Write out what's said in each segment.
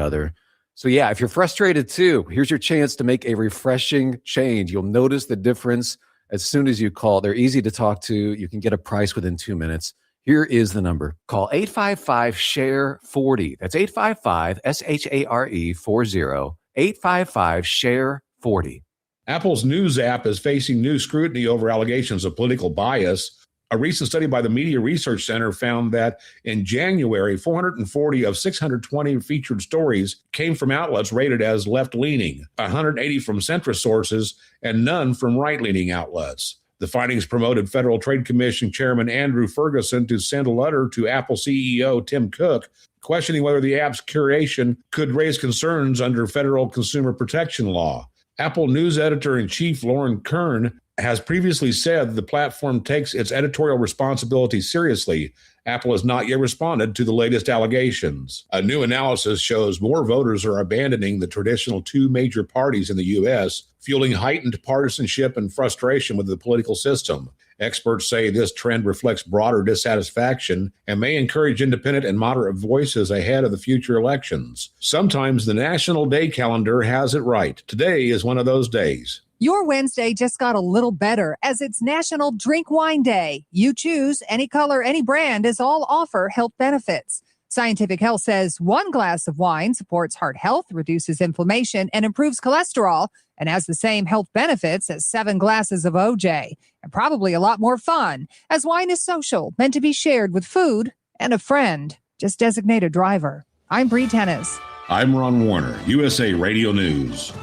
other. So yeah, if you're frustrated too, here's your chance to make a refreshing change. You'll notice the difference as soon as you call. They're easy to talk to. You can get a price within 2 minutes. Here is the number. Call 855-SHARE-40. That's 855-SHARE-40. 855-SHARE-40. Apple's News app is facing new scrutiny over allegations of political bias. A recent study by the Media Research Center found that in January, 440 of 620 featured stories came from outlets rated as left-leaning, 180 from centrist sources, and none from right-leaning outlets. The findings promoted Federal Trade Commission Chairman Andrew Ferguson to send a letter to Apple CEO Tim Cook, questioning whether the app's curation could raise concerns under federal consumer protection law. Apple News Editor-in-Chief Lauren Kern has previously said the platform takes its editorial responsibility seriously. Apple has not yet responded to the latest allegations. A new analysis shows more voters are abandoning the traditional two major parties in the U.S., fueling heightened partisanship and frustration with the political system. Experts say this trend reflects broader dissatisfaction and may encourage independent and moderate voices ahead of the future elections. Sometimes the National Day calendar has it right. Today is one of those days. Your Wednesday just got a little better as it's National Drink Wine Day. You choose any color, any brand, as all offer health benefits. Scientific Health says 1 glass of wine supports heart health, reduces inflammation, and improves cholesterol, and has the same health benefits as 7 glasses of OJ, and probably a lot more fun, as wine is social, meant to be shared with food and a friend. Just designate a driver. I'm Bree Tennis. I'm Ron Warner, USA Radio News.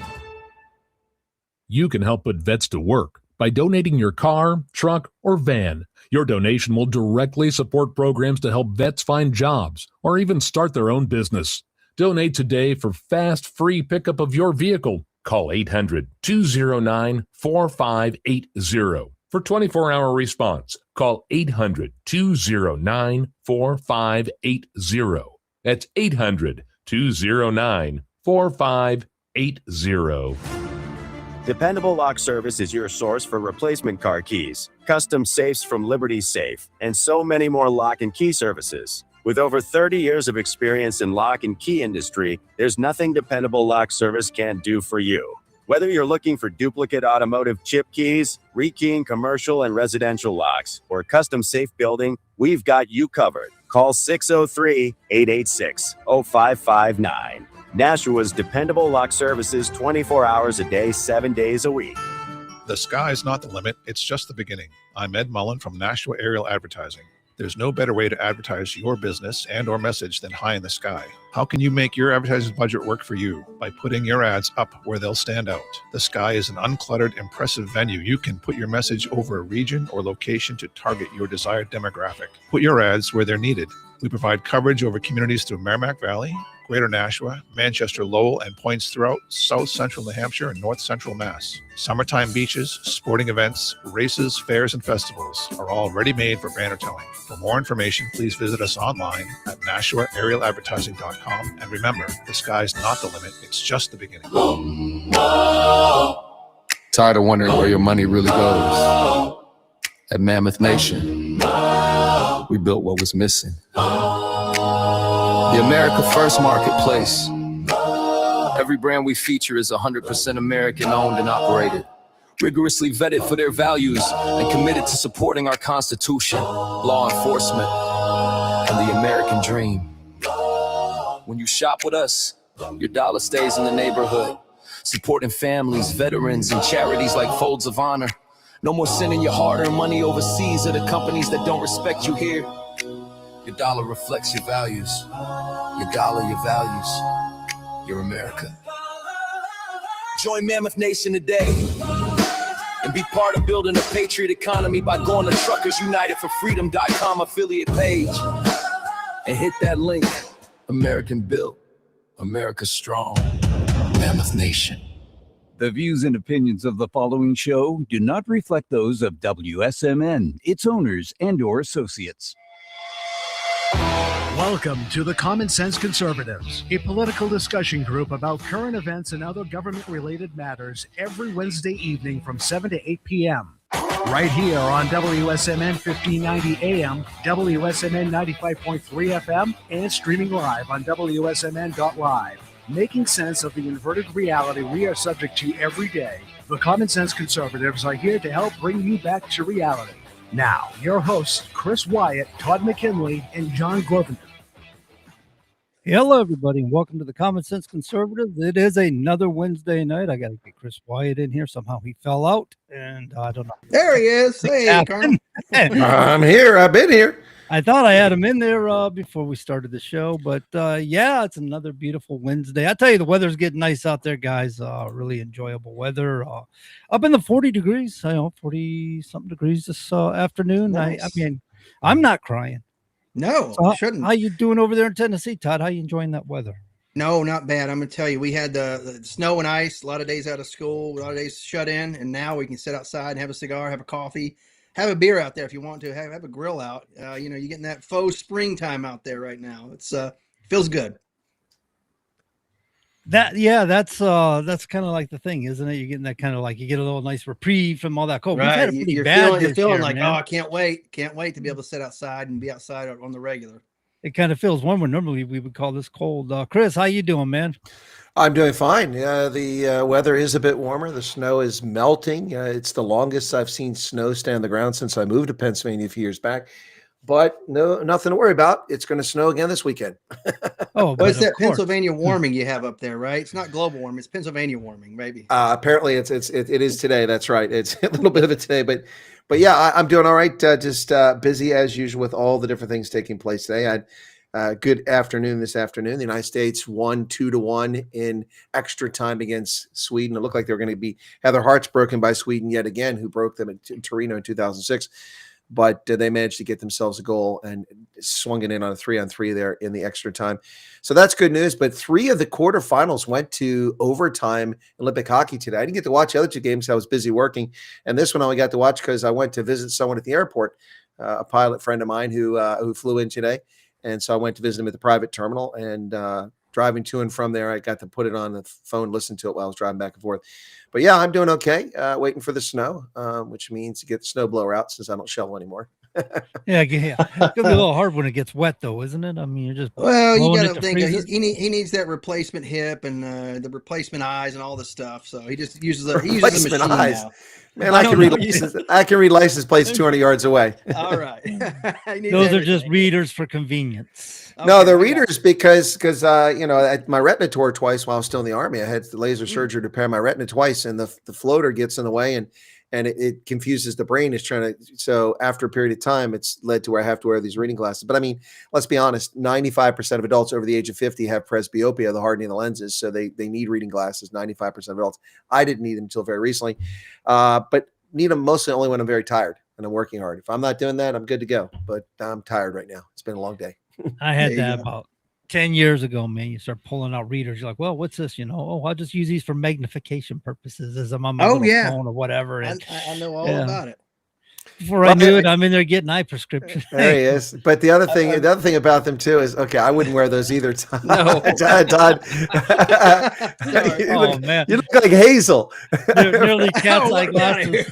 You can help put vets to work by donating your car, truck, or van. Your donation will directly support programs to help vets find jobs or even start their own business. Donate today for fast, free pickup of your vehicle. Call 800-209-4580 for 24-hour response. Call 800-209-4580. That's 800-209-4580. Dependable Lock Service is your source for replacement car keys, custom safes from Liberty Safe, and so many more lock and key services. With over 30 years of experience in lock and key industry, there's nothing Dependable Lock Service can't do for you. Whether you're looking for duplicate automotive chip keys, rekeying commercial and residential locks, or custom safe building, we've got you covered. Call 603-886-0559. Nashua's Dependable Lock Services, 24 hours a day, 7 days a week. The sky's not the limit, it's just the beginning. I'm Ed Mullen from Nashua Aerial Advertising. There's no better way to advertise your business and or message than high in the sky. How can you make your advertising budget work for you? By putting your ads up where they'll stand out. The sky is an uncluttered, impressive venue. You can put your message over a region or location to target your desired demographic. Put your ads where they're needed. We provide coverage over communities through Merrimack Valley, Greater Nashua, Manchester, Lowell, and points throughout South Central New Hampshire and North Central Mass. Summertime beaches, sporting events, races, fairs, and festivals are all ready-made for banner telling. For more information, please visit us online at NashuaAerialAdvertising.com. And remember, the sky's not the limit, it's just the beginning. Tired of wondering where your money really goes? At Mammoth Nation, we built what was missing. The America First Marketplace. Every brand we feature is 100% American owned and operated, rigorously vetted for their values and committed to supporting our Constitution, law enforcement, and the American dream. When you shop with us, your dollar stays in the neighborhood, supporting families, veterans, and charities like Folds of Honor. No more sending your hard-earned money overseas to the companies that don't respect you here. Your dollar reflects your values. Your dollar, your values. Your America. Join Mammoth Nation today and be part of building a patriot economy by going to truckersunitedforfreedom.com affiliate page and hit that link. American built, America strong. Mammoth Nation. The views and opinions of the following show do not reflect those of WSMN, its owners, and/or associates. Welcome to the Common Sense Conservatives, a political discussion group about current events and other government-related matters every Wednesday evening from 7 to 8 p.m. Right here on WSMN 1590 AM, WSMN 95.3 FM, and streaming live on wsmn.live. making sense of the inverted reality we are subject to every day. The Common Sense Conservatives are here to help bring you back to reality. Now, your hosts, Chris Wyatt, Todd McKinley, and John Gorvin. Hello, everybody, and welcome to the Common Sense Conservatives. It is another Wednesday night. I got to get Chris Wyatt in here. Somehow he fell out, and I don't know. There he is. Hey, Carl. I'm here. I've been here. I thought I had him in there before we started the show, but yeah, it's another beautiful Wednesday. I tell you, the weather's getting nice out there, guys. Really enjoyable weather. Up in the 40 degrees, 40-something degrees this afternoon. Nice. I mean, I'm not crying. No, So you shouldn't. How you doing over there in Tennessee, Todd? How you enjoying that weather? No, not bad. I'm going to tell you, we had the snow and ice, a lot of days out of school, a lot of days shut in, and now we can sit outside and have a cigar, have a coffee, have a beer out there if you want to, have a grill out. You're getting that faux springtime out there right now. It's feels good. That's kind of like the thing, isn't it? You're getting that kind of like you get a little nice reprieve from all that cold. Right. We've had a pretty You're bad feeling this year, like, man. oh, I can't wait to be able to sit outside and be outside on the regular. It kind of feels warm when normally we would call this cold. Chris, how you doing, man? I'm doing fine. The weather is a bit warmer. The snow is melting. It's the longest I've seen snow stay on the ground since I moved to Pennsylvania a few years back. But nothing to worry about. It's going to snow again this weekend. Oh, but it's that Pennsylvania warming you have up there, right? It's not global warming. It's Pennsylvania warming, maybe. Apparently, it is today. That's right. It's a little bit of it today, but yeah, I'm doing all right. Just busy as usual with all the different things taking place today. I had a good afternoon this afternoon. The United States won 2-1 in extra time against Sweden. It looked like they were going to have their hearts broken by Sweden yet again, who broke them in Torino in 2006. But they managed to get themselves a goal and swung it in on a 3-on-3 there in the extra time. So that's good news. But 3 of the quarterfinals went to overtime Olympic hockey today. I didn't get to watch the other 2 games. I was busy working. And this one I only got to watch because I went to visit someone at the airport, a pilot friend of mine who flew in today. And so I went to visit him at the private terminal, and driving to and from there, I got to put it on the phone, listen to it while I was driving back and forth. But yeah, I'm doing okay. Waiting for the snow, which means to get the snowblower out since I don't shovel anymore. Yeah. It's gonna be a little hard when it gets wet, though, isn't it? I mean, you're just you got to think he needs that replacement hip and the replacement eyes and all this stuff. So he just uses a machine eyes. Now. Man, I can read license plates 200 yards away. All right. Those are just readers for convenience. Okay, no, they're readers because my retina tore twice while I was still in the Army. I had laser surgery to repair my retina twice, and the floater gets in the way and it confuses the brain. So after a period of time, it's led to where I have to wear these reading glasses. But I mean, let's be honest, 95% of adults over the age of 50 have presbyopia, the hardening of the lenses. So they need reading glasses, 95% of adults. I didn't need them until very recently, but need them mostly only when I'm very tired and I'm working hard. If I'm not doing that, I'm good to go. But I'm tired right now. It's been a long day. I had that about 10 years ago, man. You start pulling out readers. You're like, well, what's this? I'll just use these for magnification purposes as I'm on my phone or whatever. And, I know all about it. Before I knew it, I'm in there getting eye prescription. There he is. But the other thing about them too is, okay, I wouldn't wear those either. Todd. No, Todd. Man, you look like Hazel. They're nearly cat's eye glasses.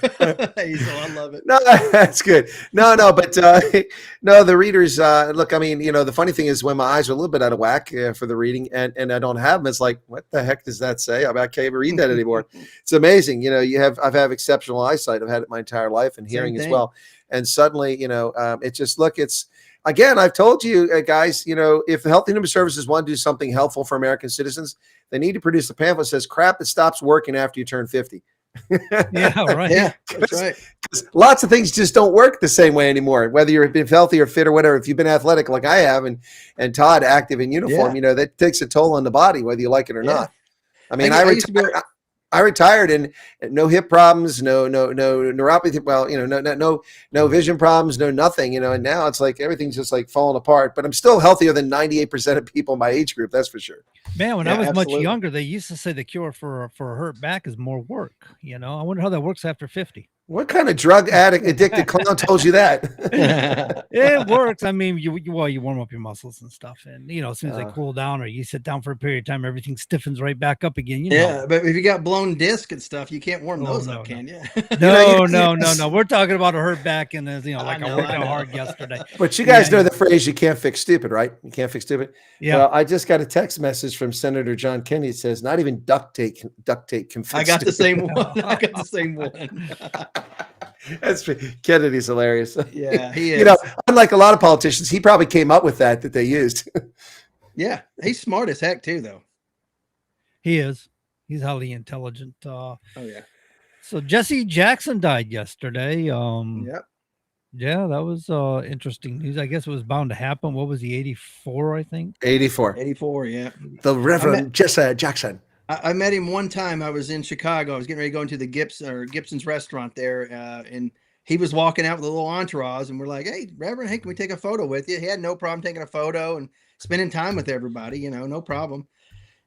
Hazel, I love it. No, that's good. No, but no, the readers. Look, I mean, the funny thing is when my eyes are a little bit out of whack for the reading, and I don't have them, it's like, what the heck does that say? I can't even read that anymore. It's amazing. I've had exceptional eyesight. I've had it my entire life, and hearing as well. And suddenly, it's just, it's, again, I've told you guys, if the Health and Human Services want to do something helpful for American citizens, they need to produce a pamphlet that says crap that stops working after you turn 50. Yeah, right. Yeah, that's right. Lots of things just don't work the same way anymore, whether you've been healthy or fit or whatever. If you've been athletic like I have, and Todd active in uniform, that takes a toll on the body, whether you like it or not. I mean, I retired and no hip problems, no neuropathy. Well, no vision problems, no nothing, and now it's like everything's just like falling apart, but I'm still healthier than 98% of people in my age group. That's for sure. Man, when I was much younger, they used to say the cure for a hurt back is more work. I wonder how that works after 50. What kind of drug addict addicted clown told you that? It works. I mean, you warm up your muscles and stuff, and as soon as they cool down or you sit down for a period of time, everything stiffens right back up again. Yeah, but if you got blown disc and stuff, you can't warm those up, can you? No. We're talking about a hurt back and I worked out hard yesterday. But you guys know the phrase, you can't fix stupid, right? You can't fix stupid. Yeah. Well, I just got a text message from Senator John Kennedy. It says, not even duct tape can fix I got stupid. the same one. I got the same one. That's Kennedy's hilarious. Yeah, he is. Unlike a lot of politicians, he probably came up with that they used. Yeah, he's smart as heck too, though. He is. He's highly intelligent. Oh yeah. So Jesse Jackson died yesterday. Yep. Yeah, that was interesting news. I guess it was bound to happen. What was he, 84, I think? 84. 84, yeah. The Reverend Jesse Jackson. I met him one time. I was in Chicago. I was getting ready to go into the Gibson's restaurant there, and he was walking out with a little entourage, and we're like, "Hey, Reverend, hey, can we take a photo with you?" He had no problem taking a photo and spending time with everybody, no problem.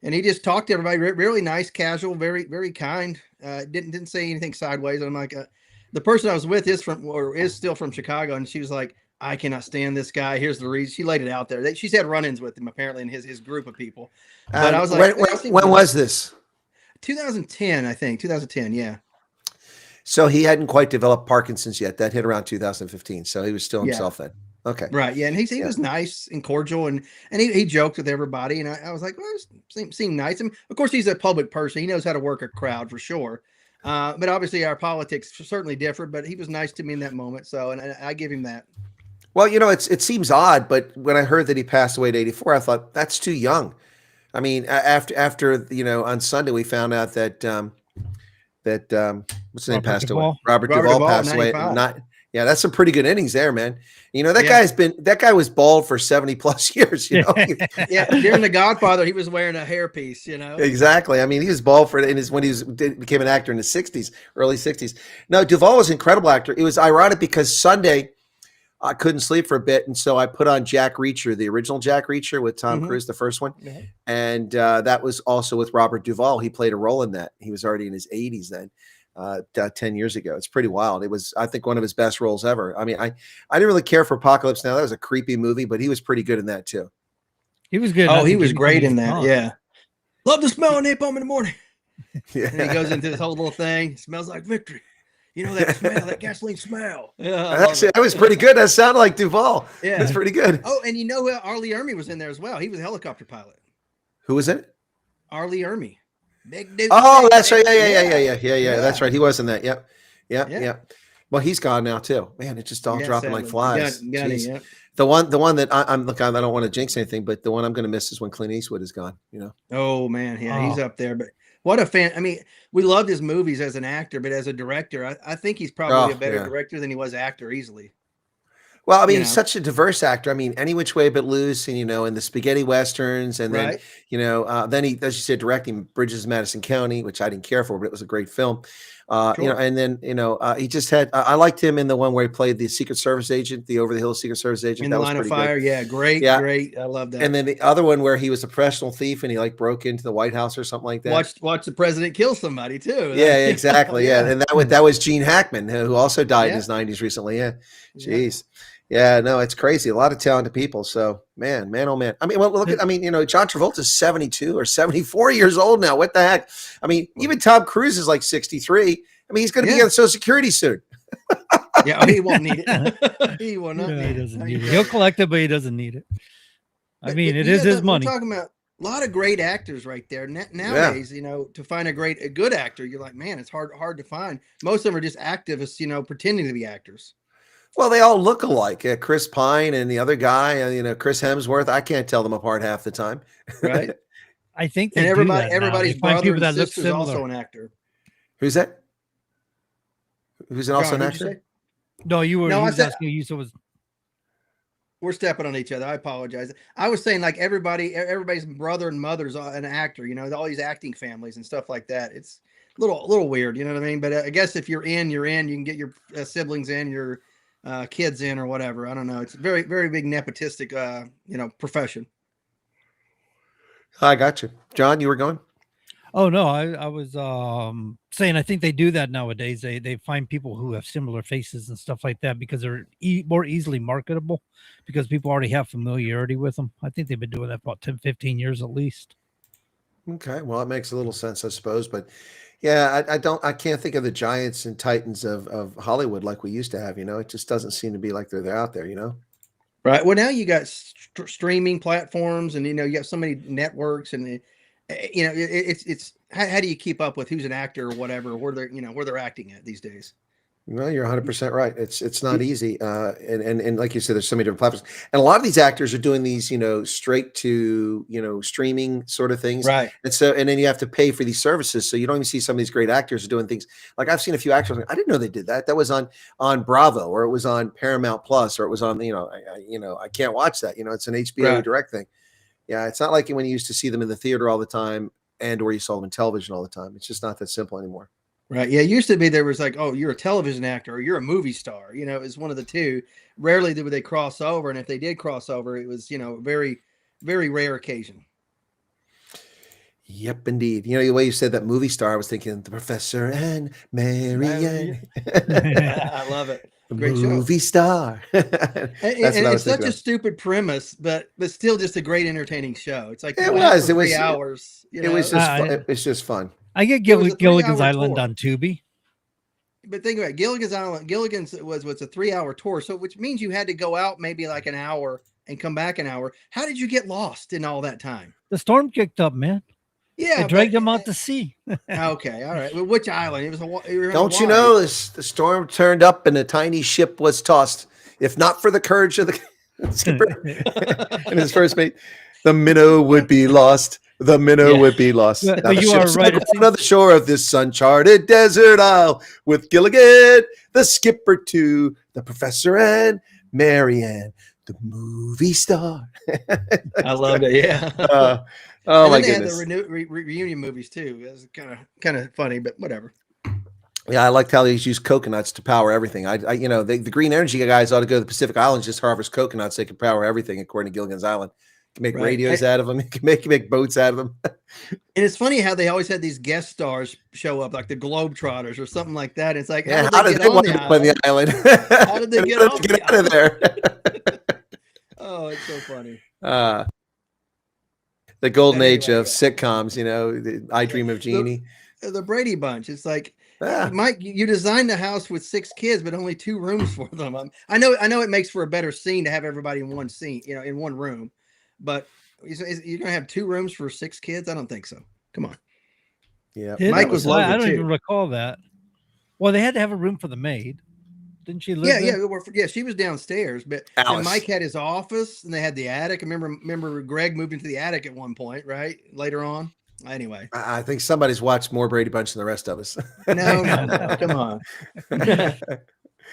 And he just talked to everybody, really nice, casual, very, very kind. Didn't say anything sideways. And I'm like, the person I was with is still from Chicago, and she was like, "I cannot stand this guy. Here's the reason." She laid it out there. She's had run-ins with him apparently in his group of people. But I was like, when was this? 2010, I think. 2010, yeah. So he hadn't quite developed Parkinson's yet. That hit around 2015. So he was still himself then. Okay. Right. Yeah. And he was nice and cordial, and he joked with everybody. And I was like, well, it seemed nice. And of course, he's a public person. He knows how to work a crowd for sure. But obviously our politics certainly differ, but he was nice to me in that moment. So, and I give him that. Well, it seems odd, but when I heard that he passed away at 84, I thought that's too young. I mean, after on Sunday we found out that what's his name passed away. Robert Duvall passed away. That's some pretty good innings there, man. That guy was bald for 70 plus years. Yeah, during The Godfather, he was wearing a hairpiece. Exactly. I mean, he was bald when he became an actor in the 60s, early 60s. No, Duvall was an incredible actor. It was ironic because Sunday I couldn't sleep for a bit, and so I put on Jack Reacher, the original Jack Reacher with Tom Cruise, the first one, and that was also with Robert Duvall. He played a role in that. He was already in his 80s then, 10 years ago. It's pretty wild. It was, I think, one of his best roles ever. I mean, I didn't really care for Apocalypse Now. That was a creepy movie, but he was pretty good in that too. He was good. Oh, he was great in that. Yeah, love the smell of napalm in the morning. Yeah, and he goes into this whole little thing. It smells like victory. That smell, that gasoline smell. Yeah, actually, that was pretty good. That sounded like Duvall. Yeah, that's pretty good. Oh, and Arlie Ermy was in there as well. He was a helicopter pilot. Who was it? Arlie Ermy. Big dude. Oh, that's right. Yeah. That's right. He was in that. Yep. Well, he's gone now too. Man, it's just all dropping like flies. The one that I'm look, I don't want to jinx anything, but the one I'm going to miss is when Clint Eastwood is gone. Oh man, he's up there, but. What a fan. I mean, we loved his movies as an actor, but as a director, I think he's probably a better director than he was actor easily. Well, I mean, he's such a diverse actor. I mean, Any Which Way But Loose, and, and the spaghetti westerns. And then, then he, as you said, directing Bridges of Madison County, which I didn't care for, but it was a great film. And then, he just had, I liked him in the one where he played the Secret Service agent, the Over the Hill Secret Service agent. In the Line of Fire. Good. Yeah. Great. I love that. And then the other one where he was a professional thief and he broke into the White House or something like that. Watch the president kill somebody too. Yeah, exactly. Yeah. And that was Gene Hackman, who also died in his 90s recently. Yeah. Jeez. Yeah, no, it's crazy. A lot of talented people. So, man, oh man. I mean, well, look at, John Travolta's 72 or 74 years old now. What the heck? I mean, even Tom Cruise is like 63. I mean, he's going to be on Social Security soon. Yeah, he won't need it. He will not need it. He'll collect it, but he doesn't need it. It is his money. We're talking about a lot of great actors right there. Nowadays, to find a good actor, you're like, man, it's hard to find. Most of them are just activists, pretending to be actors. Well, they all look alike. Chris Pine and the other guy, Chris Hemsworth. I can't tell them apart half the time. Right. I think and everybody's brother and sister is also an actor. Who's that? Who's also an actor? No, you were. No, I was asking you. So we're stepping on each other. I apologize. I was saying like everybody's brother and mother's an actor. All these acting families and stuff like that. It's a little weird. You know what I mean? But I guess if you're in. You can get your siblings in, your kids in, or whatever. I don't know. It's a very, very big nepotistic, profession. I got you, John. You were going. Oh no, I was saying I think they do that nowadays. They find people who have similar faces and stuff like that because they're more easily marketable because people already have familiarity with them. I think they've been doing that for about 10, 15 years at least. Okay, well, it makes a little sense, I suppose, but yeah, I can't think of the giants and titans of Hollywood like we used to have. It just doesn't seem to be like they're out there. Right. Well, now you got streaming platforms, and you got so many networks, and it's how do you keep up with who's an actor or whatever, where they're acting at these days? Well, you're 100% right. It's not easy, and like you said, there's so many different platforms, and a lot of these actors are doing these, straight to streaming sort of things, Right. and then you have to pay for these services, so you don't even see some of these great actors doing things. Like I've seen a few actors, I didn't know they did that. That was on Bravo, or it was on Paramount Plus, or it was on I can't watch that. It's an HBO Direct thing. Yeah, it's not like when you used to see them in the theater all the time, and or you saw them in television all the time. It's just not that simple anymore. Right. Yeah. It used to be there was like, oh, you're a television actor or you're a movie star. It's one of the two. Rarely would they cross over. And if they did cross over, it was, very, very rare occasion. Yep, indeed. The way you said that movie star, I was thinking the Professor and Marianne. I love it. Great movie show. Star. and it's such a stupid premise, but still just a great entertaining show. It's like it was 3 hours. It was just fun. It's just fun. I get Gilligan's Island on Tubi. But think about it, Gilligan's Island. Gilligan's was a 3-hour tour, so which means you had to go out maybe like an hour and come back an hour. How did you get lost in all that time? The storm kicked up, man. Yeah, they dragged them out to sea. Okay, all right. Well, which island? It was Don't you know the storm turned up and a tiny ship was tossed? If not for the courage of the skipper and his first mate, the minnow would be lost. The minnow would be lost. But you are right. On the shore of this uncharted desert isle with Gilligan, the skipper too, the professor and Marianne, the movie star. I loved it. Yeah. Oh my they goodness. had the reunion movies too. It was kind of funny, but whatever. Yeah, I liked how they use coconuts to power everything. The green energy guys ought to go to the Pacific Islands, just harvest coconuts. They can power everything, according to Gilligan's Island. You can make radios out of them. You can make boats out of them. And it's funny how they always had these guest stars show up, like the Globetrotters or something like that. It's like, how did they wind up on the island? How did they get out of there? Oh, it's so funny. The golden age of sitcoms, I Dream of Jeannie. The Brady Bunch. It's like, Mike, you designed the house with 6 kids, but only 2 rooms for them. I know it makes for a better scene to have everybody in one scene, in one room, but you're going to have 2 rooms for 6 kids? I don't think so. Come on. Yeah. Mike was loaded I don't too. even recall that. Well, they had to have a room for the maid. Didn't she live there? Yeah, she was downstairs, but and Mike had his office and they had the attic. Remember Greg moved into the attic at one point, right? Later on. Anyway. I think somebody's watched more Brady Bunch than the rest of us. No, come on.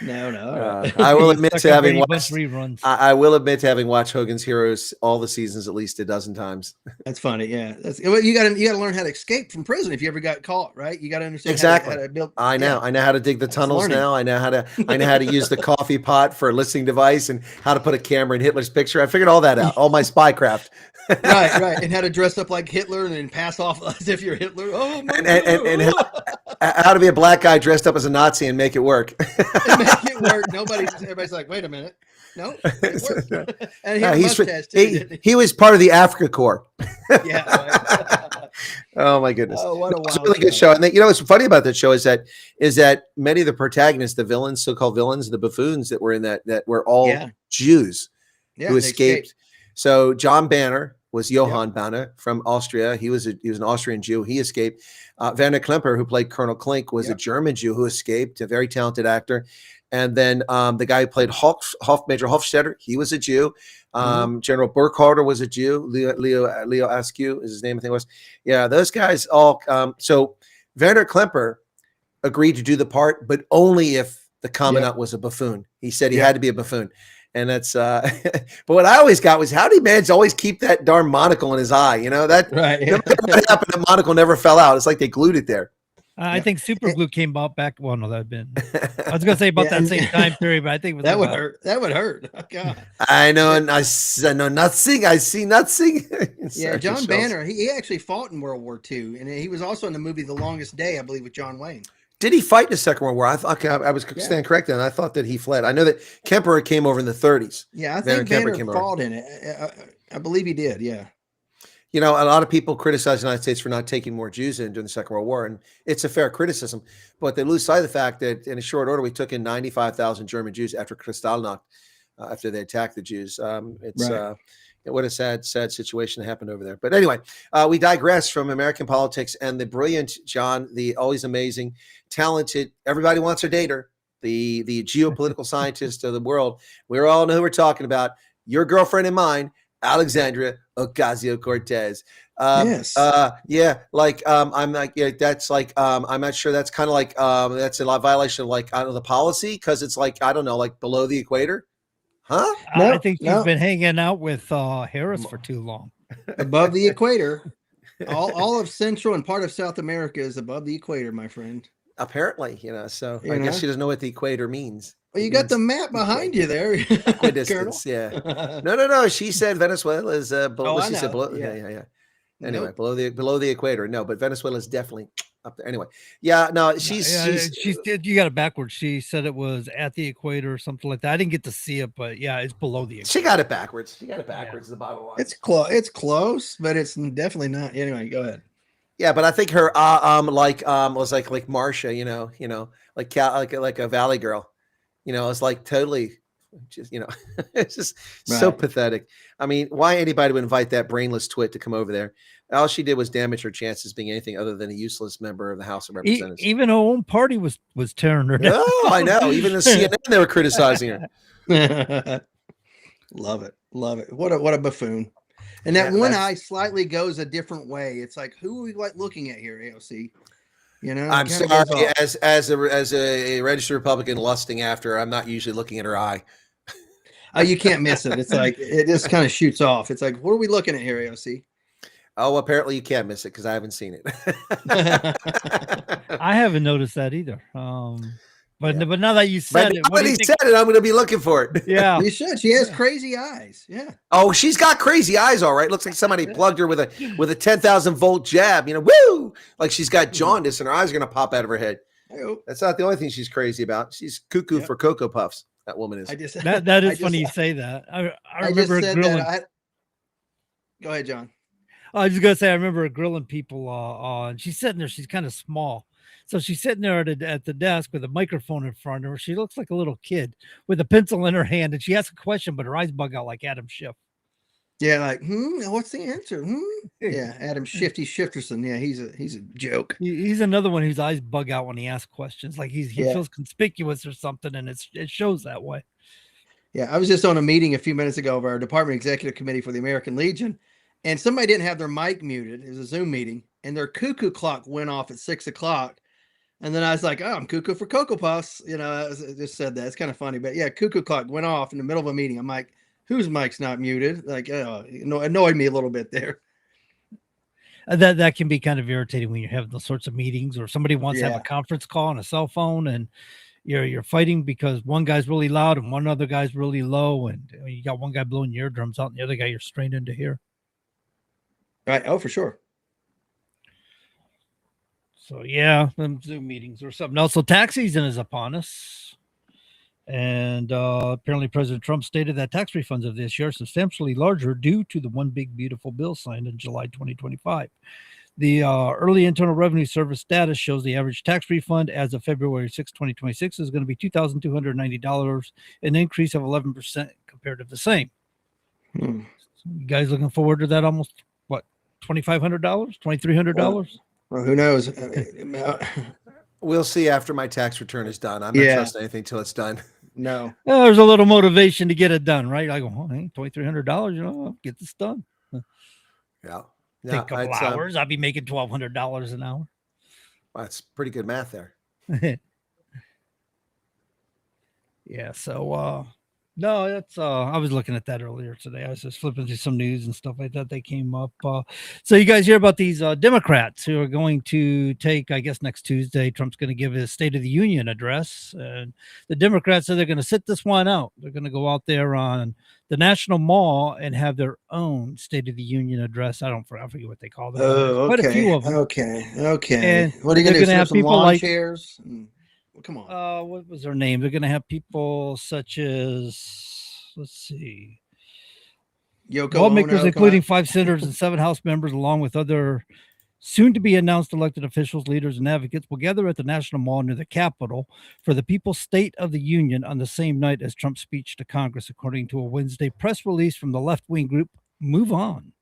No. I will admit to having watched reruns. I will admit to having watched Hogan's Heroes all the seasons at least a dozen times. That's funny. Yeah, you got to learn how to escape from prison if you ever got caught, right? You got to understand exactly. How to build. I know how to dig the tunnels now. I know how to use the coffee pot for a listening device and how to put a camera in Hitler's picture. I figured all that out. All my spycraft. right, and how to dress up like Hitler and then pass off as if you're Hitler. Oh, and how to be a black guy dressed up as a Nazi and make it work. Make it work. Everybody's like, wait a minute. No, it worked. And he had a mustache too, he was part of the Africa Corps. Yeah. Right. Oh my goodness. Oh, what a wild it's a really good show. And what's funny about that show is that many of the protagonists, the villains, so-called villains, the buffoons that were in that were all Jews who escaped. So John Banner was Johann Banner from Austria. He was an Austrian Jew. He escaped. Werner Klemper, who played Colonel Klink, was a German Jew who escaped, a very talented actor. And then the guy who played Major Hofstetter, he was a Jew. General Burkhardt was a Jew. Leo Askew is his name, I think it was. Yeah, those guys all. So Werner Klemper agreed to do the part, but only if the commandant was a buffoon. He said he had to be a buffoon. And that's but what I always got was how did man's always keep that darn monocle in his eye? That right. No matter what happened, the monocle never fell out. It's like they glued it there. I Yep. think super glue came out back. Well, no, that'd been. I was gonna say about that same time period, but I think it was that would about, hurt. That would hurt. Oh, God. I know, and I know nothing. I see nothing. Yeah, John Banner. He actually fought in World War II, and he was also in the movie The Longest Day, I believe, with John Wayne. Did he fight in the Second World War? I thought I was stand corrected, and I thought that he fled. I know that Kemper came over in the 30s. Yeah, I think Banner fought in it. I believe he did. Yeah. You know, a lot of people criticize the United States for not taking more Jews in during the Second World War, and it's a fair criticism. But they lose sight of the fact that in a short order, we took in 95,000 German Jews after Kristallnacht, after they attacked the Jews. It's what a sad situation that happened over there. But anyway, we digress from American politics and the brilliant John, the always amazing, talented, everybody wants to date her, the geopolitical scientist of the world. We all know who we're talking about. Your girlfriend and mine, Alexandria Ocasio-Cortez. Yes. Yeah. Like, I'm like, yeah, that's like, I'm not sure. That's kind of like, that's a violation of like, I don't know, the policy. Cause it's like, I don't know, like below the equator. Huh? I think she's been hanging out with Harris for too long. Above the equator. All of Central and part of South America is above the equator, my friend. Apparently, so I guess she doesn't know what the equator means. Well, you got the map behind you there. Equidistance, yeah. No. She said Venezuela is below. She said below. Yeah. Anyway, below the equator. No, but Venezuela is definitely up there. Anyway, yeah. No, she's you got it backwards. She said it was at the equator or something like that. I didn't get to see it, but yeah, it's below the equator. She got it backwards. The bottom line. It's close. It's close, but it's definitely not. Anyway, go ahead. Yeah, but I think her was like Marsha, like a Valley girl. It's like totally just, it's just so pathetic. I mean, why anybody would invite that brainless twit to come over there? All she did was damage her chances being anything other than a useless member of the House of Representatives. Even her own party was tearing her down. Oh, I know. Even the CNN, they were criticizing her. Love it. What a buffoon. And that one eye slightly goes a different way. It's like, who are we looking at here, AOC? I'm sorry, as a registered Republican lusting after her, I'm not usually looking at her eye. Oh, you can't miss it. It's like it just kind of shoots off. It's like, what are we looking at here, AOC? Oh, apparently you can't miss it because I haven't seen it. I haven't noticed that either. But now that you said it, when he said it, I'm going to be looking for it. Yeah, you should. She has crazy eyes. Yeah. Oh, she's got crazy eyes. All right. Looks like somebody plugged her with a 10,000 volt jab. Woo! Like she's got jaundice and her eyes are going to pop out of her head. That's not the only thing she's crazy about. She's cuckoo for Cocoa Puffs. That woman is. That is funny you say that. I remember her grilling. Go ahead, John. I was just gonna say I remember her grilling people. And she's sitting there. She's kind of small. So she's sitting there at the desk with a microphone in front of her. She looks like a little kid with a pencil in her hand, and she asks a question, but her eyes bug out like Adam Schiff. Yeah, like, what's the answer? Yeah, Adam Shifterson. Yeah, he's a joke. He's another one whose eyes bug out when he asks questions, like he feels conspicuous or something, and it shows that way. Yeah, I was just on a meeting a few minutes ago of our Department Executive Committee for the American Legion, and somebody didn't have their mic muted. It was a Zoom meeting, and their cuckoo clock went off at 6:00. And then I was like, oh, I'm cuckoo for Cocoa Puffs. I just said that. It's kind of funny. But yeah, cuckoo clock went off in the middle of a meeting. I'm like, whose mic's not muted? Like, annoyed me a little bit there. That can be kind of irritating when you're having those sorts of meetings, or somebody wants to have a conference call on a cell phone, and you're fighting because one guy's really loud and one other guy's really low, and you got one guy blowing your eardrums out and the other guy you're straining to hear. Right. Oh, for sure. So yeah, Zoom meetings or something else. So tax season is upon us. And apparently President Trump stated that tax refunds of this year are substantially larger due to the one big beautiful bill signed in July 2025. The early Internal Revenue Service data shows the average tax refund as of February 6, 2026 is going to be $2,290, an increase of 11% compared to the same. So you guys looking forward to that almost, what, $2,500, $2,300? Well, who knows? We'll see after my tax return is done. I'm not trusting anything till it's done. No. Well, there's a little motivation to get it done, right? I go, hey, $2,300, I'll get this done. Yeah. Take a couple hours. I'll be making $1,200 an hour. Well, that's pretty good math there. Yeah. So, No, that's I was looking at that earlier today. I was just flipping through some news and stuff like that. They came up. So you guys hear about these Democrats who are going to take, I guess next Tuesday, Trump's going to give his State of the Union address, and the Democrats said they're going to sit this one out. They're going to go out there on the National Mall and have their own State of the Union address. I forget what they call them. Oh, Quite okay. a few of them. Okay. And What are you going to do? have Some people lawn like chairs? Come on. what was their name? They're going to have people such as, let's see, Yoko lawmakers, Ono, including 5 senators and 7 House members, along with other soon-to-be announced elected officials, leaders, and advocates, will gather at the National Mall near the Capitol for the People's State of the Union on the same night as Trump's speech to Congress, according to a Wednesday press release from the left-wing group Move On.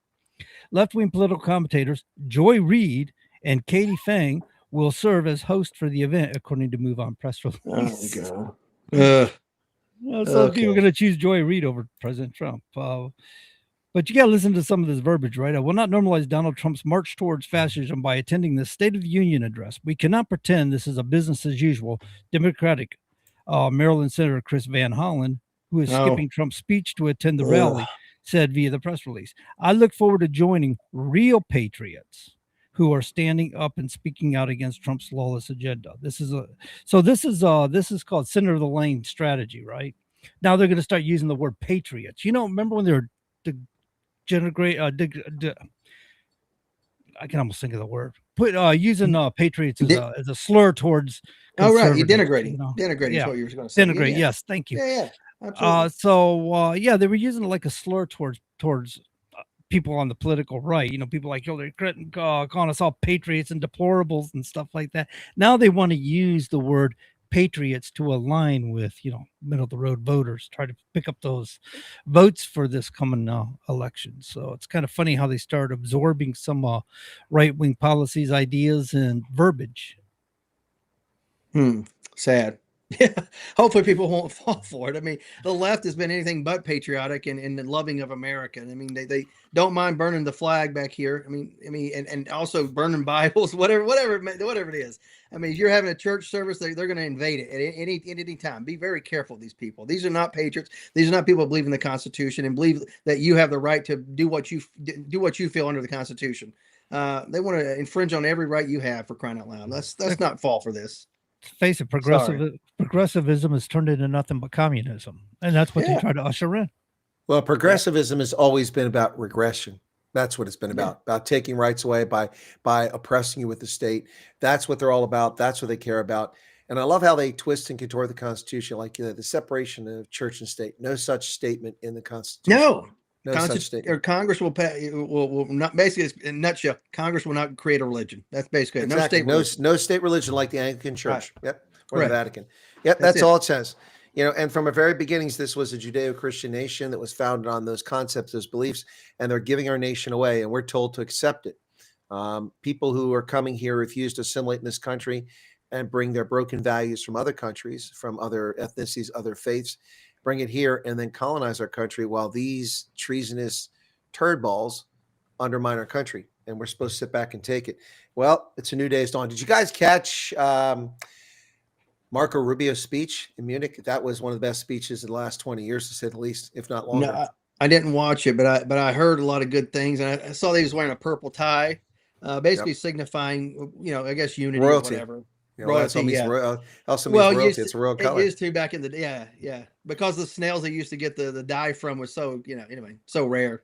Left-wing political commentators Joy Reid and Katie Fang will serve as host for the event, according to Move On press release. Oh, God. Some people are going to choose Joy Reid over President Trump. But you got to listen to some of this verbiage, right? I will not normalize Donald Trump's march towards fascism by attending the State of the Union address. We cannot pretend this is a business as usual. Democratic Maryland Senator Chris Van Hollen, who is skipping Trump's speech to attend the rally, said via the press release, I look forward to joining real patriots who are standing up and speaking out against Trump's lawless agenda. This is called center of the lane strategy, right? Now they're going to start using the word patriots. Remember when they were I can almost think of the word. Using patriots as a slur towards. Oh, right. You're denigrating. Denigrating is what you were going to say. Denigrate. Yes. Thank you. Yeah. Absolutely. They were using it like a slur towards people on the political right. People like Hillary Clinton calling us all patriots and deplorables and stuff like that. Now they want to use the word patriots to align with middle of the road voters, try to pick up those votes for this coming election. So it's kind of funny how they start absorbing some right-wing policies, ideas, and verbiage. Sad. Yeah, hopefully people won't fall for it. I mean, the left has been anything but patriotic and loving of America. I mean, they don't mind burning the flag back here. I mean, and also burning Bibles, whatever it is. I mean, if you're having a church service, they're going to invade it at any time. Be very careful of these people. These are not patriots. These are not people who believe in the Constitution and believe that you have the right to do what you feel under the Constitution. They want to infringe on every right you have, for crying out loud. Let's not fall for this. Face it, progressivism has turned into nothing but communism, and that's what they try to usher in. Well, progressivism has always been about regression. That's what it's been about taking rights away by oppressing you with the state. That's what they're all about. That's what they care about. And I love how they twist and contort the Constitution, like the separation of church and state. No such statement in the Constitution. No such statement. Or Congress will not, basically, in a nutshell, Congress will not create a religion. That's basically exactly. No state religion like the Anglican Church. Right. Yep. Or the Vatican. Yep. That's all it says. And from the very beginnings, this was a Judeo-Christian nation that was founded on those concepts, those beliefs, and they're giving our nation away, and we're told to accept it. People who are coming here refuse to assimilate in this country and bring their broken values from other countries, from other ethnicities, other faiths, bring it here and then colonize our country while these treasonous turd balls undermine our country. And we're supposed to sit back and take it. Well, it's a new day is dawn. Did you guys catch Marco Rubio's speech in Munich? That was one of the best speeches in the last 20 years, to say the least, if not longer. No, I didn't watch it, but I heard a lot of good things. And I saw that he was wearing a purple tie, basically signifying, I guess unity royalty. Or whatever. Royalty, also means royalty. It's a royal color. It used to back in the because the snails they used to get the dye from was so so rare.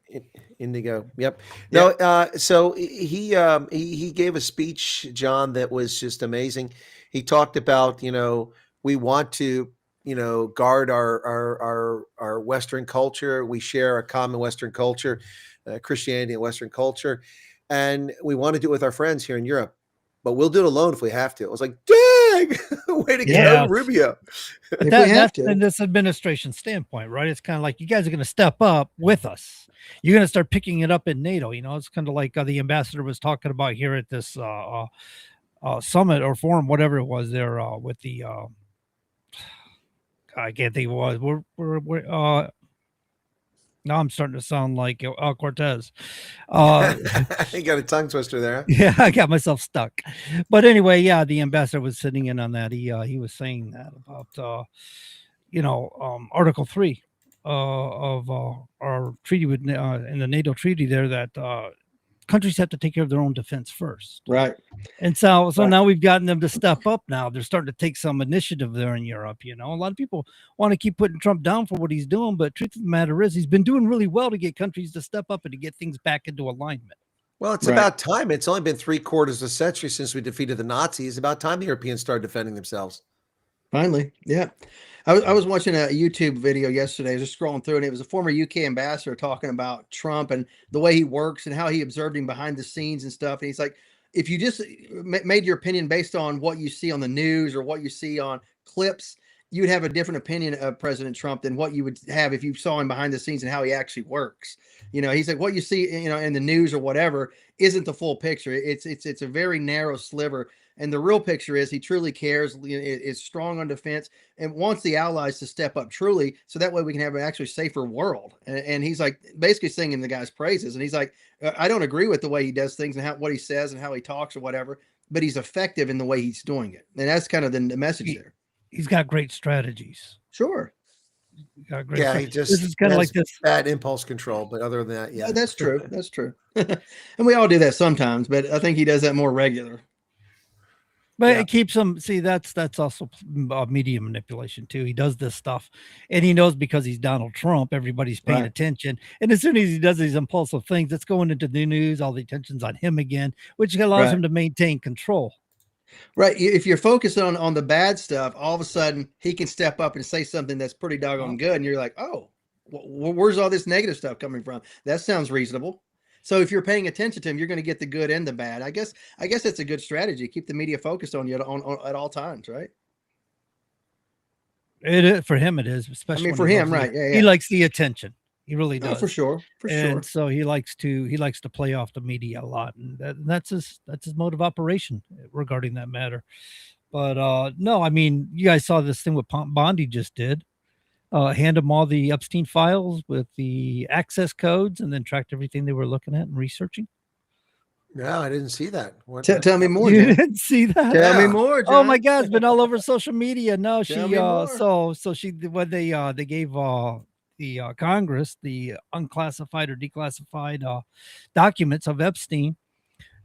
Indigo. Yep. No. So he gave a speech, John, that was just amazing. He talked about we want to guard our Western culture. We share a common Western culture, Christianity and Western culture, and we want to do it with our friends here in Europe. But we'll do it alone if we have to. I was like, dang, way to go, Rubio. That's in this administration standpoint, right? It's kind of like you guys are going to step up with us. You're going to start picking it up in NATO. It's kind of like the ambassador was talking about here at this summit or forum, whatever it was there with the, I can't think of what it was. Now I'm starting to sound like Cortez. You got a tongue twister there. Yeah, I got myself stuck. But anyway, the ambassador was sitting in on that. He was saying that about Article 3 our treaty with in the NATO treaty there that countries have to take care of their own defense first. Right. And so Right. now we've gotten them to step up. Now they're starting to take some initiative there in Europe. A lot of people want to keep putting Trump down for what he's doing, but truth of the matter is he's been doing really well to get countries to step up and to get things back into alignment. Well, it's Right. about time. It's only been 3/4 of a century since we defeated the Nazis. About time the Europeans started defending themselves. Finally, yeah. I was watching a YouTube video yesterday. I was just scrolling through, and it was a former UK ambassador talking about Trump and the way he works and how he observed him behind the scenes and stuff. And he's like, if you just made your opinion based on what you see on the news or what you see on clips, you would have a different opinion of President Trump than what you would have if you saw him behind the scenes and how he actually works. He's like, what you see, in the news or whatever isn't the full picture. It's a very narrow sliver. And the real picture is he truly cares, is strong on defense, and wants the allies to step up truly, so that way we can have an actually safer world. And he's like basically singing the guy's praises. And he's like, I don't agree with the way he does things and what he says and how he talks or whatever, but he's effective in the way he's doing it. And that's kind of the message there. He's got great strategies. Sure. Yeah, he just this is kind of like this bad impulse control, but other than that, yeah, that's true. That's true. And we all do that sometimes, but I think he does that more regular. But it keeps him. See, that's also media manipulation too. He does this stuff, and he knows because he's Donald Trump, everybody's paying attention. And as soon as he does these impulsive things, it's going into the news. All the attention's on him again, which allows him to maintain control. Right. If you're focused on the bad stuff, all of a sudden he can step up and say something that's pretty doggone good, and you're like, oh, where's all this negative stuff coming from? That sounds reasonable. So if you're paying attention to him, you're going to get the good and the bad. I guess that's a good strategy. Keep the media focused on you at all times, right? It is, for him. It is, especially for him, right? Yeah, He likes the attention. He really does, for sure. And so he likes to play off the media a lot, and that's his mode of operation regarding that matter. But no, I mean, you guys saw this thing what Bondi just did. Hand them all the Epstein files with the access codes and then tracked everything they were looking at and researching. No, I didn't see that. Tell me more. You didn't see that? Tell me more, John. Oh my God, it's been all over social media. No, she more. so she when they gave the Congress the unclassified or declassified documents of Epstein,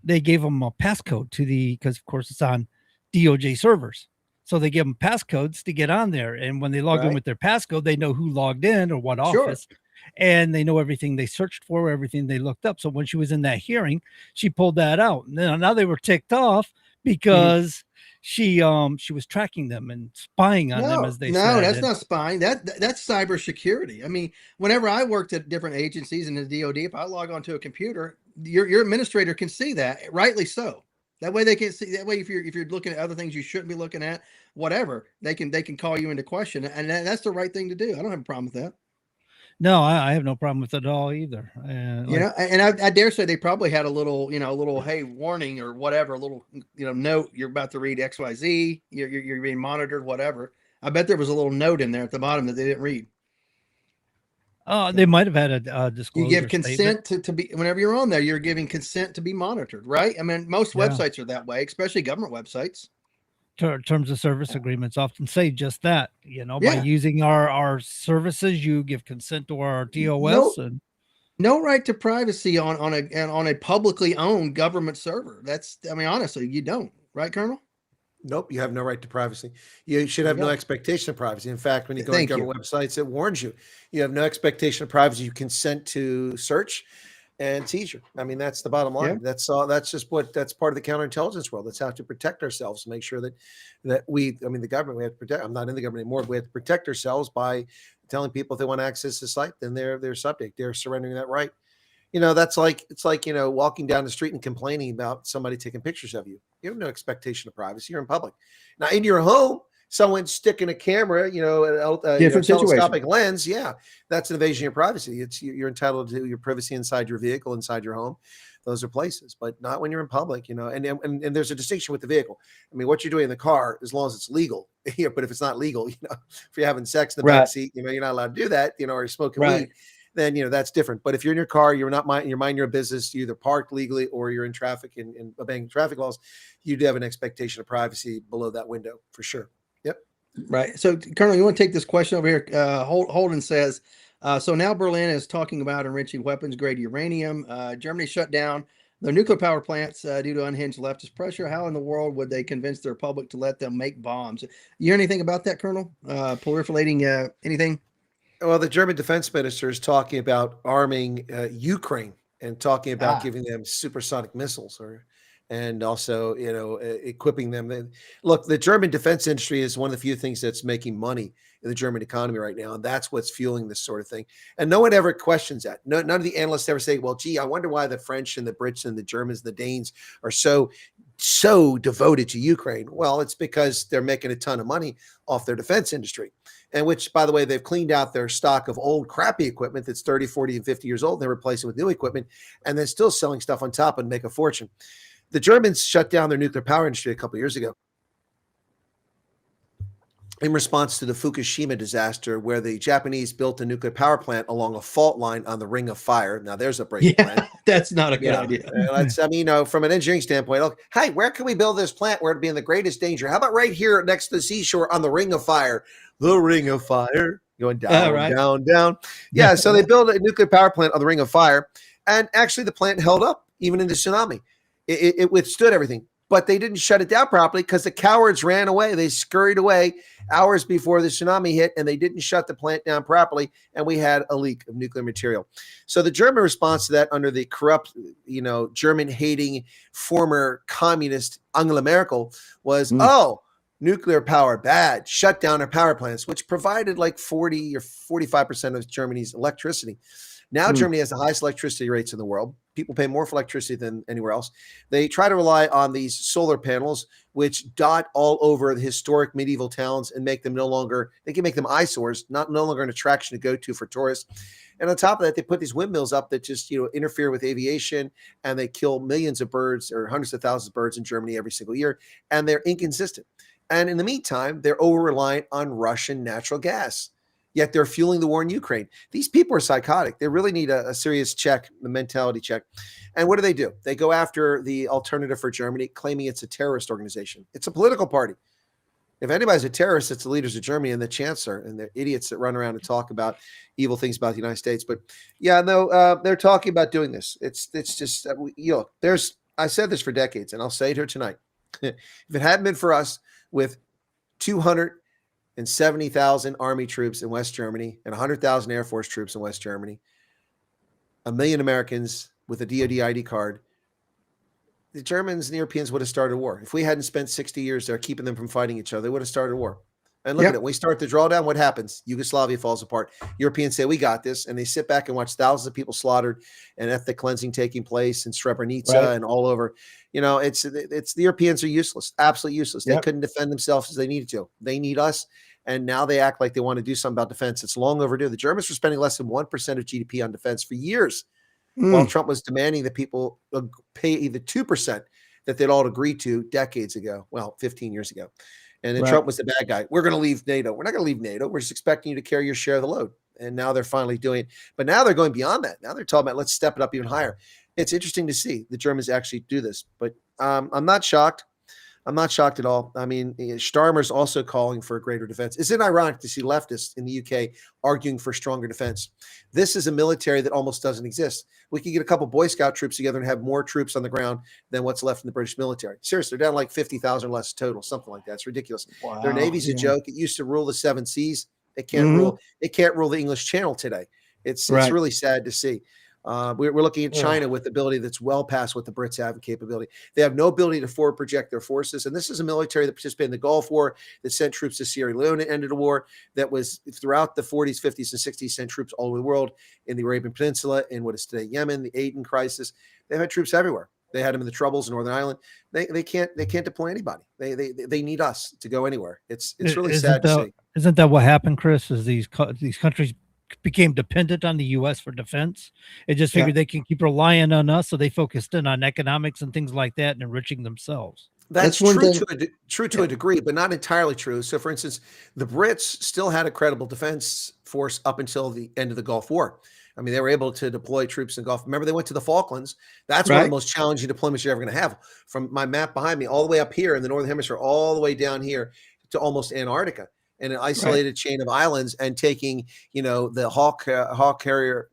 they gave them a passcode because of course it's on DOJ servers. So they give them passcodes to get on there. And when they log in with their passcode, they know who logged in or what office. And they know everything they searched for, everything they looked up. So when she was in that hearing, she pulled that out. And now they were ticked off because she was tracking them and spying on them, as they said. No, that's not spying. That's cybersecurity. I mean, whenever I worked at different agencies in the DOD, if I log onto a computer, your administrator can see that, rightly so. That way they can see. That way, if you're looking at other things you shouldn't be looking at, whatever, they can call you into question, and that's the right thing to do. I don't have a problem with that. No, I have no problem with it at all either. And I dare say they probably had a little, hey, warning or whatever, a little, note, you're about to read XYZ, you're being monitored, whatever. I bet there was a little note in there at the bottom that they didn't read. They might have had a disclosure. You give consent to be, whenever you're on there, you're giving consent to be monitored, right? I mean, most websites are that way, especially government websites. Terms of service agreements often say just that, by using our services, you give consent to our TOS. No right to privacy on a publicly owned government server. Honestly, you don't, right, Colonel? Nope, you have no right to privacy. You should have no expectation of privacy. In fact, when you go to government websites, it warns you. You have no expectation of privacy. You consent to search and seizure. I mean, that's the bottom line. Yeah. That's part of the counterintelligence world. That's how to protect ourselves, to make sure that the government, we have to protect. I'm not in the government anymore. We have to protect ourselves by telling people if they want to access the site, then they're subject. They're surrendering that right. It's like walking down the street and complaining about somebody taking pictures of you. You have no expectation of privacy. You're in public. Now, in your home, someone sticking a camera, a telescopic lens. Yeah, that's an invasion of your privacy. You're entitled to your privacy inside your vehicle, inside your home. Those are places, but not when you're in public. And there's a distinction with the vehicle. I mean, what you're doing in the car, as long as it's legal. But if it's not legal, if you're having sex in the back seat, you're not allowed to do that. Or you're smoking weed. Then that's different. But if you're in your car, you're minding your business, you either parked legally or you're in traffic and obeying traffic laws, you do have an expectation of privacy below that window for sure. Yep. Right. So, Colonel, you want to take this question over here? Holden says, So now Berlin is talking about enriching weapons-grade uranium. Germany shut down their nuclear power plants due to unhinged leftist pressure. How in the world would they convince their public to let them make bombs? You hear anything about that, Colonel? Proliferating anything? Well, the German defense minister is talking about arming Ukraine and talking about giving them supersonic missiles, and also, equipping them. Look, the German defense industry is one of the few things that's making money in the German economy right now, and that's what's fueling this sort of thing. And no one ever questions that. None of the analysts ever say, "Well, gee, I wonder why the French and the Brits and the Germans, and the Danes are so devoted to Ukraine." Well, it's because they're making a ton of money off their defense industry. And which, by the way, they've cleaned out their stock of old crappy equipment that's 30, 40, and 50 years old. They're replacing it with new equipment, and they're still selling stuff on top and make a fortune. The Germans shut down their nuclear power industry a couple of years ago in response to the Fukushima disaster, where the Japanese built a nuclear power plant along a fault line on the Ring of Fire. Now, there's a breaking plan. That's not a good idea. From an engineering standpoint, look, hey, where can we build this plant where it'd be in the greatest danger? How about right here next to the seashore on the Ring of Fire? The Ring of Fire, going down, down, down. Yeah, so they built a nuclear power plant on the Ring of Fire, and actually the plant held up even in the tsunami. It withstood everything, but they didn't shut it down properly because the cowards ran away. They scurried away hours before the tsunami hit, and they didn't shut the plant down properly, and we had a leak of nuclear material. So the German response to that, under the corrupt, German-hating former communist Angela Merkel, was, nuclear power, bad, shut down our power plants, which provided like 40 or 45% of Germany's electricity. Now Germany has the highest electricity rates in the world. People pay more for electricity than anywhere else. They try to rely on these solar panels, which dot all over the historic medieval towns and make them they can make them eyesores, no longer an attraction to go to for tourists. And on top of that, they put these windmills up that just, interfere with aviation, and they kill millions of birds or hundreds of thousands of birds in Germany every single year. And they're inconsistent. And in the meantime, they're over-reliant on Russian natural gas. Yet they're fueling the war in Ukraine. These people are psychotic. They really need a serious check, the mentality check. And what do? They go after the Alternative for Germany, claiming it's a terrorist organization. It's a political party. If anybody's a terrorist, it's the leaders of Germany and the chancellor and the idiots that run around and talk about evil things about the United States. But yeah, no, they're talking about doing this. It's just, I said this for decades, and I'll say it here tonight. If it hadn't been for us with 270,000 Army troops in West Germany and 100,000 Air Force troops in West Germany, 1 million Americans with a DoD ID card, the Germans and the Europeans would have started a war. If we hadn't spent 60 years there keeping them from fighting each other, they would have started a war. And look at it. When we start the drawdown, what happens? Yugoslavia falls apart. Europeans say, we got this. And they sit back and watch thousands of people slaughtered and ethnic cleansing taking place in Srebrenica and all over. It's the Europeans are useless, absolutely useless. They couldn't defend themselves as they needed to. They need us. And now they act like they want to do something about defense. It's long overdue. The Germans were spending less than 1% of GDP on defense for years, while Trump was demanding that people pay the 2% that they'd all agreed to decades ago. Well, 15 years ago. And then Trump was the bad guy. We're going to leave NATO. We're not going to leave NATO. We're just expecting you to carry your share of the load. And now they're finally doing it. But now they're going beyond that. Now they're talking about, let's step it up even higher. It's interesting to see the Germans actually do this. But I'm not shocked. I'm not shocked at all. I mean, Starmer's also calling for a greater defense. Isn't it ironic to see leftists in the UK arguing for stronger defense? This is a military that almost doesn't exist. We could get a couple Boy Scout troops together and have more troops on the ground than what's left in the British military. Seriously, they're down like 50,000 less total, something like that. It's ridiculous. Wow, their Navy's a joke. It used to rule the 7 seas. It can't rule. It can't rule the English Channel today. It's really sad to see. We're looking at China with ability that's well past what the Brits have in capability. They have no ability to forward project their forces. And this is a military that participated in the Gulf War, that sent troops to Sierra Leone at the end of the war, that was throughout the 40s, 50s, and 60s, sent troops all over the world, in the Arabian Peninsula, in what is today Yemen, the Aden crisis. They've had troops everywhere. They had them in the Troubles in Northern Ireland. They can't deploy anybody. They need us to go anywhere. It's really sad to see. Isn't that what happened, Chris? Is these countries became dependent on the U.S. for defense? It just figured they can keep relying on us, so they focused in on economics and things like that and enriching themselves. That's true to a degree, but not entirely true. So, for instance, the Brits still had a credible defense force up until the end of the Gulf War. I mean, they were able to deploy troops in the Gulf. Remember, they went to the Falklands. That's one of the most challenging deployments you're ever going to have. From my map behind me, all the way up here in the Northern Hemisphere, all the way down here to almost Antarctica. in an isolated chain of islands and taking, the Hawk Harrier,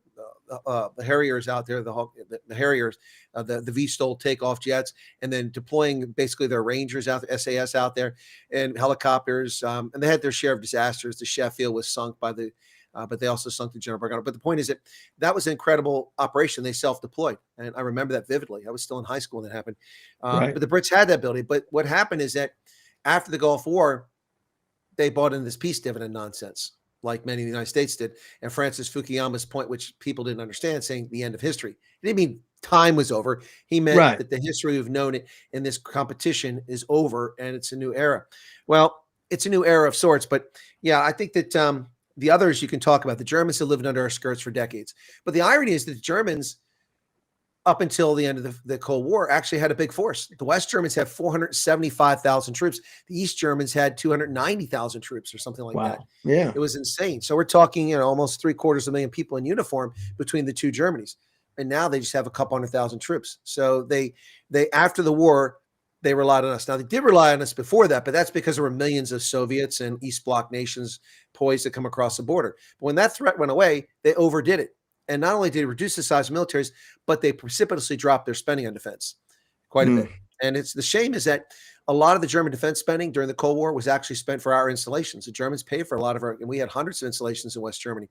the Harriers out there, the Harriers, the VSTOL takeoff jets, and then deploying basically their Rangers out there, SAS out there, and helicopters. And they had their share of disasters. The Sheffield was sunk but they also sunk the General Bergano. But the point is that was an incredible operation. They self-deployed. And I remember that vividly. I was still in high school when that happened. But the Brits had that ability. But what happened is that after the Gulf War, they bought into this peace dividend nonsense, like many of the United States did. And Francis Fukuyama's point, which people didn't understand, saying the end of history. He didn't mean time was over. He meant that the history we've known it in this competition is over and it's a new era. Well, it's a new era of sorts. But yeah, I think that the others you can talk about. The Germans have lived under our skirts for decades. But the irony is that the Germans, up until the end of the Cold War, actually had a big force. The West Germans had 475,000 troops. The East Germans had 290,000 troops or something like that. Yeah. It was insane. So we're talking, almost 750,000 people in uniform between the two Germanys. And now they just have a couple 100,000 troops. So they after the war, they relied on us. Now, they did rely on us before that, but that's because there were millions of Soviets and East Bloc nations poised to come across the border. But when that threat went away, they overdid it. And not only did they reduce the size of militaries, but they precipitously dropped their spending on defense quite a bit. And the shame is that a lot of the German defense spending during the Cold War was actually spent for our installations. The Germans paid for a lot of and we had hundreds of installations in West Germany.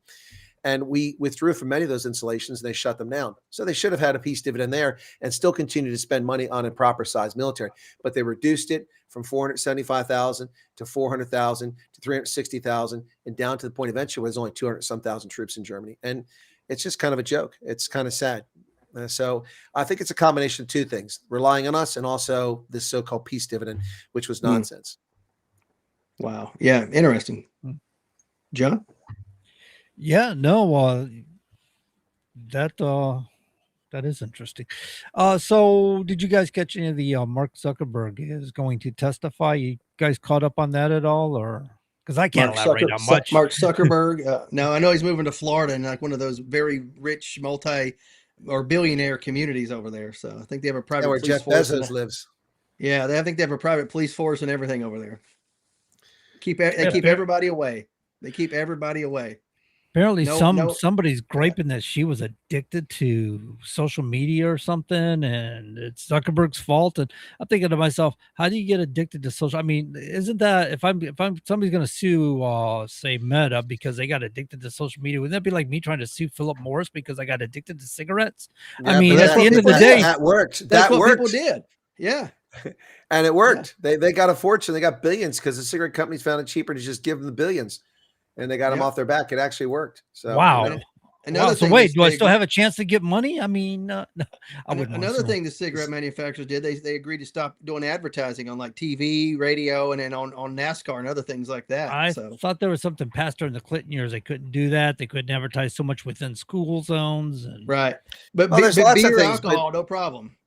And we withdrew from many of those installations and they shut them down. So they should have had a peace dividend there and still continue to spend money on a proper sized military. But they reduced it from 475,000 to 400,000 to 360,000 and down to the point eventually where there's only 200-some thousand troops in Germany. And it's just kind of a joke. It's kind of sad. So I think it's a combination of two things, relying on us and also this so-called peace dividend, which was nonsense. Wow. Yeah. Interesting. John? Yeah, no, that is interesting. So did you guys catch any of the Mark Zuckerberg is going to testify? You guys caught up on that at all, or because I can't elaborate on much. Mark Zuckerberg. No, I know he's moving to Florida and like one of those very rich or billionaire communities over there. So I think they have a private where police Jeff force. Bezos lives. Yeah, I think they have a private police force and everything over there. They keep everybody away. They keep everybody away. Apparently somebody's griping that she was addicted to social media or something, and it's Zuckerberg's fault. And I'm thinking to myself, how do you get addicted to social? I mean, isn't that if I'm somebody's going to sue, say Meta because they got addicted to social media, wouldn't that be like me trying to sue Philip Morris because I got addicted to cigarettes? Yeah, I mean, at the end of the day, that worked. That's what people did. Yeah. And it worked. Yeah. They got a fortune. They got billions because the cigarette companies found it cheaper to just give them the billions. And they got them off their back. It actually worked. So wow. So wait, do I still have a chance to get money? I mean, no, I wouldn't. Another thing the cigarette manufacturers did, they agreed to stop doing advertising on like TV, radio, and then on NASCAR and other things like that. I thought there was something past during the Clinton years. They couldn't do that. They couldn't advertise so much within school zones. And right. But there's lots beer, of things, alcohol, no problem.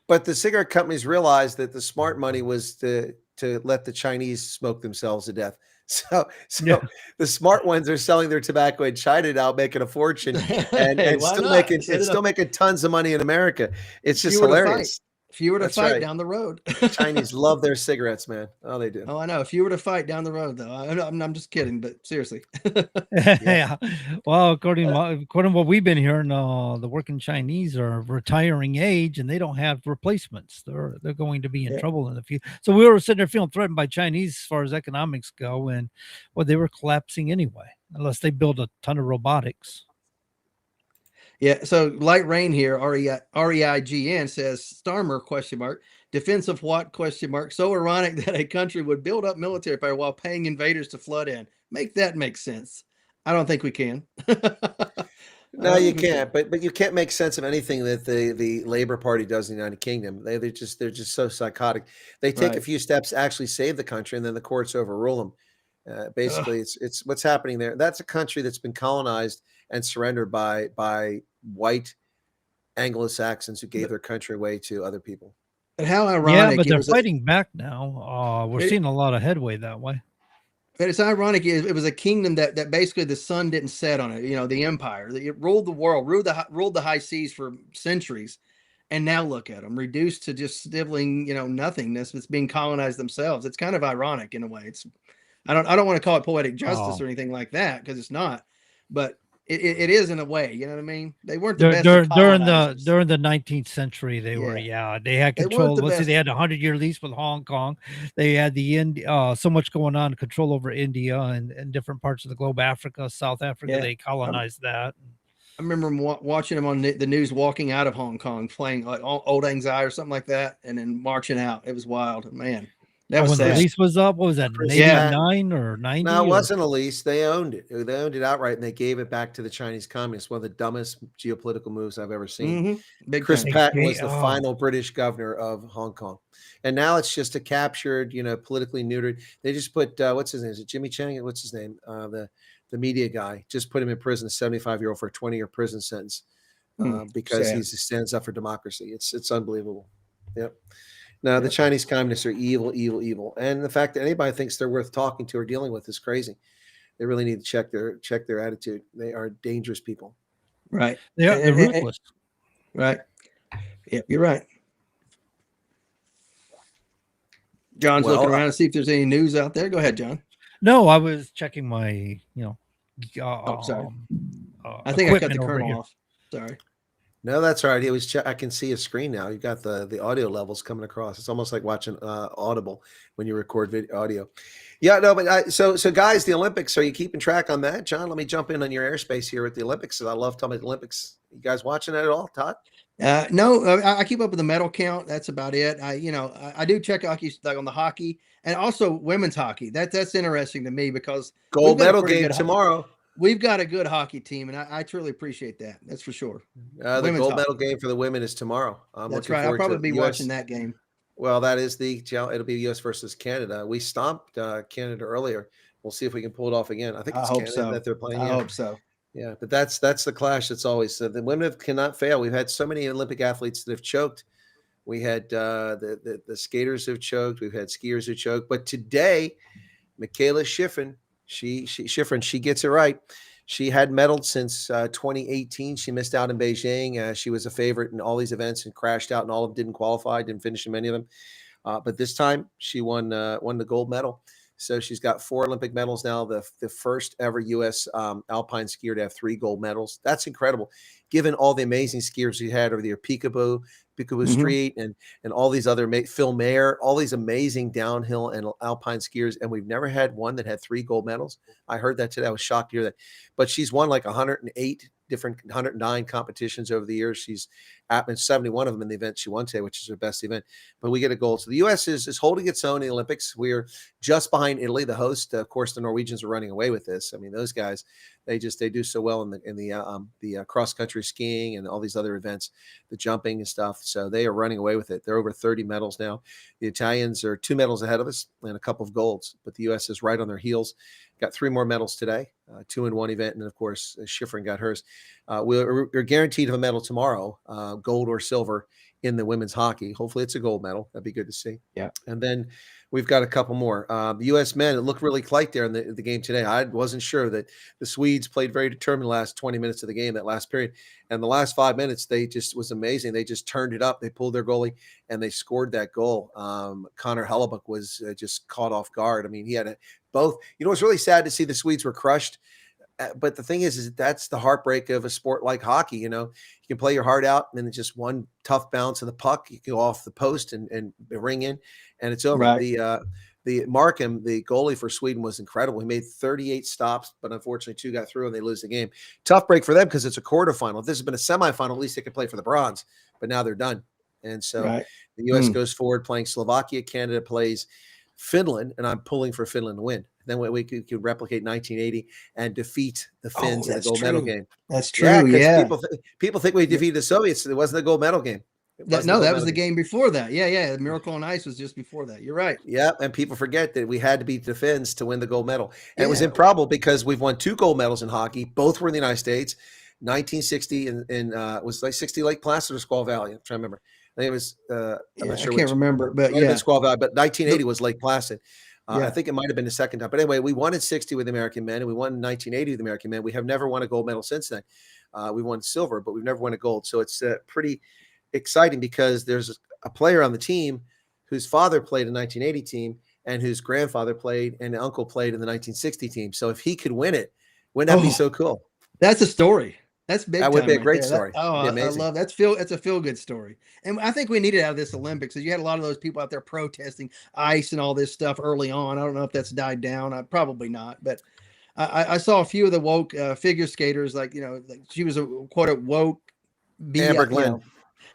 But the cigarette companies realized that the smart money was to let the Chinese smoke themselves to death. So the smart ones are selling their tobacco in China now, making a fortune, and still making tons of money in America. It's just hilarious. If you were to fight down the road, Chinese love their cigarettes, man. Oh, they do. Oh, I know. If you were to fight down the road, though, I'm just kidding, but seriously. Yeah. Well, according to what we've been hearing, the working Chinese are retiring age, and they don't have replacements. They're going to be in trouble in the future. So we were sitting there feeling threatened by Chinese as far as economics go, and they were collapsing anyway, unless they build a ton of robotics. Yeah, so Light Rain here, REIGN says, Starmer, ? Defense of what, ? So ironic that a country would build up military power while paying invaders to flood in. Make that make sense. I don't think we can. No, you can't. But you can't make sense of anything that the Labour Party does in the United Kingdom. They're just so psychotic. They take a few steps to actually save the country, and then the courts overrule them. Basically, it's what's happening there. That's a country that's been colonized and surrendered by white Anglo-Saxons who gave their country away to other people. And how ironic! Yeah, but they're fighting back now. We're seeing a lot of headway that way. But it's ironic. It was a kingdom that basically the sun didn't set on it. You know, the empire. It ruled the world, ruled the high seas for centuries, and now look at them, reduced to just sniveling, nothingness. It's being colonized themselves. It's kind of ironic in a way. I don't want to call it poetic justice Oh. or anything like that, because it's not, but it is in a way. You know what I mean? They weren't the best of colonizers. During the 19th century, they were, they had They weren't control. the Let's see, best. they had a 100-year lease with Hong Kong. They had so much going on, control over India and different parts of the globe, Africa, South Africa. Yeah. They colonized that. I remember watching them on the news walking out of Hong Kong, playing like Old Lang Syne or something like that, and then marching out. It was wild, man. That was when sad. the lease was up, what was that? Chris 89 or 90? No, it wasn't a lease. They owned it. They owned it outright, and they gave it back to the Chinese communists. One of the dumbest geopolitical moves I've ever seen. Big Chris time. Patton was the final British governor of Hong Kong, and now it's just a captured, politically neutered. They just put what's his name? Is it Jimmy Chang? What's his name? The media guy just put him in prison, a 75-year-old for a 20-year prison sentence because he stands up for democracy. It's unbelievable. Yep. No, the Chinese communists are evil, evil, evil, and the fact that anybody thinks they're worth talking to or dealing with is crazy. They really need to check their attitude. They are dangerous people. Right. They're ruthless. Right. Yep, you're right. John's looking around to see if there's any news out there. Go ahead, John. No, I was checking my, sorry. I think I cut the kernel off. Sorry. No, that's all right. It was. I can see a screen now. You got the audio levels coming across. It's almost like watching Audible when you record video audio. Yeah, no, but so guys, the Olympics. Are you keeping track on that, John? Let me jump in on your airspace here at the Olympics. I love talking about the Olympics. You guys watching that at all, Todd? No, I keep up with the medal count. That's about it. I do check hockey, like on the hockey, and also women's hockey. That's interesting to me because gold medal game tomorrow. We've got a good hockey team, and I truly appreciate that. That's for sure. The gold medal game for the women is tomorrow. That's right. I'll probably be watching that game. Well, that is it'll be U.S. versus Canada. We stomped Canada earlier. We'll see if we can pull it off again. I think it's Canada that they're playing. I hope so. Yeah, but that's the clash that's always the women cannot fail. We've had so many Olympic athletes that have choked. We had the skaters who've choked. We've had skiers who choked. But today, Michaela Schifrin, she gets it right. She had medaled since 2018. She missed out in Beijing. She was a favorite in all these events and crashed out in all of them, didn't qualify, didn't finish in many of them. But this time she won the gold medal. So she's got 4 Olympic medals now, the first ever U.S. Alpine skier to have 3 gold medals. That's incredible, given all the amazing skiers we had over there, Peekaboo Street, and all these other Phil Mayer, all these amazing downhill and alpine skiers, and we've never had one that had 3 gold medals. I heard that today. I was shocked to hear that. But she's won like 109 competitions over the years. She's at 71 of them in the event she won today, which is her best event. But we get a gold. So the U.S. is holding its own in the Olympics. We're just behind Italy, the host. Of course, the Norwegians are running away with this. I mean, those guys, they do so well in the cross country skiing and all these other events, the jumping and stuff. So they are running away with it. They're over 30 medals now. The Italians are 2 medals ahead of us and a couple of golds, but the U.S. is right on their heels. Got 3 more medals today, 2 in one event, and then, of course, Schifrin got hers. We're guaranteed a medal tomorrow, gold or silver, in the women's hockey. Hopefully it's a gold medal. That'd be good to see. Yeah. And then we've got a couple more. The U.S. men, it looked really tight there in the game today. I wasn't sure that the Swedes played very determined the last 20 minutes of the game, that last period. And the last 5 minutes, they just was amazing. They just turned it up. They pulled their goalie, and they scored that goal. Connor Hellebuck was just caught off guard. I mean, he had both. You know, it's really sad to see the Swedes were crushed. But the thing is that's the heartbreak of a sport like hockey. You know, you can play your heart out, and then just one tough bounce of the puck, you go off the post and ring in, and it's over. Right. The Markham, the goalie for Sweden, was incredible. He made 38 stops, but unfortunately 2 got through and they lose the game. Tough break for them because it's a quarterfinal. If this has been a semifinal, at least they could play for the bronze, but now they're done. And so the U.S. goes forward playing Slovakia. Canada plays Finland, and I'm pulling for Finland to win. Then we could replicate 1980 and defeat the Finns in the gold medal game. That's true. Yeah. People think we defeated the Soviets. It wasn't the gold medal game. That was the game before that. Yeah. The Miracle on Ice was just before that. You're right. Yeah, and people forget that we had to beat the Finns to win the gold medal. And it was improbable because we've won 2 gold medals in hockey. Both were in the United States. 1960 in was like 60 Lake Placid or Squaw Valley. I'm trying to remember. I think it was. I'm not sure. I can't remember, but Squaw Valley. But 1980 was Lake Placid. I think it might have been the second time. But anyway, we won in 60 with the American men, and we won in 1980 with the American men. We have never won a gold medal since then. We won silver, but we've never won a gold. So it's pretty exciting because there's a player on the team whose father played a 1980 team, and whose grandfather played and uncle played in the 1960 team. So if he could win it, wouldn't that be so cool? That's a story. That's big. That would time be a right great there. story. I love that's it's a feel good story, and I think we needed out of this Olympics. You had a lot of those people out there protesting ICE and all this stuff early on. I don't know if that's died down. Probably not, but I saw a few of the woke figure skaters. Like she was a quote woke. Amber Glenn.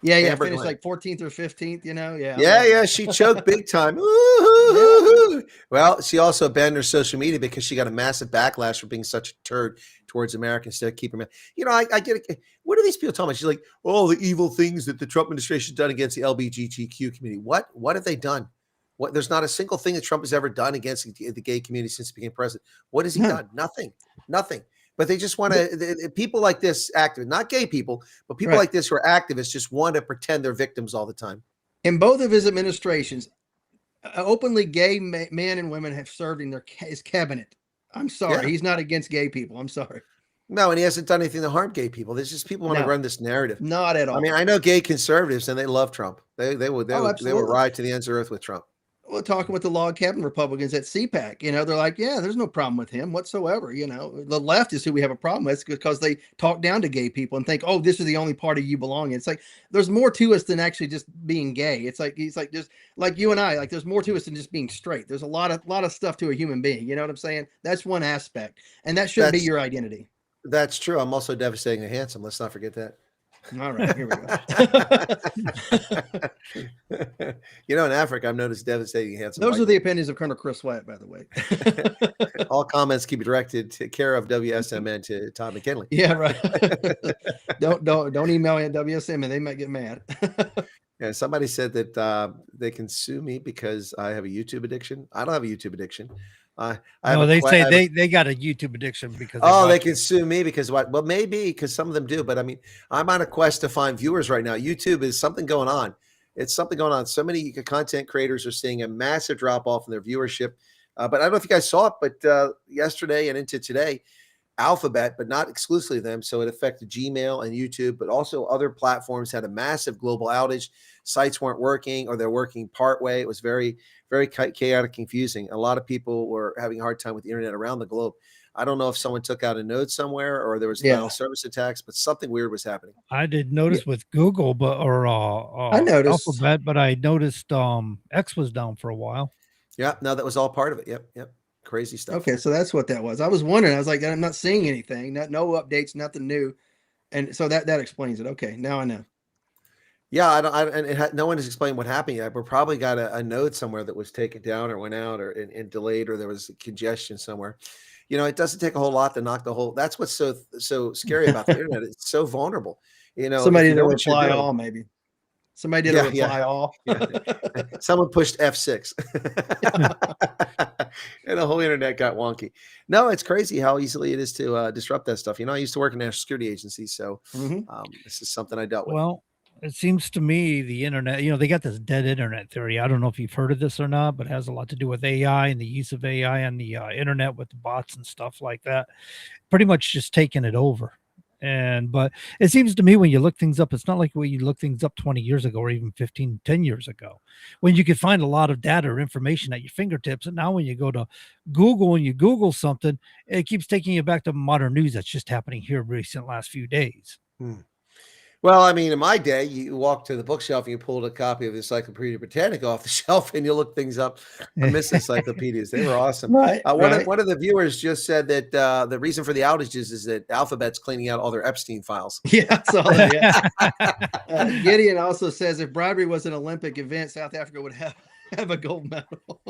Yeah, Amber finished Glenn. like 14th or 15th. Yeah. She choked big time. Well, she also banned her social media because she got a massive backlash for being such a turd towards Americans instead of keeping them. I get it. What are these people talking about? She's like, the evil things that the Trump administration has done against the LGBTQ community. What have they done? There's not a single thing that Trump has ever done against the gay community since he became president. What has he done? Nothing. But they just want to, people like this activists, not gay people, but people like this who are activists just want to pretend they're victims all the time. In both of his administrations, openly gay men and women have served in his cabinet. I'm sorry. He's not against gay people. I'm sorry. No, and he hasn't done anything to harm gay people. There's just people want to run this narrative. Not at all. I mean, I know gay conservatives and they love Trump. They would ride to the ends of the earth with Trump. Well, talking with the log cabin Republicans at CPAC, they're like, there's no problem with him whatsoever. The left is who we have a problem with because they talk down to gay people and think, oh, this is the only party you belong in. It's like, there's more to us than actually just being gay. It's like just like you and I, like there's more to us than just being straight. There's a lot of stuff to a human being. You know what I'm saying? That's one aspect. And that shouldn't be your identity. That's true. I'm also devastatingly handsome. Let's not forget that. All right, here we go. In Africa, I'm known as devastating handsome. Those are the opinions of Colonel Chris Wyatt, by the way. All comments can be directed to care of WSMN to Todd McKinley. Yeah, right. don't email at WSMN. They might get mad. Yeah, somebody said that they can sue me because I have a YouTube addiction. I don't have a YouTube addiction. They got a YouTube addiction because they can sue me because what? Well, maybe because some of them do, but I mean, I'm on a quest to find viewers right now. YouTube is something going on. It's something going on. So many content creators are seeing a massive drop off in their viewership. But I don't know if you guys saw it, but yesterday and into today, Alphabet, but not exclusively them. So it affected Gmail and YouTube, but also other platforms had a massive global outage. Sites weren't working or they're working part way. It was very, very chaotic, confusing. A lot of people were having a hard time with the internet around the globe. I don't know if someone took out a node somewhere or there was denial service attacks, but something weird was happening. I did notice with Google, I noticed Alphabet, but I noticed X was down for a while. Yeah, no, that was all part of it. Yep. Crazy stuff. Okay, so that's what that was. I was wondering. I was like, I'm not seeing anything. No updates, nothing new, and so that explains it. Okay, now I know. Yeah, no one has explained what happened yet. We probably got a node somewhere that was taken down or went out or and delayed, or there was congestion somewhere. It doesn't take a whole lot to knock the whole. That's what's so scary about the internet. It's so vulnerable. Somebody did a reply all, maybe. Somebody did a reply all. Yeah. Someone pushed F6 and the whole internet got wonky. No, it's crazy how easily it is to disrupt that stuff. I used to work in national security agencies, so this is something I dealt with. Well, it seems to me the internet, they got this dead internet theory. I don't know if you've heard of this or not, but it has a lot to do with AI and the use of AI on the internet with the bots and stuff like that. Pretty much just taking it over. But it seems to me when you look things up, it's not like when you look things up 20 years ago or even 10 years ago, when you could find a lot of data or information at your fingertips. And now when you go to Google and you Google something, it keeps taking you back to modern news that's just happening here last few days. Well, I mean, in my day, you walked to the bookshelf and you pulled a copy of the Encyclopedia Britannica off the shelf and you look things up. I miss encyclopedias. They were awesome. Right, One of the viewers just said that the reason for the outages is that Alphabet's cleaning out all their Epstein files. Yeah, I saw that. Yeah. Gideon also says if bribery was an Olympic event, South Africa would have a gold medal.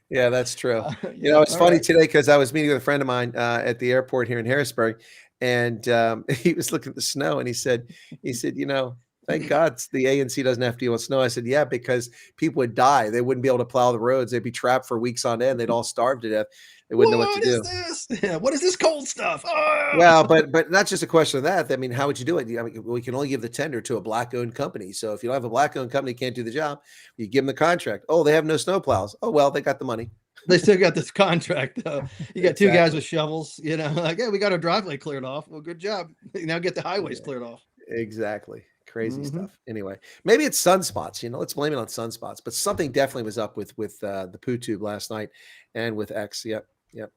Yeah, that's true. It's funny today because I was meeting with a friend of mine at the airport here in Harrisburg. And he was looking at the snow and he said, thank God the ANC doesn't have to deal with snow. I said, yeah, because people would die. They wouldn't be able to plow the roads. They'd be trapped for weeks on end. They'd all starve to death. They wouldn't know what to do. This? Yeah, what is this cold stuff? Oh! Well, but not just a question of that. I mean, how would you do it? I mean, we can only give the tender to a black-owned company. So if you don't have a black-owned company, can't do the job, you give them the contract. Oh, they have no snow plows. Oh, well, they got the money. They still got this contract, though. You got two guys with shovels, like, yeah, we got our driveway cleared off. Well, good job. Now get the highways cleared off. Exactly. Crazy stuff. Anyway, maybe it's sunspots. Let's blame it on sunspots. But something definitely was up with the poo tube last night, and with X. Yep.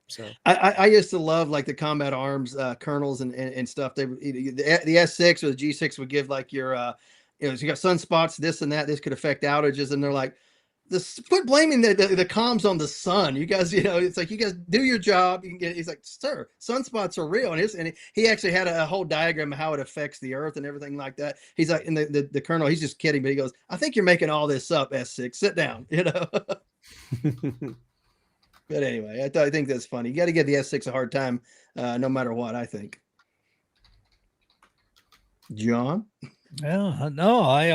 So I used to love like the combat arms kernels and stuff. The S6 or the G6 would give like your you got sunspots, this and that. This could affect outages, and they're like, quit blaming the comms on the sun. You guys, it's like, you guys do your job. You can get. He's like, sir, sunspots are real, and he actually had a whole diagram of how it affects the Earth and everything like that. He's like, and the colonel, he's just kidding, but he goes, I think you're making all this up, S6. Sit down, But anyway, I think that's funny. You got to give the S6 a hard time, no matter what. I think. John. Yeah, no, I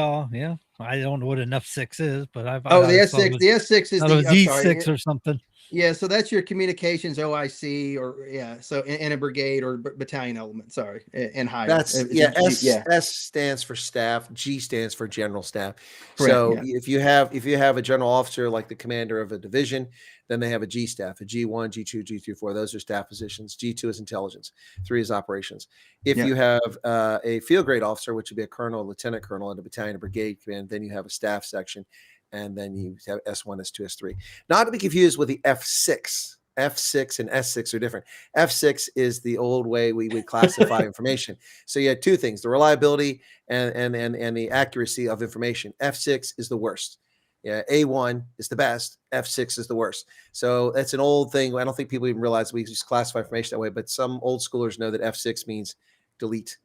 don't know what an F6 is, but the S6. The S6 is the G6 or something. Yeah, so that's your communications OIC, or so in a brigade or battalion element. Sorry, and higher. That's S stands for staff. G stands for general staff. Correct, so if you have a general officer like the commander of a division, then they have a G staff, a G1, G2, G3, 4. Those are staff positions. G2 is intelligence. 3 is operations. If you have a field grade officer, which would be a colonel, lieutenant colonel, and a battalion or brigade command, then you have a staff section. And then you have S1, S2, S3. Not to be confused with the F6. F6 and S6 are different. F6 is the old way we would classify information. So you had two things: the reliability and the accuracy of information. F6 is the worst. Yeah, A1 is the best. F6 is the worst. So that's an old thing. I don't think people even realize we just classify information that way. But some old schoolers know that F6 means delete,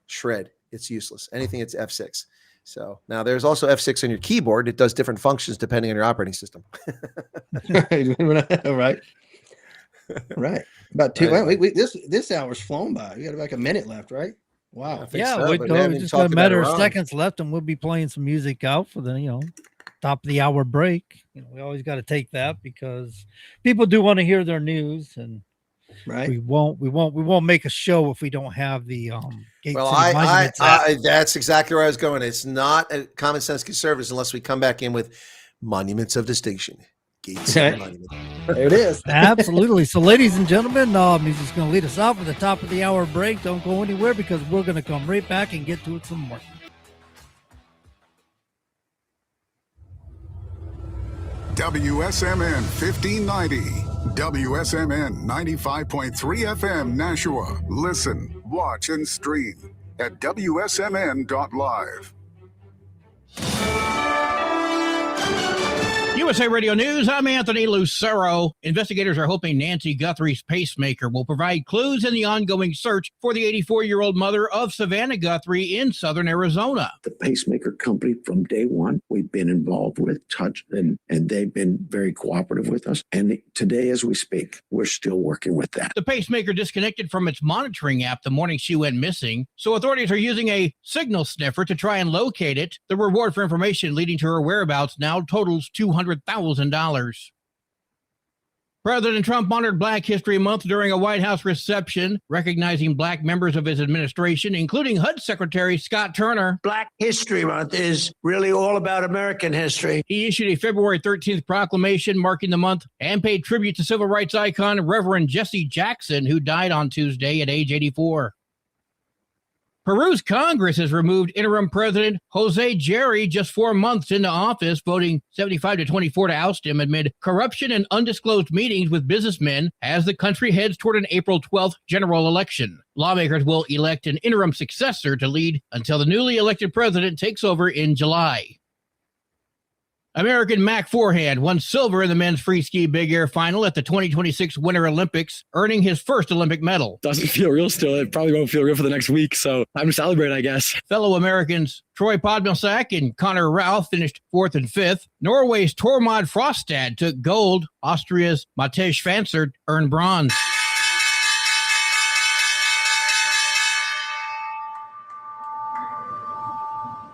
shred. It's useless. Anything that's F6. So now there's also F6 on your keyboard. It does different functions depending on your operating system. Right. About 2. Right. This hour's flown by. We got like a minute left, right? Wow. We just got a matter of seconds left, and we'll be playing some music out for the top of the hour break. We always got to take that because people do want to hear their news, and we won't make a show if we don't have the that's exactly where I was going. It's not a common sense conservatives unless we come back in with monuments of distinction. Gates and monuments. There it is. Absolutely. So, ladies and gentlemen, music's going to lead us out for the top of the hour break. Don't go anywhere because we're going to come right back and get to it some more. WSMN 1590, WSMN 95.3 FM Nashua. Listen, watch, and stream at wsmn.live. USA Radio News, I'm Anthony Lucero. Investigators are hoping Nancy Guthrie's pacemaker will provide clues in the ongoing search for the 84-year-old mother of Savannah Guthrie in southern Arizona. The pacemaker company from day one, we've been involved with, touched, and they've been very cooperative with us. And today, as we speak, we're still working with that. The pacemaker disconnected from its monitoring app the morning she went missing, so authorities are using a signal sniffer to try and locate it. The reward for information leading to her whereabouts now totals $200,000. President Trump honored Black History Month during a White House reception, recognizing Black members of his administration, including HUD Secretary Scott Turner. Black History Month is really all about American history. He issued a February 13th proclamation marking the month and paid tribute to civil rights icon Reverend Jesse Jackson, who died on Tuesday at age 84. Peru's Congress has removed interim President Jose Jerry just 4 months into office, voting 75-24 to oust him amid corruption and undisclosed meetings with businessmen as the country heads toward an April 12th general election. Lawmakers will elect an interim successor to lead until the newly elected president takes over in July. American Mac Forehand won silver in the men's free ski big air final at the 2026 Winter Olympics, earning his first Olympic medal. Doesn't feel real still. It probably won't feel real for the next week, so time to celebrate, I guess. Fellow Americans Troy Podmelsak and Connor Ralph finished 4th and 5th. Norway's Tormod Frostad took gold. Austria's Matej Fancer earned bronze.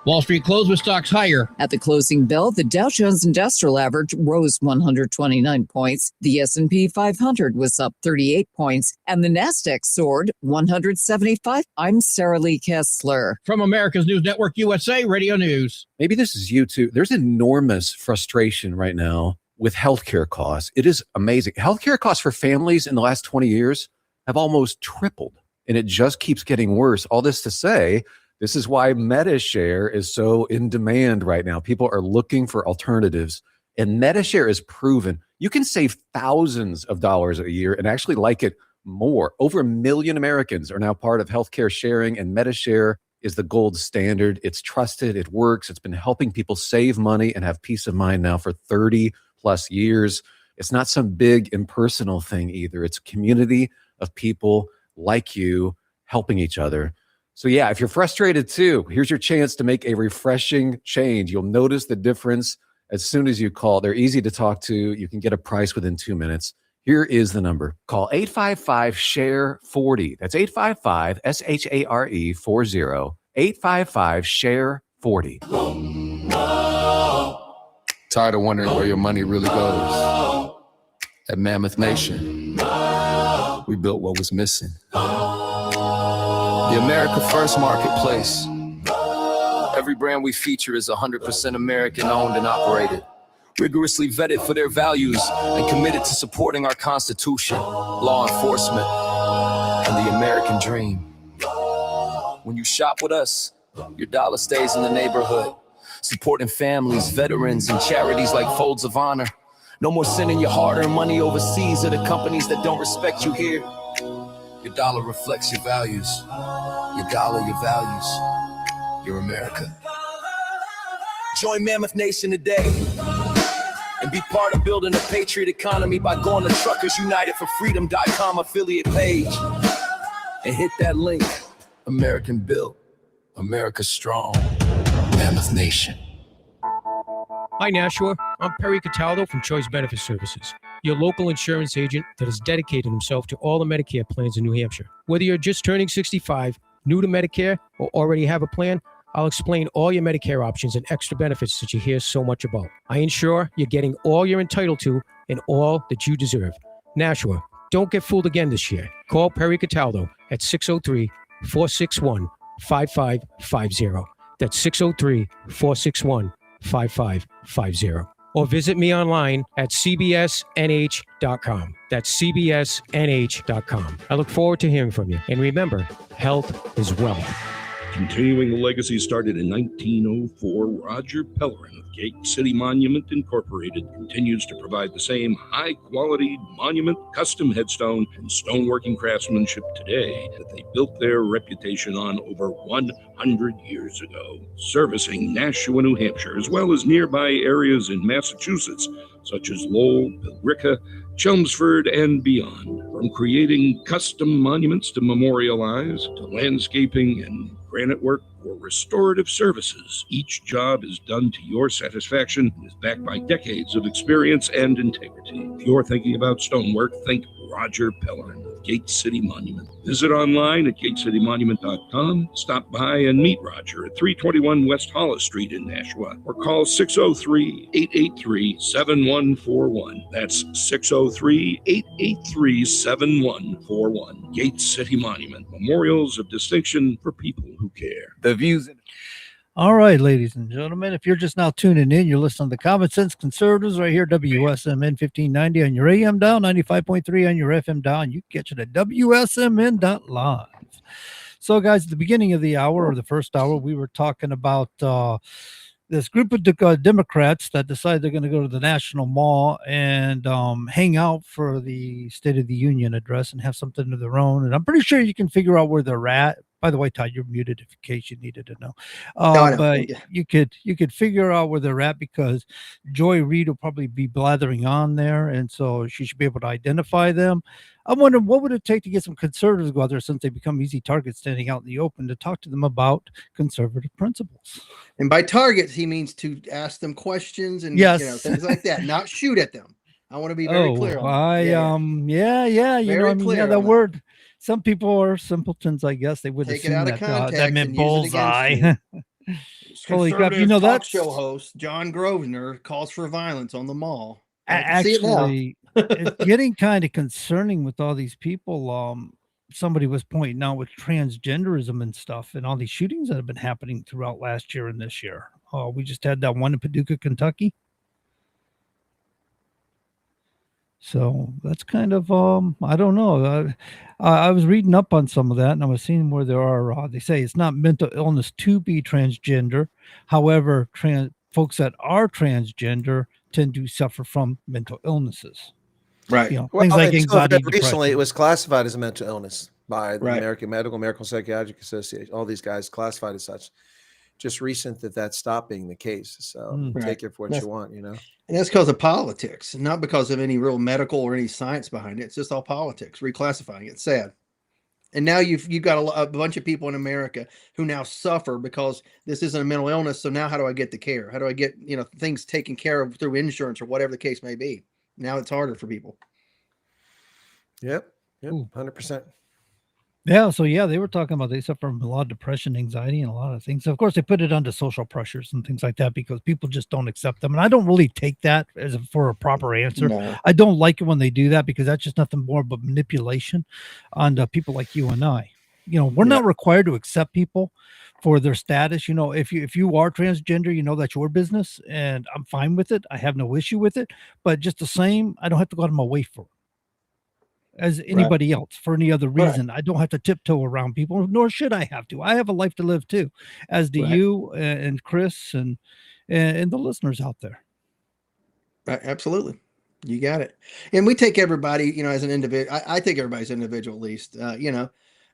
Wall Street closed with stocks higher. At the closing bell, the Dow Jones Industrial Average rose 129 points. The S&P 500 was up 38 points, and the Nasdaq soared 175. I'm Sarah Lee Kessler. From America's News Network, USA Radio News. Maybe this is you too. There's enormous frustration right now with healthcare costs. It is amazing. Healthcare costs for families in the last 20 years have almost tripled, and it just keeps getting worse. All this to say, This is why MetaShare is so in demand right now. People are looking for alternatives, and MetaShare is proven. You can save thousands of dollars a year and actually like it more. Over 1 million Americans are now part of healthcare sharing, and MetaShare is the gold standard. It's trusted, it works. It's been helping people save money and have peace of mind now for 30 plus years. It's not some big impersonal thing either. It's a community of people like you helping each other. So yeah, if you're frustrated too, here's your chance to make a refreshing change. You'll notice the difference as soon as you call. They're easy to talk to. You can get a price within 2 minutes. Here is the number. Call 855-SHARE-40. That's 855-SHARE 40. 855-SHARE-40. Tired of wondering where your money really goes? At Mammoth Nation, we built what was missing. The America First Marketplace. Every brand we feature is 100% American owned and operated, rigorously vetted for their values and committed to supporting our Constitution, law enforcement, and the American dream. When you shop with us, your dollar stays in the neighborhood, supporting families, veterans, and charities like Folds of Honor. No more sending your hard-earned money overseas to the companies that don't respect you here. Your dollar reflects your values. Your dollar, your values. Your America. Join Mammoth Nation today and be part of building a patriot economy by going to truckersunitedforfreedom.com affiliate page and hit that link. American built, America strong, Mammoth Nation. Hi, Nashua. I'm Perry Cataldo from Choice Benefit Services, your local insurance agent that has dedicated himself to all the Medicare plans in New Hampshire. Whether you're just turning 65, new to Medicare, or already have a plan, I'll explain all your Medicare options and extra benefits that you hear so much about. I ensure you're getting all you're entitled to and all that you deserve. Nashua, don't get fooled again this year. Call Perry Cataldo at 603-461-5550. That's 603-461-5550. Or visit me online at cbsnh.com. That's cbsnh.com. I look forward to hearing from you. And remember, health is wealth. Continuing the legacy started in 1904, Roger Pellerin of Gate City Monument Incorporated continues to provide the same high-quality monument, custom headstone, and stoneworking craftsmanship today that they built their reputation on over 100 years ago, servicing Nashua, New Hampshire, as well as nearby areas in Massachusetts, such as Lowell, Billerica, Chelmsford, and beyond. From creating custom monuments to memorialize, to landscaping and granite work or restorative services, each job is done to your satisfaction and is backed by decades of experience and integrity. If you're thinking about stonework, think Roger Pellerin of Gate City Monument. Visit online at gateCityMonument.com. Stop by and meet Roger at 321 West Hollis Street in Nashua, or call 603-883-7141. That's 603-883-7141. Gate City Monument. Memorials of distinction for people who care. The views. All right, ladies and gentlemen, if you're just now tuning in, you're listening to Common Sense Conservatives right here, WSMN 1590 on your AM dial, 95.3 on your FM dial, and you can catch it at wsmn.live. So, guys, at the beginning of the hour, or the first hour, we were talking about this group of Democrats that decide they're going to go to the National Mall and hang out for the State of the Union address and have something of their own. And I'm pretty sure you can figure out where they're at. By the way, Todd, you're muted in case you needed to know. But you could figure out where they're at because Joy Reid will probably be blathering on there, and so she should be able to identify them. I'm wondering what would it take to get some conservatives to go out there, since they become easy targets standing out in the open, to talk to them about conservative principles. And by targets, he means to ask them questions and things like that, not shoot at them. I want to be very clear on that. That word. Some people are simpletons, I guess. They would take it out of context that meant and bullseye. Holy crap! That show host John Grosvenor calls for violence on the mall. Actually, it's getting kind of concerning with all these people. Somebody was pointing out with transgenderism and stuff, and all these shootings that have been happening throughout last year and this year. We just had that one in Paducah, Kentucky. So that's kind of I don't know. I was reading up on some of that, and I was seeing where there are they say it's not mental illness to be transgender. However, folks that are transgender tend to suffer from mental illnesses. Right. You know, Well, things like until anxiety, very recently, it depression. was classified as a mental illness by the Right. American Medical Psychiatric Association. All these guys classified as such. Just recent that stopped being the case. So Right. take it for what That's- you want, you know. And that's because of politics, not because of any real medical or any science behind it. It's just all politics, reclassifying it. It's sad. And now you've got a bunch of people in America who now suffer because this isn't a mental illness. So now how do I get the care? How do I get, things taken care of through insurance or whatever the case may be? Now it's harder for people. Yep. 100%. Yeah, so yeah, they were talking about they suffer from a lot of depression, anxiety, and a lot of things. Of course, they put it under social pressures and things like that because people just don't accept them. And I don't really take that for a proper answer. No. I don't like it when they do that because that's just nothing more but manipulation on people like you and I. You know, we're not required to accept people for their status. You know, if you are transgender, you know, that's your business, and I'm fine with it. I have no issue with it. But just the same, I don't have to go out of my way for it as anybody else for any other reason. I don't have to tiptoe around people, nor should I have to. I have a life to live too, as do you and Chris and the listeners out there. Right, absolutely. You got it. And we take everybody, as an individual. I take everybody as an individual, at least.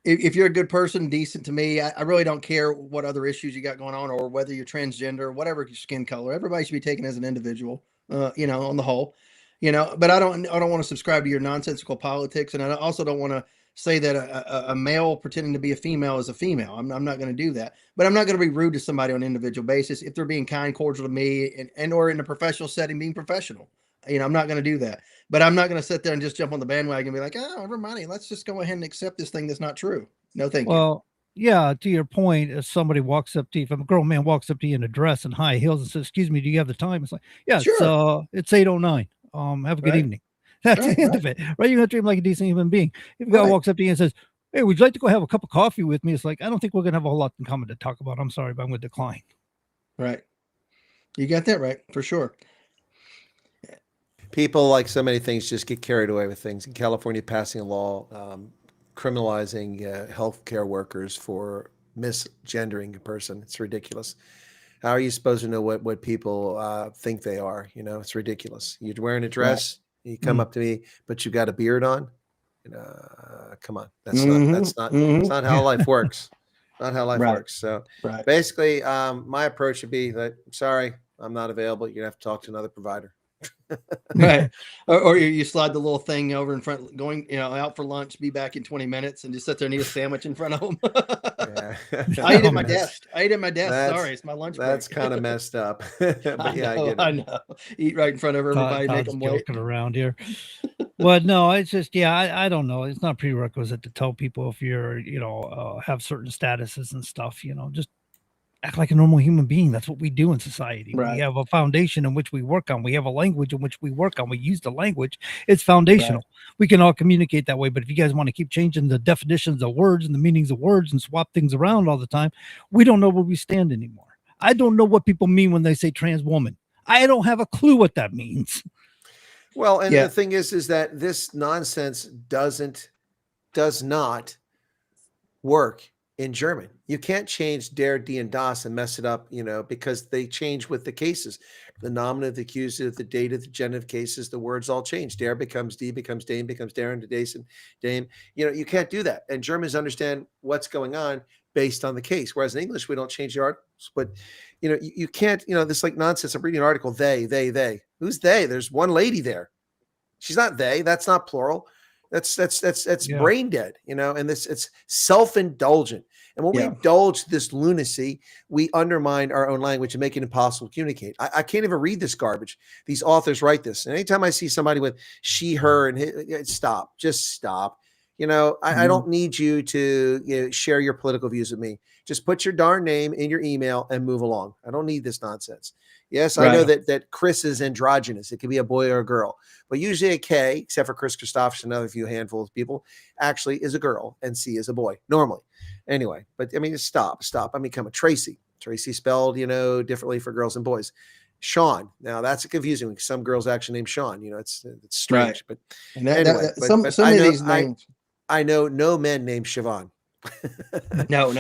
If you're a good person, decent to me, I really don't care what other issues you got going on or whether you're transgender, whatever your skin color. Everybody should be taken as an individual, on the whole. But I don't want to subscribe to your nonsensical politics, and I also don't want to say that a male pretending to be a female is a female. I'm not going to do that, but I'm not going to be rude to somebody on an individual basis if they're being kind, cordial to me, and or in a professional setting, being professional. I'm not going to do that, but I'm not going to sit there and just jump on the bandwagon and be like, oh, everybody, let's just go ahead and accept this thing that's not true. No, thank you. Well, yeah, to your point, if somebody walks up to you, if a grown man walks up to you in a dress and high heels and says, "Excuse me, do you have the time?" It's like, yeah, Sure. it's 8:09. Have a good evening. That's the end of it, right? You have to treat him like a decent human being. If a guy walks up to you and says, "Hey, would you like to go have a cup of coffee with me?" It's like, I don't think we're gonna have a whole lot in common to talk about. I'm sorry, but I'm gonna decline. Right. You got that right for sure. People, like so many things, just get carried away with things. In California, passing a law criminalizing healthcare workers for misgendering a person. It's ridiculous. How are you supposed to know what people think they are? It's ridiculous. You're wearing a dress, you come up to me, but you got a beard on. Come on, that's not it's not how life works. Not how life works. So basically, my approach would be that, sorry, I'm not available. You're gonna have to talk to another provider. Right. Or you slide the little thing over in front, going, out for lunch, be back in 20 minutes, and just sit there and eat a sandwich in front of them. I eat at my desk. Sorry, it's my lunch break. That's kind of messed up. But I get it. I know. Eat right in front of everybody, make them wait. Joking around here. Well, no, it's just, I don't know. It's not prerequisite to tell people if you're, have certain statuses and stuff, just act like a normal human being. That's what we do in society. Right. We have a foundation in which we work on. We have a language in which we work on. We use the language. It's foundational. We can all communicate that way. But if you guys want to keep changing the definitions of words and the meanings of words and swap things around all the time, we don't know where we stand anymore. I don't know what people mean when they say trans woman. I don't have a clue what that means. Well, and the thing is that this nonsense does not work in German. You can't change der, die, and das and mess it up, because they change with the cases. The nominative, the accusative, the dative, the genitive cases, the words all change. Der becomes die, becomes dame, becomes deren, and dame. You can't do that. And Germans understand what's going on based on the case. Whereas in English, we don't change the articles. But, you can't, this like nonsense. I'm reading an article, they. Who's they? There's one lady there. She's not they. That's not plural. That's brain dead, and it's self-indulgent. And when we indulge this lunacy, we undermine our own language and make it impossible to communicate. I can't even read this garbage. These authors write this. And anytime I see somebody with she, her, and stop, just stop. I don't need you to share your political views with me. Just put your darn name in your email and move along. I don't need this nonsense. Yes, I know that Chris is androgynous. It could be a boy or a girl, but usually a K, except for Chris Christopherson, another few handful of people, actually is a girl, and C is a boy normally. Anyway, but I mean, stop. I mean, come on, Tracy spelled, differently for girls and boys. Sean. Now that's confusing because some girls actually named Sean. It's strange, Right. but And anyway. some I of know, these names. I know no men named Siobhan. No.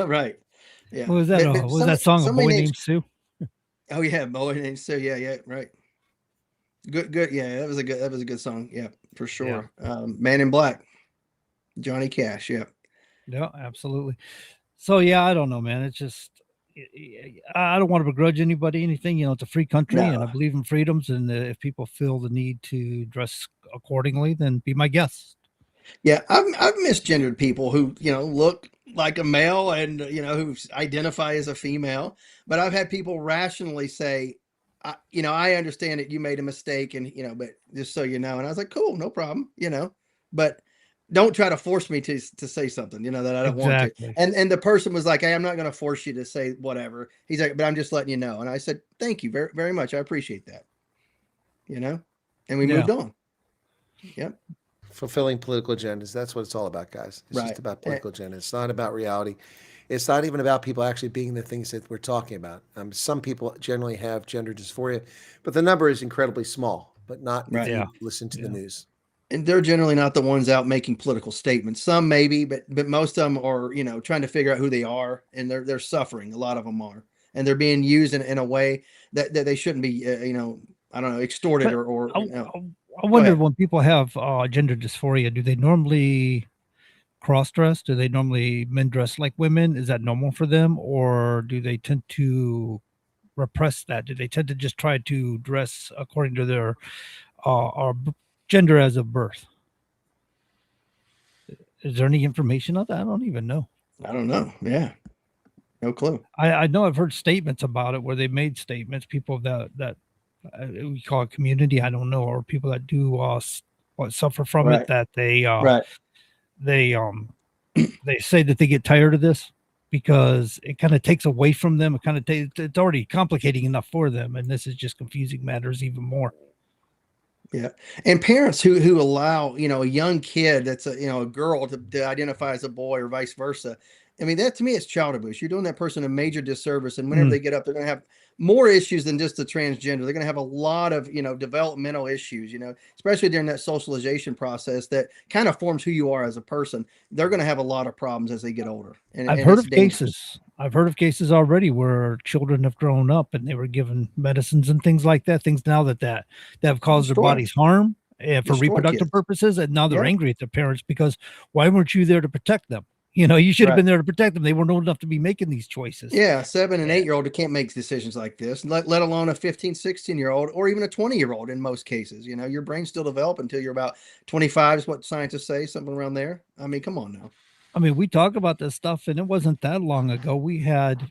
Right. Yeah. What was that? But What was that song? A somebody Boy names. Named Sue? Oh yeah, boy named Sue. Yeah. Right. Good. Yeah, that was a good song. Yeah, for sure. Man in Black, Johnny Cash. Yeah. Yeah, absolutely. So yeah, I don't know, man. It's just I don't want to begrudge anybody anything. It's a free country, and I No. believe in freedoms. And if people feel the need to dress accordingly, then be my guest. Yeah, I've misgendered people who look like a male and who identify as a female, but I've had people rationally say, I understand that you made a mistake, and but just so you know, and I was like, cool, no problem, but don't try to force me to say something, that I don't want to. Exactly. And the person was like, hey, I'm not going to force you to say whatever. He's like, but I'm just letting you know. And I said, thank you very, very much. I appreciate that. And we moved on. Yep. Fulfilling political agendas. That's what it's all about, guys. It's just about political agenda. It's not about reality. It's not even about people actually being the things that we're talking about. Some people generally have gender dysphoria, but the number is incredibly small, but not if you listen to the news. And they're generally not the ones out making political statements. Some maybe, but most of them are, trying to figure out who they are, and they're suffering. A lot of them are, and they're being used in a way that they shouldn't be, I don't know, extorted or I wonder when people have gender dysphoria, do they normally cross-dress? Do they normally men dress like women? Is that normal for them, or do they tend to repress that? Do they tend to just try to dress according to their gender as of birth? Is there any information on that? I don't even know. I don't know. Yeah, no clue. I know I've heard statements about it where they made statements. People that we call it community, I don't know, or people that do suffer from it, that they they say that they get tired of this because it kind of takes away from them. It kind of it's already complicating enough for them, and this is just confusing matters even more. Yeah, and parents who allow a young kid that's a girl to identify as a boy or vice versa. I mean, that to me is child abuse. You're doing that person a major disservice, and whenever they get up, they're going to have more issues than just the transgender. They're going to have a lot of developmental issues. Especially during that socialization process that kind of forms who you are as a person. They're going to have a lot of problems as they get older. And I've heard of cases already where children have grown up and they were given medicines and things like that. Things now that have caused their bodies harm for reproductive purposes, and now they're angry at their parents because why weren't you there to protect them? You should have been there to protect them. They weren't old enough to be making these choices. Yeah, 7 and 8-year-old can't make decisions like this, let alone a 15, 16-year-old or even a 20-year-old in most cases. Your brain's still developing until you're about 25 is what scientists say, something around there. I mean, come on now. I mean, we talk about this stuff, and it wasn't that long ago. We had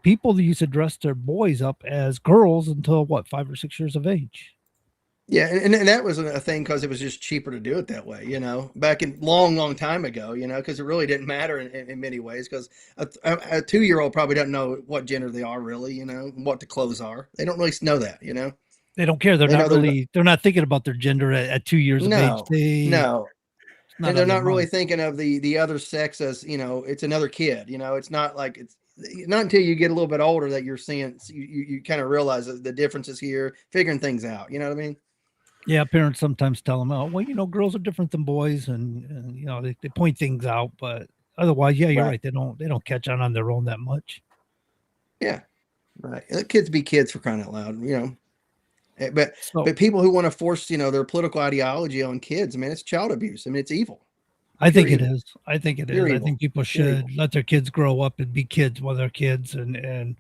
people that used to dress their boys up as girls until 5 or 6 years of age. Yeah, and that was a thing because it was just cheaper to do it that way, back in long time ago, because it really didn't matter in many ways because a 2-year-old probably doesn't know what gender they are really, what the clothes are. They don't really know that, They don't care. They're not thinking about their gender at 2 years of age. No. And they're not really thinking of the other sex as, it's another kid, it's not like it's not until you get a little bit older that you're seeing, you kind of realize that the differences here, figuring things out. You know what I mean? Yeah, parents sometimes tell them, "Oh, well, girls are different than boys," and they point things out, but otherwise, yeah, you're right. They don't catch on their own that much. Yeah, right. Let kids be kids for crying out loud, But people who want to force their political ideology on kids, man, it's child abuse. I mean, it's evil. I think it is. I think people should let their kids grow up and be kids while they're kids, and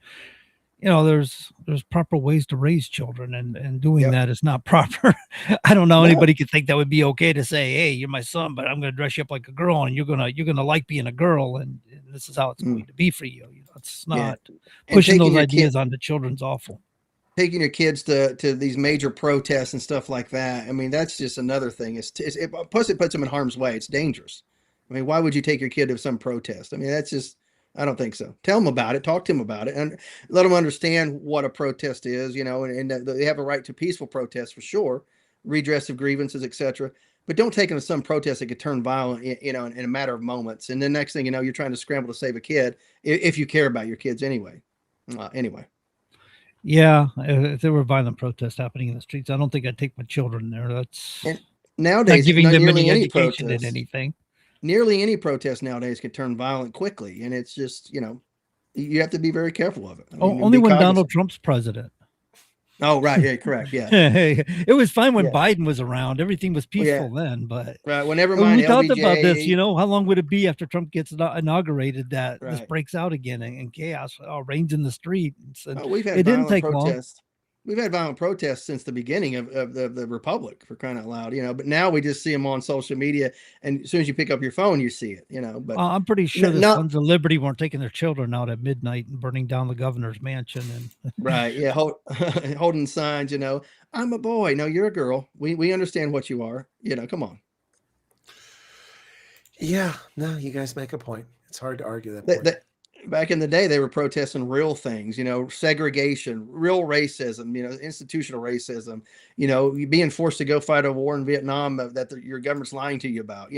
there's proper ways to raise children, and doing that is not proper. I don't know anybody could think that would be okay to say, hey, you're my son, but I'm going to dress you up like a girl, and you're gonna like being a girl, and this is how it's going to be for you. It's not pushing those ideas onto children's awful. Taking your kids to these major protests and stuff like that. I mean, that's just another thing. Plus it puts them in harm's way. It's dangerous. I mean, why would you take your kid to some protest? I mean, that's just, I don't think so. Tell them about it. Talk to them about it, and let them understand what a protest is, and they have a right to peaceful protest for sure, redress of grievances, etc. But don't take them to some protest that could turn violent, in a matter of moments. And then next thing you know, you're trying to scramble to save a kid if you care about your kids anyway. Anyway. Yeah, if there were violent protests happening in the streets, I don't think I'd take my children there. That's And not nowadays, giving them nearly any any education in protest, anything. nearly any protest nowadays could turn violent quickly, and it's just you have to be very careful of it. I mean, and Only be when cognizant. Donald Trump's president. Oh, right. Yeah, correct. Yeah. It was fine when Yeah. Biden was around. Everything was Well, yeah. peaceful then, but Right. Well, never mind we talked about this, LBJ. how long would it be after Trump gets inaugurated that this Right. breaks out again and chaos reigns in the streets? And We've had it didn't violent take long. protests. We've had violent protests since the beginning of the republic, for crying out loud, but now we just see them on social media, and as soon as you pick up your phone, you see it, but I'm pretty sure the not Sons of Liberty weren't taking their children out at midnight and burning down the governor's mansion. And right. Yeah. Holding signs, I'm a boy. No, you're a girl. We understand what you are. Come on. Yeah, no, you guys make a point. It's hard to argue that point. Back in the day, they were protesting real things, segregation, real racism, institutional racism, being forced to go fight a war in Vietnam that your government's lying to you about,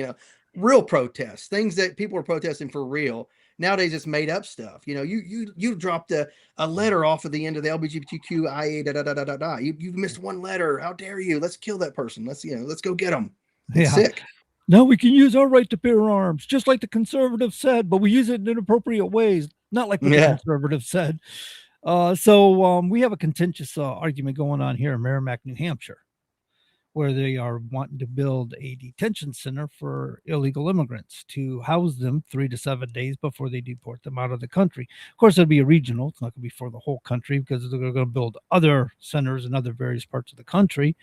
real protests, things that people were protesting for real. Nowadays, it's made up stuff. You dropped a letter off of the end of the LGBTQIA, da, da, da, da, da, da. You missed one letter. How dare you? Let's kill that person. Let's go get them. It's sick. Now we can use our right to bear arms, just like the conservatives said, but we use it in inappropriate ways, not like what the conservatives said. So we have a contentious argument going on here in Merrimack, New Hampshire, where they are wanting to build a detention center for illegal immigrants to house them 3 to 7 days before they deport them out of the country. Of course, it'll be a regional. It's not going to be for the whole country because they're going to build other centers in other various parts of the country.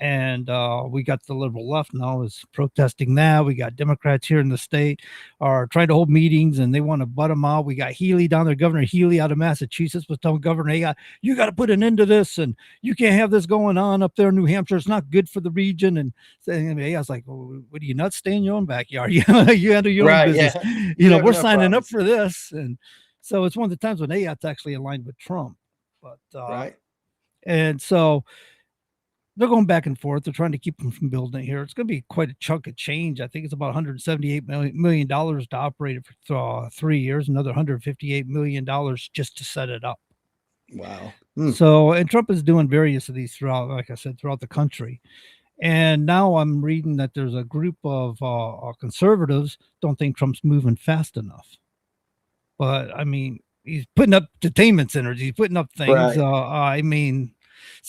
And we got the liberal left now is protesting that. We got Democrats here in the state are trying to hold meetings and they want to butt them out. We got Healy down there. Governor Healy out of Massachusetts was telling Governor, hey, you got to put an end to this, and you can't have this going on up there in New Hampshire. It's not good for the region. And saying, hey, I was like, well, what are you nuts? Stay in your own backyard. You handle your own business. Yeah. We're signing up for this. And so it's one of the times when Ayat's actually aligned with Trump. But right. And so they're going back and forth. They're trying to keep them from building it here. It's going to be quite a chunk of change. I think it's about $178 million to operate it for 3 years, another $158 million just to set it up. Wow. So, and Trump is doing various of these throughout, like I said, throughout the country. And now I'm reading that there's a group of conservatives don't think Trump's moving fast enough. But I mean, he's putting up detainment centers. He's putting up things. Right.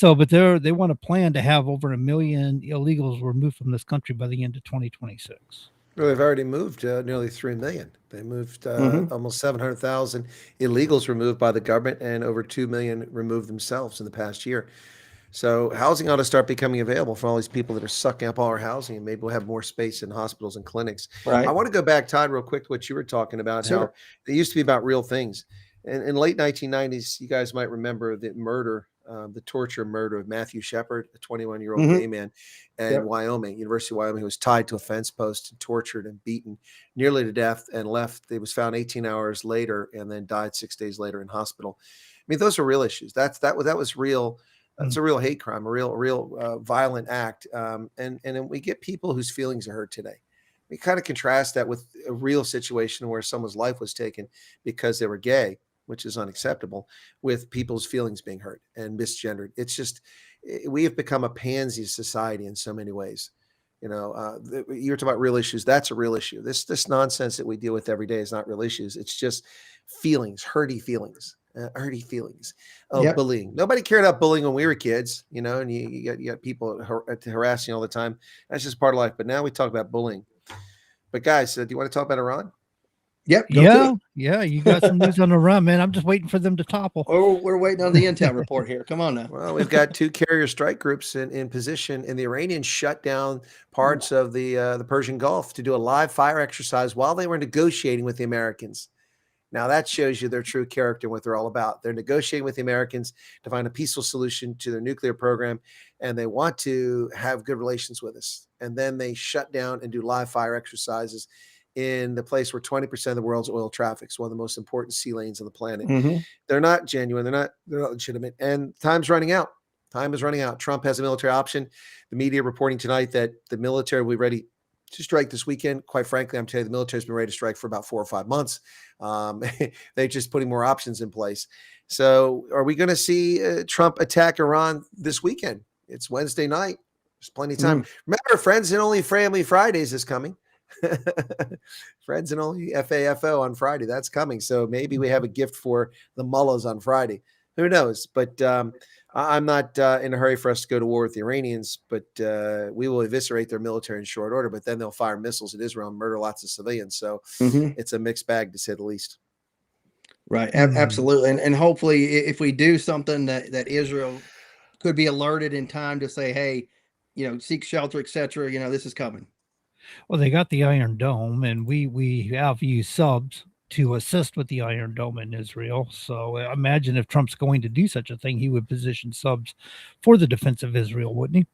But they want a plan to have over 1 million illegals removed from this country by the end of 2026. Well, they've already moved nearly 3 million. They moved almost 700,000 illegals removed by the government and over 2 million removed themselves in the past year. So housing ought to start becoming available for all these people that are sucking up all our housing, and maybe we'll have more space in hospitals and clinics. Right. I want to go back, Todd, real quick to what you were talking about, how it used to be about real things. And in late 1990s, you guys might remember the torture murder of Matthew Shepard, a 21-year-old gay man in Wyoming, University of Wyoming, who was tied to a fence post and tortured and beaten nearly to death and left. He was found 18 hours later and then died 6 days later in hospital. I mean, those are real issues. That was real. It's a real hate crime, a real violent act. And then we get people whose feelings are hurt today. We kind of contrast that with a real situation where someone's life was taken because they were gay, which is unacceptable, with people's feelings being hurt and misgendered. It's just, we have become a pansy society in so many ways. You're talking about real issues. That's a real issue. This nonsense that we deal with every day is not real issues. It's just feelings, hurty feelings. Bullying. Nobody cared about bullying when we were kids, and you got people harassing all the time. That's just part of life. But now we talk about bullying. But guys, do you want to talk about Iran? Yep. Yeah. You got some news on Iran, man. I'm just waiting for them to topple. Oh, we're waiting on the intel report here. Come on now. Well, we've got 2 carrier strike groups in position, and the Iranians shut down parts of the Persian Gulf to do a live fire exercise while they were negotiating with the Americans. Now that shows you their true character and what they're all about. They're negotiating with the Americans to find a peaceful solution to their nuclear program, and they want to have good relations with us. And then they shut down and do live fire exercises in the place where 20% of the world's oil traffic is, one of the most important sea lanes on the planet. They're not genuine. They're not legitimate. And time's running out. Time is running out. Trump has a military option. The media reporting tonight that the military will be ready to strike this weekend. Quite frankly, I'm telling you, the military's been ready to strike for about 4 or 5 months. They're just putting more options in place. So are we going to see Trump attack Iran this weekend? It's Wednesday night. There's plenty of time. Remember, Friends and Only Family Fridays is coming. Friends and Only FAFO on Friday. That's coming. So maybe we have a gift for the mullahs on Friday. Who knows? But I'm not in a hurry for us to go to war with the Iranians, but we will eviscerate their military in short order. But then they'll fire missiles at Israel and murder lots of civilians. So it's a mixed bag, to say the least. Right. Absolutely. And hopefully if we do something that Israel could be alerted in time to say, hey, seek shelter, etc. This is coming. Well, they got the Iron Dome, and we have used subs to assist with the Iron Dome in Israel. So imagine if Trump's going to do such a thing, he would position subs for the defense of Israel, wouldn't he?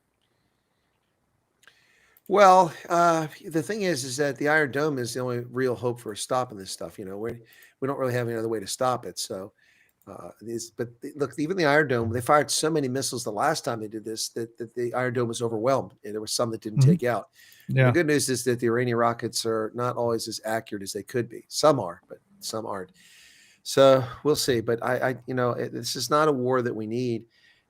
Well, the thing is that the Iron Dome is the only real hope for stopping this stuff. We don't really have any other way to stop it. So, but look, even the Iron Dome, they fired so many missiles the last time they did this that the Iron Dome was overwhelmed, and there were some that didn't take out. Yeah. The good news is that the Iranian rockets are not always as accurate as they could be. Some are, but some aren't. So we'll see. But this is not a war that we need.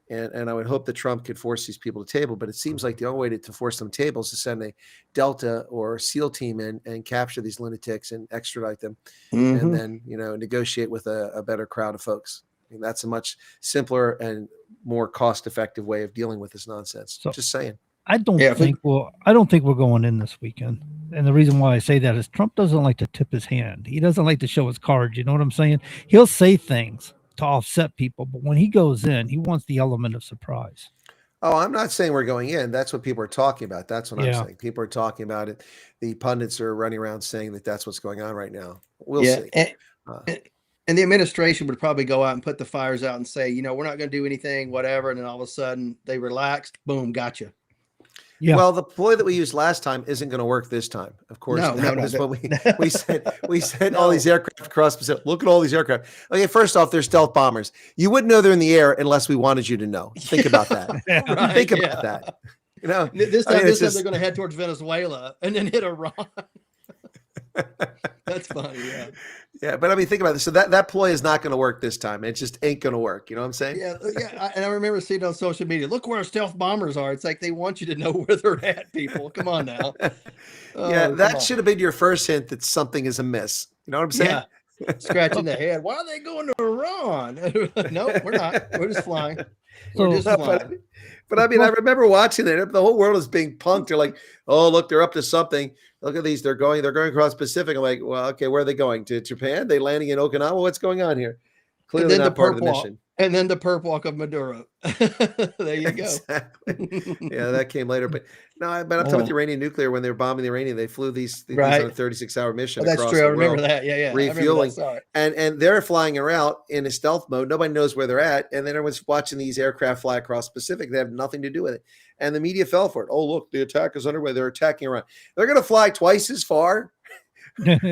And I would hope that Trump could force these people to table, but it seems like the only way to force them tables is to send a Delta or SEAL team in and capture these lunatics and extradite them, and then negotiate with a better crowd of folks. I mean, that's a much simpler and more cost-effective way of dealing with this nonsense. So, just saying. I don't think we're going in this weekend. And the reason why I say that is Trump doesn't like to tip his hand. He doesn't like to show his cards. You know what I'm saying? He'll say things to offset people, but when he goes in, he wants the element of surprise. Oh, I'm not saying we're going in. That's what people are talking about. That's what I'm saying. People are talking about it. The pundits are running around saying that that's what's going on right now. We'll see. And the administration would probably go out and put the fires out and say, we're not going to do anything, whatever. And then all of a sudden they relaxed. Boom, gotcha. Yeah. Well, the ploy that we used last time isn't going to work this time. Of course, we said all these aircraft across Pacific. Look at all these aircraft. Okay, first off, they're stealth bombers. You wouldn't know they're in the air unless we wanted you to know. Think about that. Think about that. This time they're going to head towards Venezuela and then hit Iran. That's funny, yeah. Yeah, but I mean, think about this. So that ploy is not going to work this time. It just ain't going to work. You know what I'm saying? Yeah. And I remember seeing on social media, look where our stealth bombers are. It's like they want you to know where they're at, people. Come on now. That should have been your first hint that something is amiss. You know what I'm saying? Yeah. Scratching the head. Why are they going to Iran? No, we're not. We're just flying. But I mean, I remember watching it. The whole world is being punked. They're like, oh, look, they're up to something. Look at these. They're going across Pacific. I'm like, well, okay, where are they going? To Japan? They landing in Okinawa? What's going on here? Clearly not part of the mission. And then the perp walk of Maduro. There you go. Exactly. Yeah, that came later. But I'm talking about the Iranian nuclear. When they were bombing the Iranian, they flew these on a 36-hour mission. That's across true. the I remember world, that. Yeah. Refueling. And they're flying around in a stealth mode. Nobody knows where they're at. And then everyone's watching these aircraft fly across the Pacific. They have nothing to do with it. And the media fell for it. Oh, look, the attack is underway. They're attacking around. They're going to fly twice as far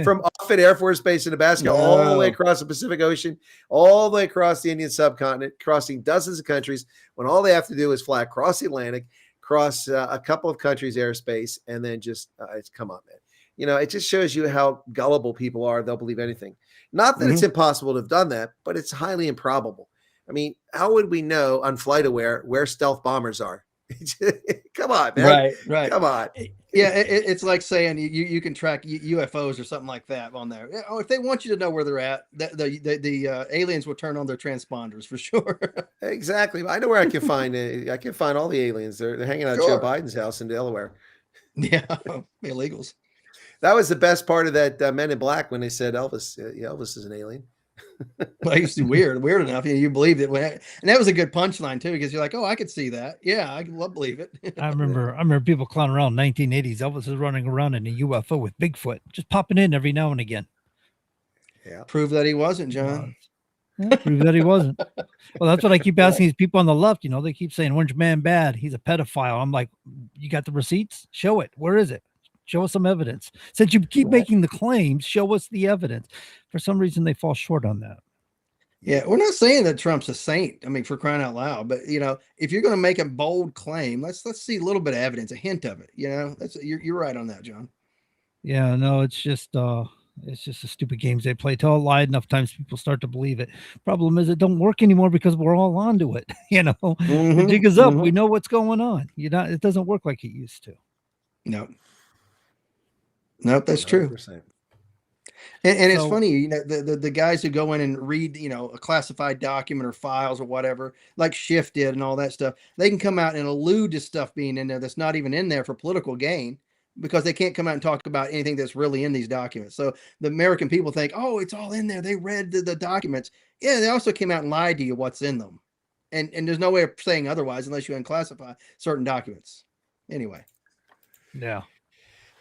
from Offutt Air Force Base in Nebraska all the way across the Pacific Ocean, all the way across the Indian subcontinent, crossing dozens of countries, when all they have to do is fly across the Atlantic, cross a couple of countries' airspace, and then just come on, man. It just shows you how gullible people are. They'll believe anything. Not that it's impossible to have done that, but it's highly improbable. I mean, how would we know on FlightAware where stealth bombers are? Come on, man. Right. Come on. Yeah, it's like saying you can track UFOs or something like that on there. Oh, if they want you to know where they're at, the aliens will turn on their transponders for sure. Exactly. I know where I can find I can find all the aliens. They're hanging out at Joe Biden's house in Delaware. Yeah, illegals. That was the best part of that Men in Black when they said Elvis. Elvis is an alien. Well, it's weird enough. You believed it, and that was a good punchline too, because you're like, "Oh, I could see that. Yeah, I believe it." I remember people clowning around 1980s. Elvis is running around in a UFO with Bigfoot, just popping in every now and again. Yeah, prove that he wasn't, John. Prove that he wasn't. Well, that's what I keep asking these people on the left. They keep saying, "Orange man bad. He's a pedophile." I'm like, "You got the receipts? Show it. Where is it? Show us some evidence. Since you keep making the claims, show us the evidence." For some reason, they fall short on that. Yeah, we're not saying that Trump's a saint. I mean, for crying out loud, but if you're going to make a bold claim, let's see a little bit of evidence, a hint of it. You're right on that, John. Yeah, no, it's just the stupid games they play. Tell a lie enough times, people start to believe it. Problem is, it don't work anymore because we're all onto it. The jig is up. We know what's going on. It doesn't work like it used to. Nope, that's 100%. True. And it's funny, the guys who go in and read, a classified document or files or whatever, like Schiff did and all that stuff, they can come out and allude to stuff being in there that's not even in there for political gain, because they can't come out and talk about anything that's really in these documents. So the American people think, oh, it's all in there. They read the documents. Yeah, they also came out and lied to you what's in them. And there's no way of saying otherwise unless you unclassify certain documents. Anyway. Yeah.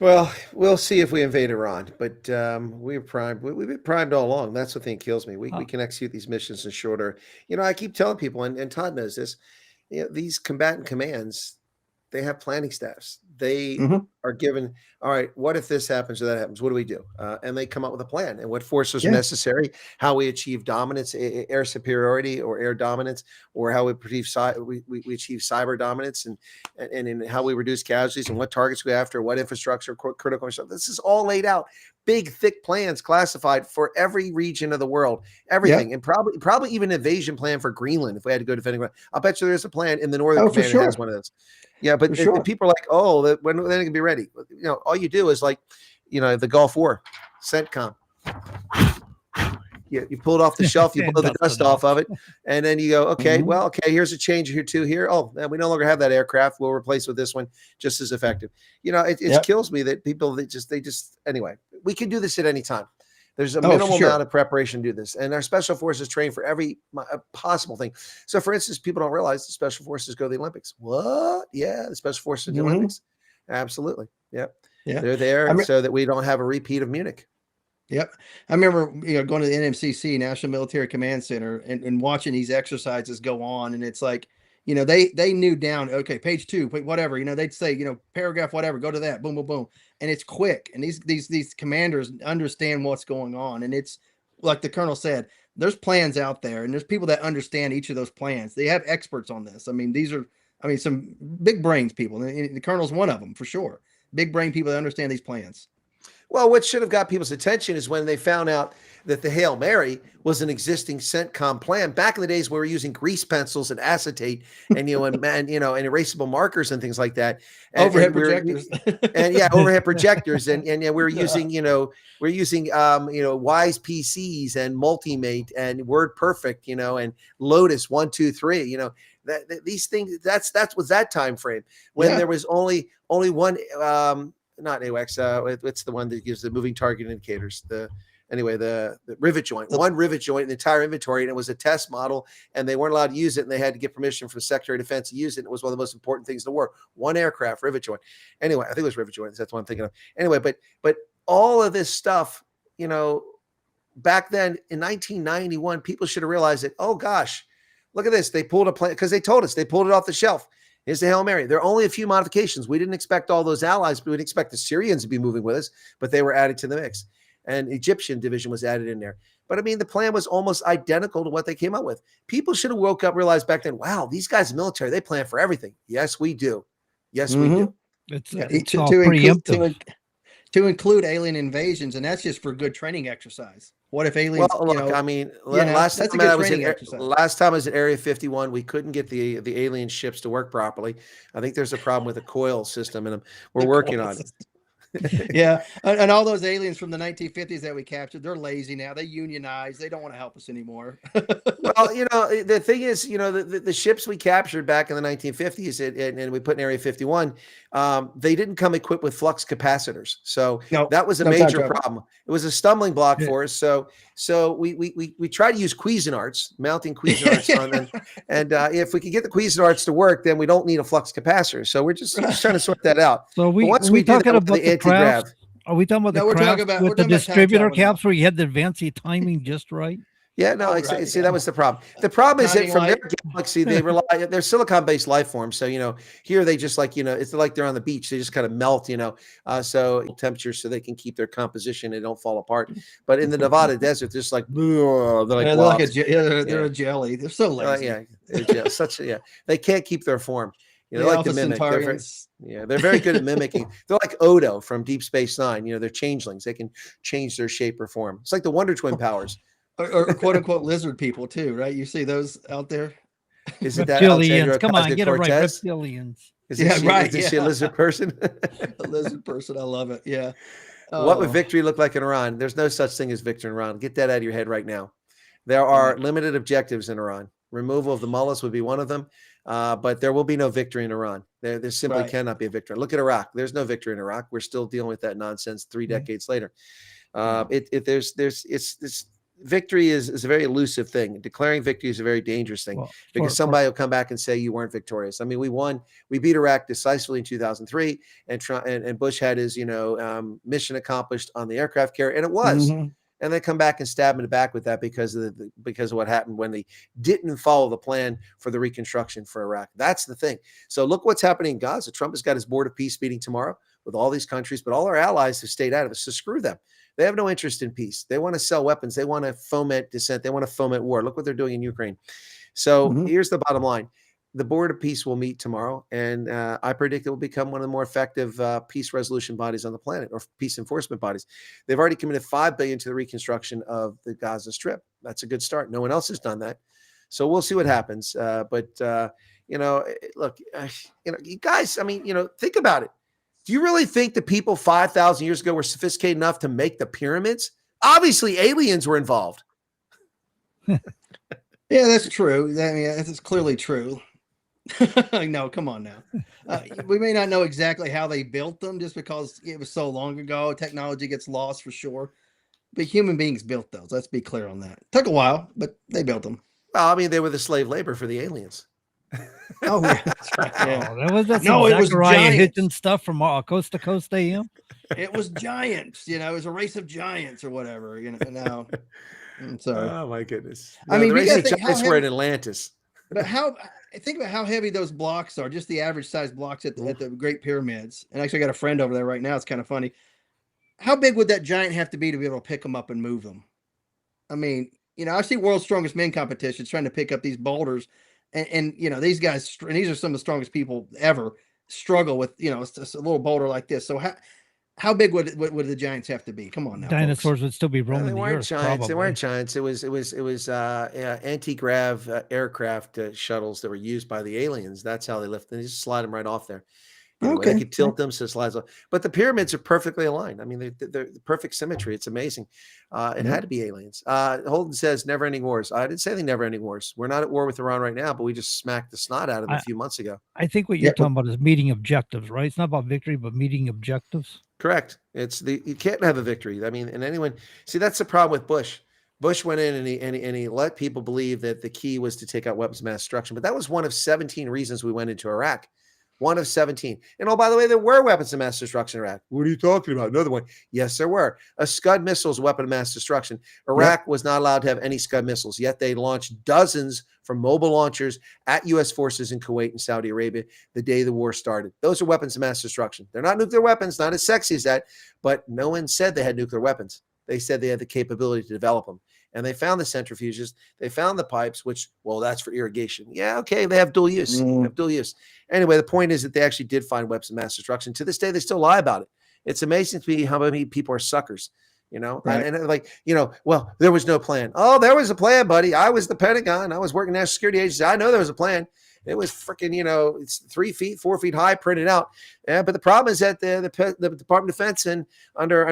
Well, we'll see if we invade Iran, but we're primed. We've been primed all along. That's the thing that kills me. We can execute these missions in shorter. I keep telling people, and Todd knows this, these combatant commands, they have planning staffs. They are given, all right, what if this happens or that happens? What do we do? And they come up with a plan and what forces are necessary, how we achieve dominance, air superiority or air dominance, or how we achieve cyber dominance, and in how we reduce casualties and what targets we after, what infrastructure, critical stuff. This is all laid out. Big, thick plans classified for every region of the world, everything, and probably even an invasion plan for Greenland if we had to go defending. I'll bet you there's a plan in the Northern Command that has one of those. Yeah, but people are like, oh, when they're going to be ready. All you do is the Gulf War, CENTCOM. You pull it off the shelf, you blow the dust off of it, and then you go, okay, here's a change here too. Here, we no longer have that aircraft. We'll replace with this one, just as effective. It kills me that people anyway. We can do this at any time. There's a minimal amount of preparation to do this, and our special forces train for every possible thing. So, for instance, people don't realize the special forces go to the Olympics. What? Yeah, the special forces at the Olympics. Absolutely. Yep. Yeah. They're there so that we don't have a repeat of Munich. Yep. I remember, going to the NMCC, National Military Command Center, and watching these exercises go on. And it's like, they knew down, okay, page 2, whatever, they'd say, paragraph, whatever, go to that, boom, boom, boom. And it's quick. And these commanders understand what's going on. And it's like the colonel said, there's plans out there and there's people that understand each of those plans. They have experts on this. I mean, these are, some big brains people. And the colonel's one of them for sure. Big brain people that understand these plans. Well, what should have got people's attention is when they found out that the Hail Mary was an existing CENTCOM plan. Back in the days, we were using grease pencils and acetate and erasable markers and things like that. Overhead projectors. Overhead projectors. And we were using, Wise PCs and Multimate and WordPerfect, and Lotus 1, 2, 3. These things. That was that time frame when there was only one. Not AWACS. It's the one that gives the moving target indicators. The rivet joint, one rivet joint in the entire inventory, and it was a test model, and they weren't allowed to use it, and they had to get permission from the Secretary of Defense to use it. And it was one of the most important things in the war. One aircraft, rivet joint. Anyway, I think it was rivet joint. That's what I'm thinking of. Anyway, but all of this stuff, back then in 1991, people should have realized that. Oh gosh, look at this. They pulled a plan because they told us they pulled it off the shelf. Here's the Hail Mary. There are only a few modifications. We didn't expect all those allies, but we didn't expect the Syrians to be moving with us, but they were added to the mix. And Egyptian division was added in there. But the plan was almost identical to what they came up with. People should have woke up, realized back then, wow, these guys in the military, they plan for everything. Yes, we do. Yes, we do. It's all preemptive. To include alien invasions, and that's just for good training exercise. What if aliens? Well, look, last time I was at Area 51, we couldn't get the alien ships to work properly. I think there's a problem with the coil system in them. We're working on it. Yeah, and all those aliens from the 1950s that we captured, they're lazy now. They unionize. They don't want to help us anymore. Well, the thing is, the ships we captured back in the 1950s and we put in Area 51, they didn't come equipped with flux capacitors. So that was a major problem. It was a stumbling block for us. So we tried to use Cuisinarts, mounting Cuisinarts on them. And if we could get the Cuisinarts to work, then we don't need a flux capacitor. So we're just trying to sort that out. So once we do talking that, about the craft? Are we talking about the craft with the distributor caps where you had the advanced timing just right? Yeah, no, right, see, that was the problem. The problem is that Guiding from their light. galaxy, they rely, they're silicon-based life forms. So, here they just like, it's like they're on the beach. They just kind of melt, so temperature so they can keep their composition. They don't fall apart. But in the Nevada desert, they're just like, they're like, Yeah, they're like blobs. they're a jelly. They're so lazy. Yeah, they can't keep their form. They're The like Alpha to mimic. Centaurians. They're very good at mimicking. They're like Odo from Deep Space Nine. They're changelings. They can change their shape or form. It's like the Wonder Twin powers. Or quote unquote lizard people too, right? You see those out there? Is it that Reptilians. Come on, get it right. Ocasio-Cortez? Reptilians. Is she a lizard person? A lizard person. I love it. Yeah. What would Oh. victory look like in Iran? There's no such thing as victory in Iran. Get that out of your head right now. There are limited objectives in Iran. Removal of the mullahs would be one of them, but there will be no victory in Iran. There simply cannot be a victory. Look at Iraq. There's no victory in Iraq. We're still dealing with that nonsense 3 decades later. Victory is a very elusive thing. Declaring victory is a very dangerous thing because somebody will come back and say you weren't victorious. I mean, we won. We beat Iraq decisively in 2003, and Bush had his mission accomplished on the aircraft carrier, and it was. Mm-hmm. And they come back and stab him in the back with that because of what happened when they didn't follow the plan for the reconstruction for Iraq. That's the thing. So look what's happening in Gaza. Trump has got his board of peace meeting tomorrow with all these countries, but all our allies have stayed out of it. So screw them. They have no interest in peace. They want to sell weapons. They want to foment dissent. They want to foment war. Look what they're doing in Ukraine. So here's the bottom line. The Board of Peace will meet tomorrow, and I predict it will become one of the more effective peace resolution bodies on the planet, or peace enforcement bodies. They've already committed $5 billion to the reconstruction of the Gaza Strip. That's a good start. No one else has done that. So we'll see what happens. Look, you guys, I mean, think about it. Do you really think the people 5,000 years ago were sophisticated enough to make the pyramids? Obviously, aliens were involved. Yeah, that's true. I mean, that's clearly true. No, come on now. We may not know exactly how they built them just because it was so long ago. Technology gets lost for sure. But human beings built those. Let's be clear on that. Took a while, but they built them. Well, I mean, they were the slave labor for the aliens. Oh, yeah, that's right. Yeah. Oh, that was that No, it was Zachariah giants. Hitchens stuff from Coast to Coast AM. It was giants. It was a race of giants or whatever. Now, I'm sorry. Oh my goodness! I mean, the we race gotta of think how giants were in heavy- Atlantis. But think about how heavy those blocks are, just the average size blocks at the Great Pyramids. And actually, I got a friend over there right now. It's kind of funny. How big would that giant have to be to be able to pick them up and move them? I mean, I see World's Strongest Men competitions trying to pick up these boulders. And these guys, and these are some of the strongest people ever, struggle with, it's just a little boulder like this. So how big would the giants have to be? Come on now. Dinosaurs folks. would still be roaming They the weren't earth. giants. Probably. They weren't giants. It was anti-grav aircraft shuttles that were used by the aliens. That's how they lift them. They just slide them right off there. They could tilt them so it slides off. But the pyramids are perfectly aligned. I mean, they're the perfect symmetry. It's amazing. It had to be aliens. Holden says never-ending wars. I didn't say anything never-ending wars. We're not at war with Iran right now, but we just smacked the snot out of them a few months ago. I think what you're talking about is meeting objectives, right? It's not about victory, but meeting objectives. Correct. You can't have a victory. I mean, and anyone see that's the problem with Bush. Bush went in and he let people believe that the key was to take out weapons of mass destruction, but that was one of 17 reasons we went into Iraq. One of 17. And oh, by the way, there were weapons of mass destruction in Iraq. What are you talking about? Another one. Yes, there were. A Scud missile is a weapon of mass destruction. Iraq was not allowed to have any Scud missiles, yet they launched dozens from mobile launchers at U.S. forces in Kuwait and Saudi Arabia the day the war started. Those are weapons of mass destruction. They're not nuclear weapons, not as sexy as that, but no one said they had nuclear weapons. They said they had the capability to develop them. And they found the centrifuges. They found the pipes, which, well, that's for irrigation. Yeah, okay, they have dual use. They have dual use. Anyway, the point is that they actually did find weapons of mass destruction. To this day, they still lie about it. It's amazing to me how many people are suckers, Right. And well, there was no plan. Oh, there was a plan, buddy. I was the Pentagon. I was working National Security Agency. I know there was a plan. It was freaking, it's 3 feet, 4 feet high, printed out. Yeah, but the problem is that the Department of Defense and under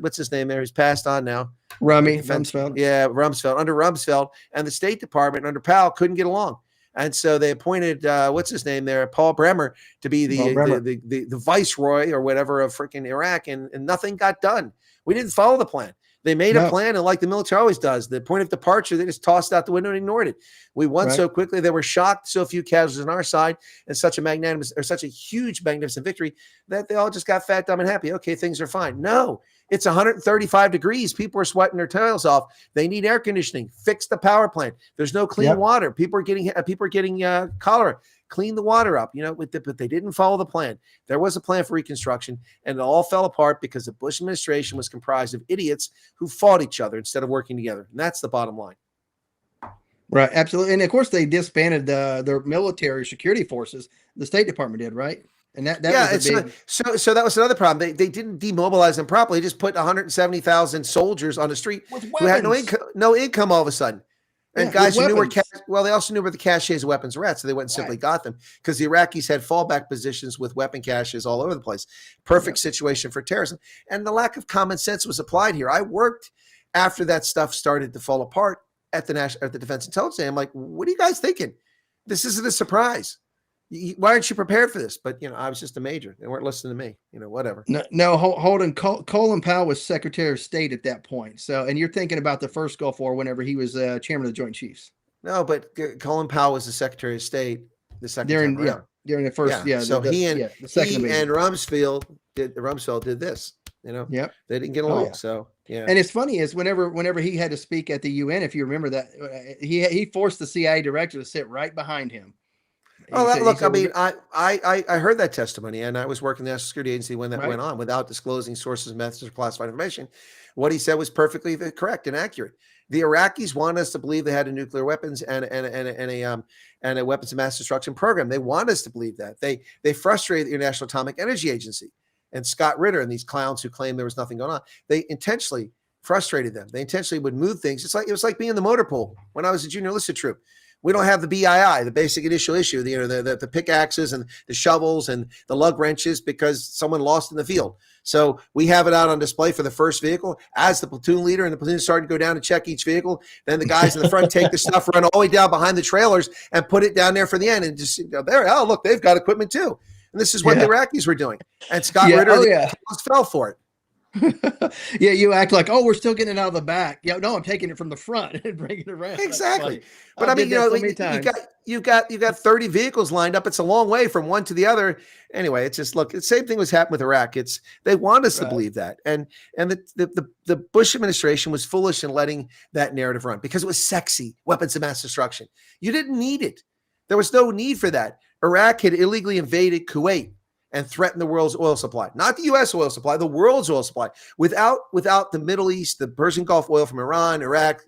what's his name there? He's passed on now. Rumsfeld. Yeah, Rumsfeld. Under Rumsfeld and the State Department under Powell couldn't get along. And so they appointed what's his name there, Paul Bremer, to be the viceroy or whatever of freaking Iraq, and nothing got done. We didn't follow the plan. They made a No. plan, and like the military always does, the point of departure, they just tossed out the window and ignored it. We won so quickly, they were shocked, so few casualties on our side, and such a huge magnificent victory that they all just got fat, dumb, and happy. Okay, things are fine. No, it's 135 degrees. People are sweating their tails off. They need air conditioning. Fix the power plant. There's no clean water. People are getting cholera. Clean the water up, but they didn't follow the plan. There was a plan for reconstruction, and it all fell apart because the Bush administration was comprised of idiots who fought each other instead of working together. And that's the bottom line. Right, absolutely. And of course, they disbanded their military security forces. The State Department did, right? And that was a big... so that was another problem. They didn't demobilize them properly. They just put 170,000 soldiers on the street who had no income all of a sudden. And guys who knew where they also knew where the caches of weapons were at, so they went and simply got them because the Iraqis had fallback positions with weapon caches all over the place. Perfect situation for terrorism. And the lack of common sense was applied here. I worked after that stuff started to fall apart at the Defense Intelligence. I'm like, what are you guys thinking? This isn't a surprise. Why aren't you prepared for this? But, I was just a major. They weren't listening to me, whatever. No, Colin Powell was Secretary of State at that point. So, and you're thinking about the first Gulf War whenever he was chairman of the Joint Chiefs. No, but Colin Powell was the Secretary of State the second time around. During the first, So he and Rumsfeld did this, They didn't get along. So, yeah. And it's funny is whenever he had to speak at the UN, if you remember that, he forced the CIA director to sit right behind him. I heard that testimony, and I was working the National Security Agency when that went on without disclosing sources, methods, or classified information. What he said was perfectly correct and accurate. The Iraqis want us to believe they had a nuclear weapons and a weapons of mass destruction program. They want us to believe that. They frustrated the International Atomic Energy Agency and Scott Ritter and these clowns who claim there was nothing going on. They intentionally frustrated them. They intentionally would move things. It was like being in the motor pool when I was a junior enlisted troop. We don't have the BII, the basic initial issue, the pickaxes and the shovels and the lug wrenches because someone lost in the field. So we have it out on display for the first vehicle. As the platoon leader and the platoon sergeant go down to check each vehicle, then the guys in the front take the stuff, run all the way down behind the trailers and put it down there for the end and just there. Oh, look, they've got equipment too. And this is what the Iraqis were doing. And Scott Ritter fell for it. You act like, we're still getting it out of the back. No, I'm taking it from the front and bringing it around. Exactly. But I mean, you got 30 vehicles lined up. It's a long way from one to the other. Anyway, it's just the same thing was happening with Iraq. They want us to believe that, and the Bush administration was foolish in letting that narrative run because it was sexy. Weapons of mass destruction. You didn't need it. There was no need for that. Iraq had illegally invaded Kuwait and threaten the world's oil supply, not the U.S. oil supply, the world's oil supply. Without the Middle East, the Persian Gulf oil from Iran, Iraq,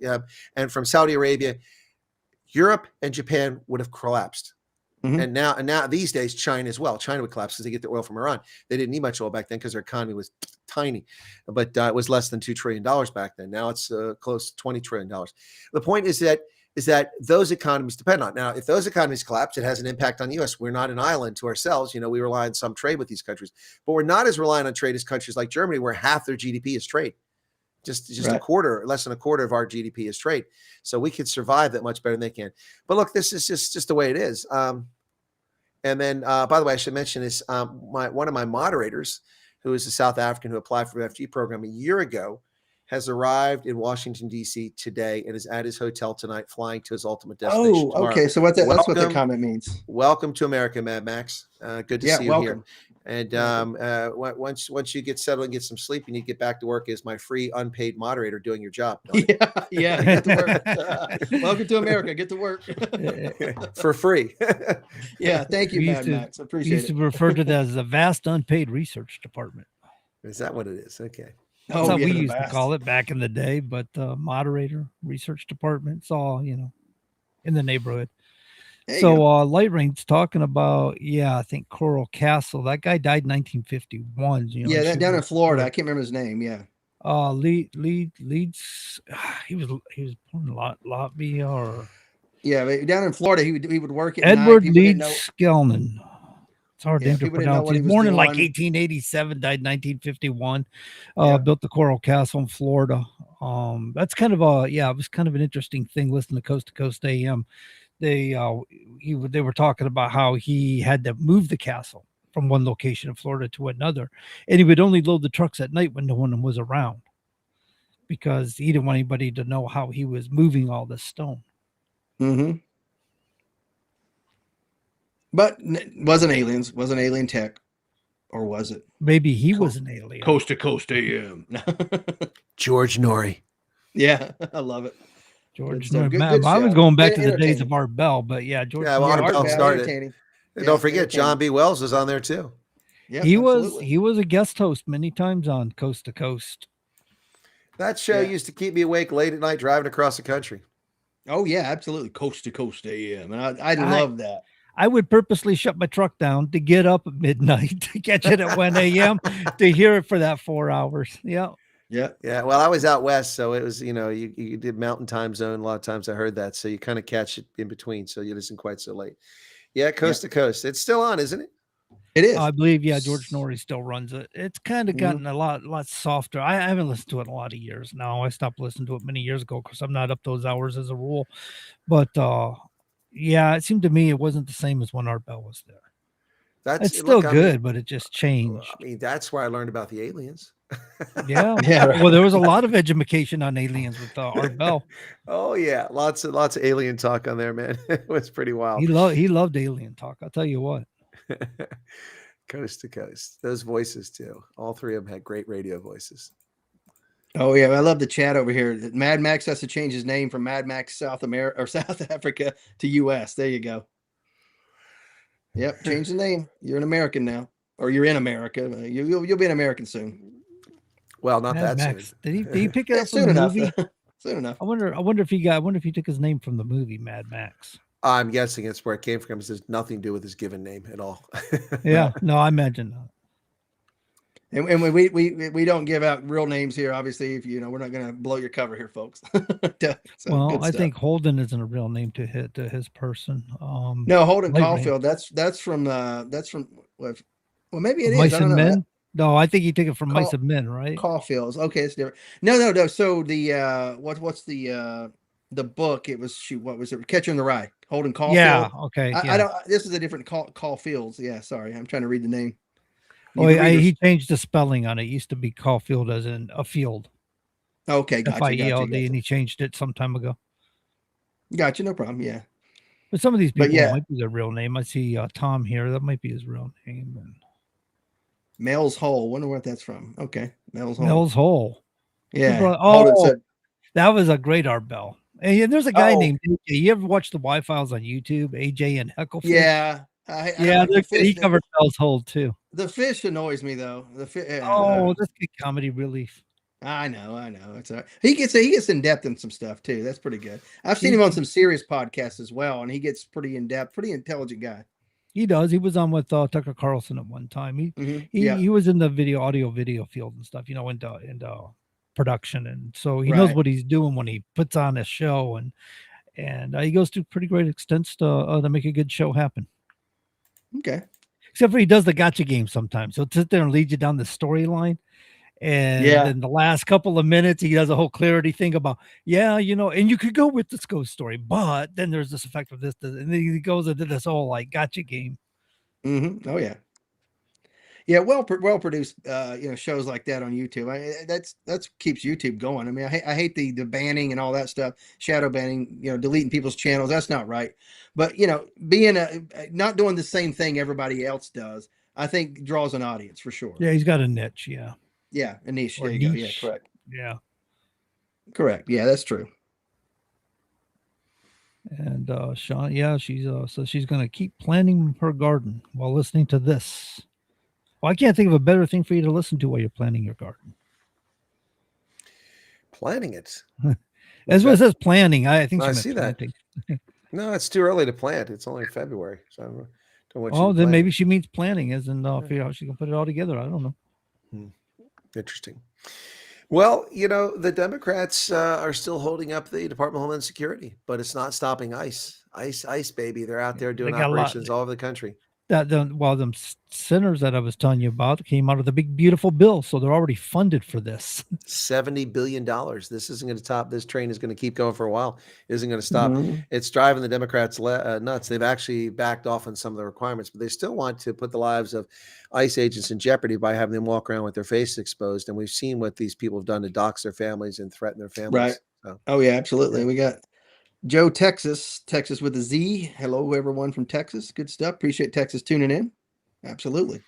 and from Saudi Arabia, Europe and Japan would have collapsed. Mm-hmm. And now these days, China as well. China would collapse because they get their oil from Iran. They didn't need much oil back then because their economy was tiny, but it was less than $2 trillion back then. Now it's close to $20 trillion. The point is that those economies depend on. Now, if those economies collapse, it has an impact on the U.S. We're not an island to ourselves. We rely on some trade with these countries, but we're not as reliant on trade as countries like Germany, where half their GDP is trade. Just a quarter, less than a quarter of our GDP is trade. So we could survive that much better than they can. But look, this is just the way it is. And then, by the way, I should mention this. One of my moderators, who is a South African who applied for the FG program a year ago, has arrived in Washington, D.C. today and is at his hotel tonight, flying to his ultimate destination tomorrow. Okay. So that's what the comment means. Welcome to America, Mad Max. Good to see you here. And once you get settled and get some sleep, you need to get back to work as my free unpaid moderator doing your job. Yeah, get to work. Welcome to America. Get to work. For free. Yeah, thank you, Mad Max. I appreciate it. We used to refer to that as the vast unpaid research department. Is that what it is? Okay. That's how we used to call it back in the day, but moderator, research department, it's all, in the neighborhood. Light Rain's talking about, I think Coral Castle. That guy died in 1951. That down in Florida. I can't remember his name. Yeah. Leeds. He was born in Latvia or. Yeah, but down in Florida, he would work at Edward Leeds Skellman. It's hard name to pronounce. He was born in 1887, died in 1951. Built the Coral Castle in Florida. That's kind of it was kind of an interesting thing listening to Coast AM. They were talking about how he had to move the castle from one location in Florida to another, and he would only load the trucks at night when no one was around. because he didn't want anybody to know how he was moving all this stone. Mm-hmm. But wasn't aliens, wasn't alien tech, or was it? Maybe he was an alien. Coast to coast AM. George Norrie. Yeah, I love it. George Good, Norrie. good, Man, good I was show. going back to the days Entertaining. of Art Bell, but yeah, George. Yeah, well, Norrie. Art Bell Bell, started. entertaining. And Yeah, don't forget, entertaining. John B. Wells was on there too. Yeah, he absolutely. was a guest host many times on Coast to Coast. That show used to keep me awake late at night driving across the country. Oh yeah, absolutely. Coast to coast AM, and I love that. I would purposely shut my truck down to get up at midnight to catch it at 1 a.m. to hear it for that 4 hours. Yeah. Yeah. Yeah. Well, I was out west, so it was, you did mountain time zone. A lot of times I heard that. So you kind of catch it in between. So it isn't quite so late. Yeah. Coast to coast. It's still on, isn't it? It is. I believe, yeah, George Norrie still runs it. It's kind of gotten a lot softer. I haven't listened to it in a lot of years now. I stopped listening to it many years ago because I'm not up those hours as a rule. But yeah, it seemed to me it wasn't the same as when Art Bell was there. It's still good, but it just changed. I mean, that's where I learned about the aliens. Yeah. Well, there was a lot of education on aliens with Art Bell. Oh yeah, lots of alien talk on there, man. It was pretty wild. He loved alien talk. I'll tell you what. Coast to coast, those voices too. All three of them had great radio voices. Oh yeah, I love the chat over here. Mad Max has to change his name from Mad Max South America or South Africa to US. There you go. Yep, change the name. You're an American now, or you're in America. You'll be an American soon. Well, not Mad that Max. soon. Did he pick it up from soon the enough. movie? Soon enough. I wonder if he took his name from the movie Mad Max. I'm guessing it's where it came from. It has nothing to do with his given name at all. Yeah, no, I imagine not. And we don't give out real names here, obviously. If we're not going to blow your cover here, folks. So, Well, I think Holden isn't a real name to his person. no, Holden Light Caulfield. That's from well, maybe it is. Mice I don't and know. Men. No, I think he took it from Mice and Men, right? Caulfields. Okay, it's different. No. So the what's the book? It was what was it? Catcher in the Rye. Holden Caulfield. Yeah. Okay. I don't. This is a different Caulfields. Yeah. Sorry, I'm trying to read the name. Oh, he changed the spelling on it. It used to be Caulfield as in a field. Okay, gotcha. F-I-E-L-D, and he changed it some time ago. Gotcha, no problem. Yeah. But some of these people might be their real name. I see Tom here. That might be his real name. And Mel's Hole. Wonder what that's from. Okay, Mel's Hole. Mel's Hole. Yeah. That was a great Art Bell. And there's a guy named AJ. You ever watch the Y-Files on YouTube? AJ and Hecklefish? Yeah. He covered Mel's Hole too. The fish annoys me though. The fish. That's good comedy relief. I know. It's all right. He gets in depth in some stuff too. That's pretty good. I've seen him on some serious podcasts as well, and he gets pretty in depth. Pretty intelligent guy. He does. He was on with Tucker Carlson at one time. He was in the audio video field and stuff. Into production, and so he knows what he's doing when he puts on a show, and he goes to pretty great extents to make a good show happen. Okay. Except for he does the gotcha game sometimes. He'll sit there and lead you down the storyline. And in the last couple of minutes, he does a whole clarity thing about, and you could go with this ghost story, but then there's this effect of this, and then he goes into this whole like gotcha game. Mm-hmm. Oh yeah. Yeah, well produced, shows like that on YouTube. That's keeps YouTube going. I mean, I hate the banning and all that stuff, shadow banning, deleting people's channels. That's not right. But being not doing the same thing everybody else does, I think draws an audience for sure. Yeah, he's got a niche. Yeah. Yeah, a niche. Or There you niche. go. Yeah, correct. Yeah. Correct. Yeah, that's true. And Sean, she's so she's gonna keep planting her garden while listening to this. Well, I can't think of a better thing for you to listen to while you're planting your garden. Planning it. As well as says planning. I think I she see meant that. planting. No, it's too early to plant. It's only February. So I don't want you to Then plant. maybe she means planning, as in figure out she can put it all together. I don't know. Interesting. Well, the Democrats are still holding up the Department of Homeland Security, but it's not stopping ICE. ICE, baby. They're out there doing They got a lot. operations all over the country. that them sinners that I was telling you about came out of the big beautiful bill, so they're already funded for this. $70 billion. This isn't going to stop. This train is going to keep going for a while. It isn't going to stop. Mhm. It's driving the Democrats nuts. They've actually backed off on some of the requirements, but they still want to put the lives of ICE agents in jeopardy by having them walk around with their faces exposed. And we've seen what these people have done to dox their families and threaten their families. Right. So, Oh yeah, absolutely. We got Joe, Texas with a Z. Hello, everyone from Texas. Good stuff. Appreciate Texas tuning in. Absolutely.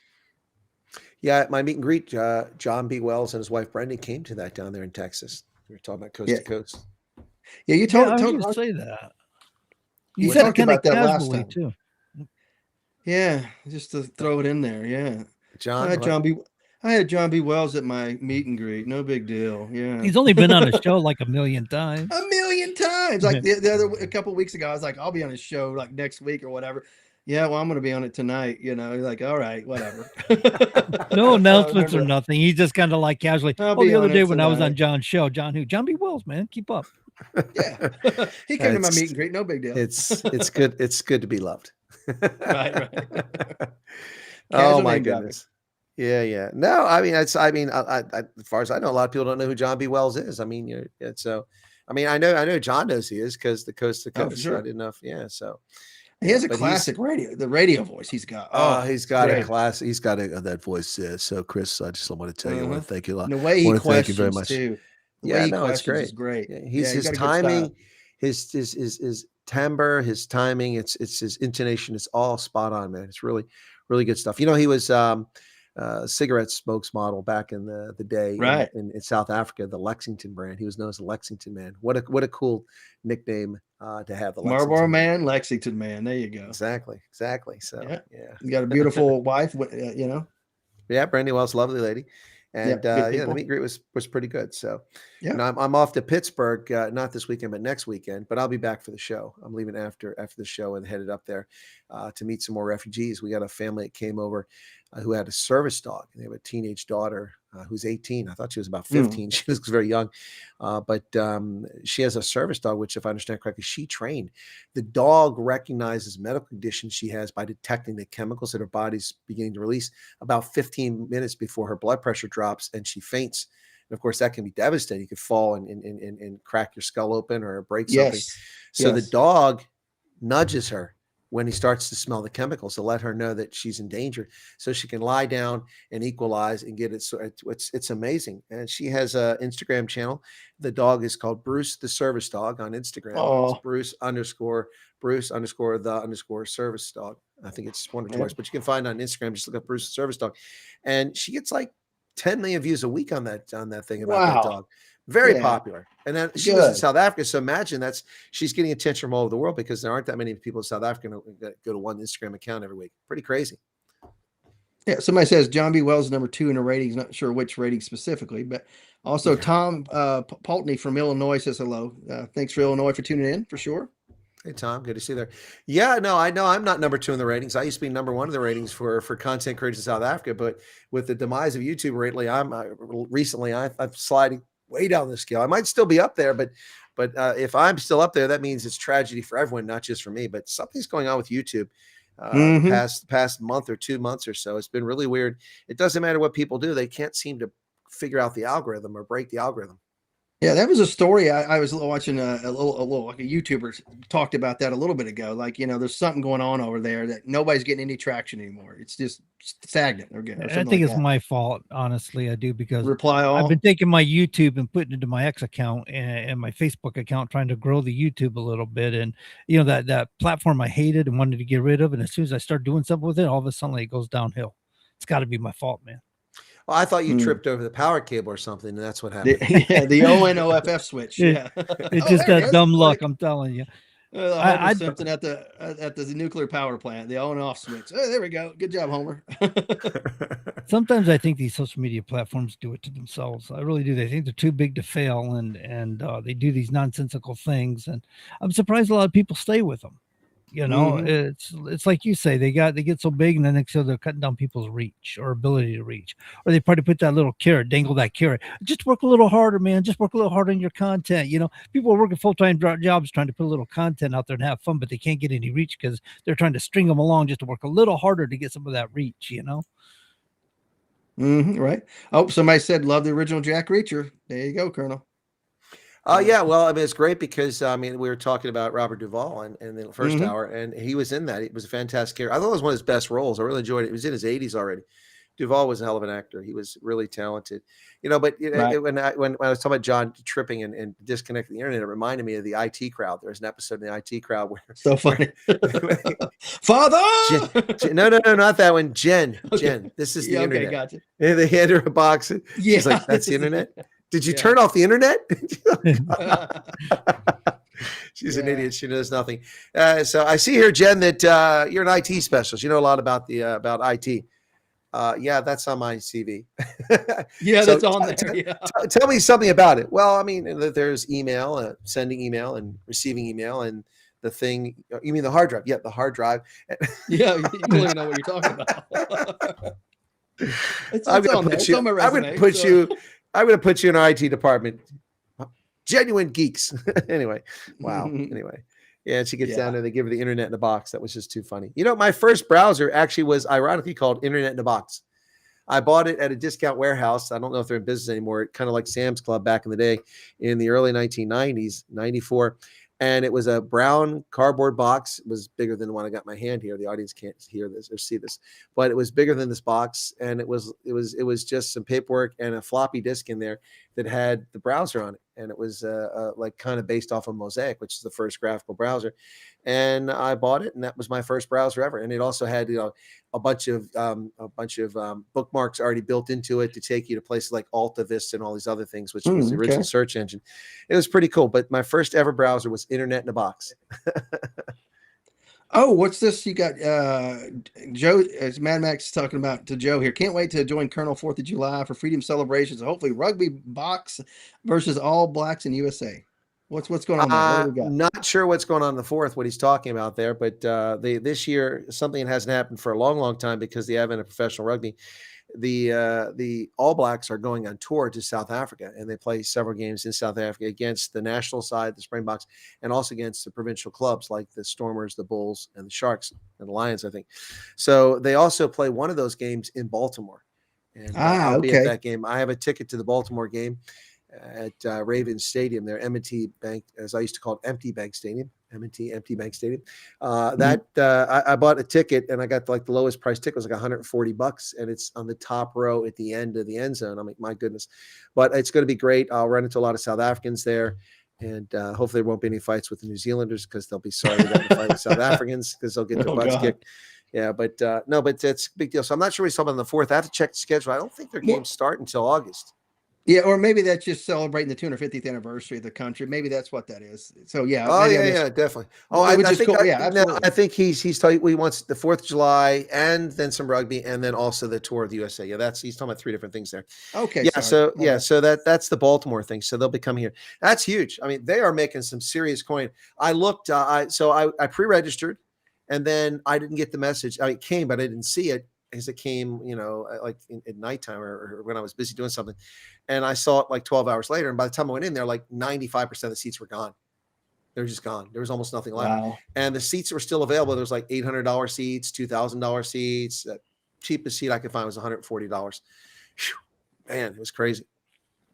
yeah, at my meet and greet, John B. Wells and his wife Brenda came to that down there in Texas. We were talking about coast to coast. Yeah, you I told was going to say that. You we said it talked kind of about that last casually time. too. Yeah, just to throw it in there. Yeah. John, I had what? John B. Wells at my meet and greet. No big deal. Yeah. He's only been on the show like a million times. A million times. Like a couple weeks ago, I was like, I'll be on his show like next week or whatever. Yeah, well, I'm going to be on it tonight. You know, like, all right, whatever. No announcements or nothing. He's just kind of like casually. I'll Oh, be the other on it day when I was on tonight. John's show, John B. Wells, man, keep up. Yeah, he came to my meet and greet. No big deal. It's good. It's good to be loved. Right. Oh Casual my name dropping. goodness. Yeah. No, I mean, as far as I know, a lot of people don't know who John B. Wells is. I mean, I know John knows he is because the coast to Oh, for coast. sure. I didn't know if, so. He has a but classic radio voice he's got. he's got great. a class. He's got that voice. So, Chris, I just want to tell you, I want to thank you a lot. And the way he want to thank you questions very much. too. The way Yeah, he no, it's questions great. is great. Yeah, Yeah, his got a good style. timing, his timbre, his timing, it's his intonation. It's all spot on, man. It's really, really good stuff. He was cigarette spokesmodel back in the day Right. in South Africa, the Lexington brand. He was known as the Lexington Man. What a cool nickname to have. The Marlboro Lexington Man, Lexington Man. There you go. Exactly. So yeah. You got a beautiful wife. Yeah, Brandy Wells, lovely lady. And good the people. meet and greet was pretty good. So Yeah. I'm off to Pittsburgh, not this weekend, but next weekend. But I'll be back for the show. I'm leaving after the show and headed up there to meet some more refugees. We got a family that came over who had a service dog. They have a teenage daughter who's 18. I thought she was about 15. She looks very young, but she has a service dog, which, if I understand correctly, she trained. The dog recognizes medical conditions she has by detecting the chemicals that her body's beginning to release about 15 minutes before her blood pressure drops and she faints. And of course, that can be devastating. You could fall and crack your skull open or break something. Yes. So the dog nudges her when he starts to smell the chemicals to let her know that she's in danger, so she can lie down and equalize and get it. So it's amazing. And she has an Instagram channel. The dog is called Bruce the Service Dog on Instagram. Oh. It's Bruce_service dog. I think it's one or twice, but you can find it on Instagram. Just look up Bruce the Service Dog, and she gets like 10 million views a week on that thing about that dog. Very Yeah. popular. And then she lives in Good. South Africa. So imagine she's getting attention from all over the world because there aren't that many people in South Africa who go to one Instagram account every week. Pretty crazy. Yeah, somebody says John B. Wells is number 2 in the ratings. Not sure which rating specifically, but also Tom Pultney from Illinois says hello. Thanks for Illinois for tuning in for sure. Hey, Tom, good to see you there. Yeah, no, I know I'm not number 2 in the ratings. I used to be number 1 in the ratings for content creators in South Africa, but with the demise of YouTube lately, I'm sliding way down the scale. I might still be up there, but if I'm still up there, that means it's tragedy for everyone, not just for me. But something's going on with YouTube. Past month or 2 months or so, it's been really weird. It doesn't matter what people do; they can't seem to figure out the algorithm or break the algorithm. Yeah, that was a story I was watching a little like a YouTuber talked about that a little bit ago. Like, there's something going on over there that nobody's getting any traction anymore. It's just stagnant. I think it's my fault, honestly. I do, because Reply all. I've been taking my YouTube and putting it into my X account and my Facebook account, trying to grow the YouTube a little bit. And that platform I hated and wanted to get rid of. And as soon as I start doing something with it, all of a sudden it goes downhill. It's got to be my fault, man. Well, I thought you tripped over the power cable or something, and that's what happened. The ONOFF switch. Yeah, it's just that dumb luck. I'm telling you. I something at the nuclear power plant, the on off switch. Oh, there we go. Good job, Homer. Sometimes I think these social media platforms do it to themselves. I really do. They think they're too big to fail, and they do these nonsensical things. And I'm surprised a lot of people stay with them. You know, Mm-hmm. it's like you say, they get so big, and then they're cutting down people's reach or ability to reach, or they probably put that little carrot, dangle that carrot. Just work a little harder, man. Just work a little harder on your content. You know, people are working full-time jobs trying to put a little content out there and have fun, but they can't get any reach because they're trying to string them along just to work a little harder to get some of that reach. You know. Right. Oh, somebody said love the original Jack Reacher. There you go, Colonel. Yeah, well, I mean, it's great because I mean, we were talking about Robert Duvall in the 1st hour, and he was in that. It was a fantastic character. I thought it was one of his best roles. I really enjoyed it. It was in his 80s already. Duvall was a hell of an actor. He was really talented, you know. But you know, Right. when I was talking about John tripping and disconnecting the internet, it reminded me of the IT crowd. There's an episode in the IT crowd where So funny. Father. No, not that one. Jen. Okay. This is the Yeah, okay, internet. gotcha. And they hand her a box. And she's Yeah, like, "That's the this is- internet. Did you Yeah. turn off the internet?" She's an Yeah. idiot. She knows nothing. So I see here, Jen, that you're an IT specialist. You know a lot about the about IT. Yeah, that's on my CV. Yeah, So that's on there. Yeah. tell me something about it. Well, I mean, there's email, sending email and receiving email, and the thing. You mean the hard drive? Yeah, the hard drive. Yeah, you don't even know what you're talking about. it's I'm on gonna there. put It's you. on my I'm resume. gonna put so- you. I'm gonna put you in our IT department. Genuine geeks. Anyway, wow. Anyway, yeah. And she gets down there. They give her the internet in a box. That was just too funny. You know, my first browser actually was ironically called Internet in a Box. I bought it at a discount warehouse. I don't know if they're in business anymore. Kind of like Sam's Club back in the day, in the early 1990s, 94. And it was a brown cardboard box. It was bigger than the one I got in my hand here. The audience can't hear this or see this, but it was bigger than this box. And it was just some paperwork and a floppy disk in there that had the browser on it. And it was like kind of based off of Mosaic, which is the first graphical browser. And I bought it, and that was my first browser ever. And it also had, you know, a bunch of bookmarks already built into it to take you to places like Alta Vista and all these other things, which was the original Okay. search engine. It was pretty cool. But my first ever browser was Internet in a Box. Oh, what's this? You got Joe, as Mad Max talking about to Joe here. Can't wait to join Colonel 4th of July for freedom celebrations. Hopefully, rugby box versus All Blacks in USA. What's going on there? What do we got? Not sure what's going on in the 4th, what he's talking about there, but this year, something that hasn't happened for a long, long time because the advent of professional rugby. The All Blacks are going on tour to South Africa, and they play several games in South Africa against the national side, the Springboks, and also against the provincial clubs like the Stormers, the Bulls, and the Sharks, and the Lions, I think. So they also play one of those games in Baltimore, and I'll be at that game. I have a ticket to the Baltimore game at Ravens Stadium there, M&T Bank, as I used to call it, Empty Bank Stadium. M&T Empty Bank Stadium. I bought a ticket, and I got like the lowest price ticket was like $140, and it's on the top row at the end of the end zone. I'm like, my goodness, but it's going to be great. I'll run into a lot of South Africans there, and hopefully there won't be any fights with the New Zealanders because they'll be sorry they got to fight with South Africans because they'll get their butts kicked. Yeah, but no, but it's a big deal. So I'm not sure what he's talking about on the 4th. I have to check the schedule. I don't think their games start until August. Yeah, or maybe that's just celebrating the 250th anniversary of the country. Maybe that's what that is. So yeah. Oh yeah, definitely. Oh, I think cool. Absolutely. I think he's telling he wants the 4th of July and then some rugby and then also the tour of the USA. Yeah, he's talking about 3 different things there. Okay. Yeah. So that's the Baltimore thing. So they'll be coming here. That's huge. I mean, they are making some serious coin. I looked. I pre-registered, and then I didn't get the message. It came, but I didn't see it. Because it came, you know, like at nighttime or when I was busy doing something, and I saw it like 12 hours later. And by the time I went in there, like 95% of the seats were gone. They were just gone. There was almost nothing left. Wow. And the seats were still available. There was like $800 seats, $2,000 seats. The cheapest seat I could find was $140. Man, it was crazy.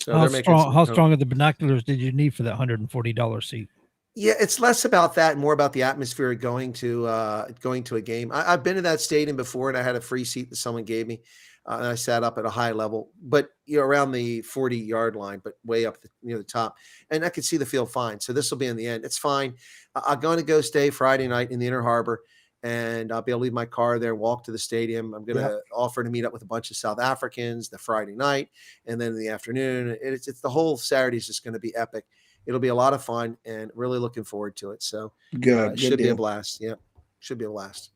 So how strong of the binoculars did you need for that $140 seat? Yeah, it's less about that and more about the atmosphere of going to a game. I've been to that stadium before, and I had a free seat that someone gave me, and I sat up at a high level, but around the 40-yard line, but way up near the top, and I could see the field fine. So this will be in the end. It's fine. I'm going to go stay Friday night in the Inner Harbor, and I'll be able to leave my car there, walk to the stadium. I'm going to offer to meet up with a bunch of South Africans the Friday night, and then in the afternoon, it's the whole Saturday is just going to be epic. It'll be a lot of fun and really looking forward to it. So good. Should be a blast. Yeah. Should be a blast.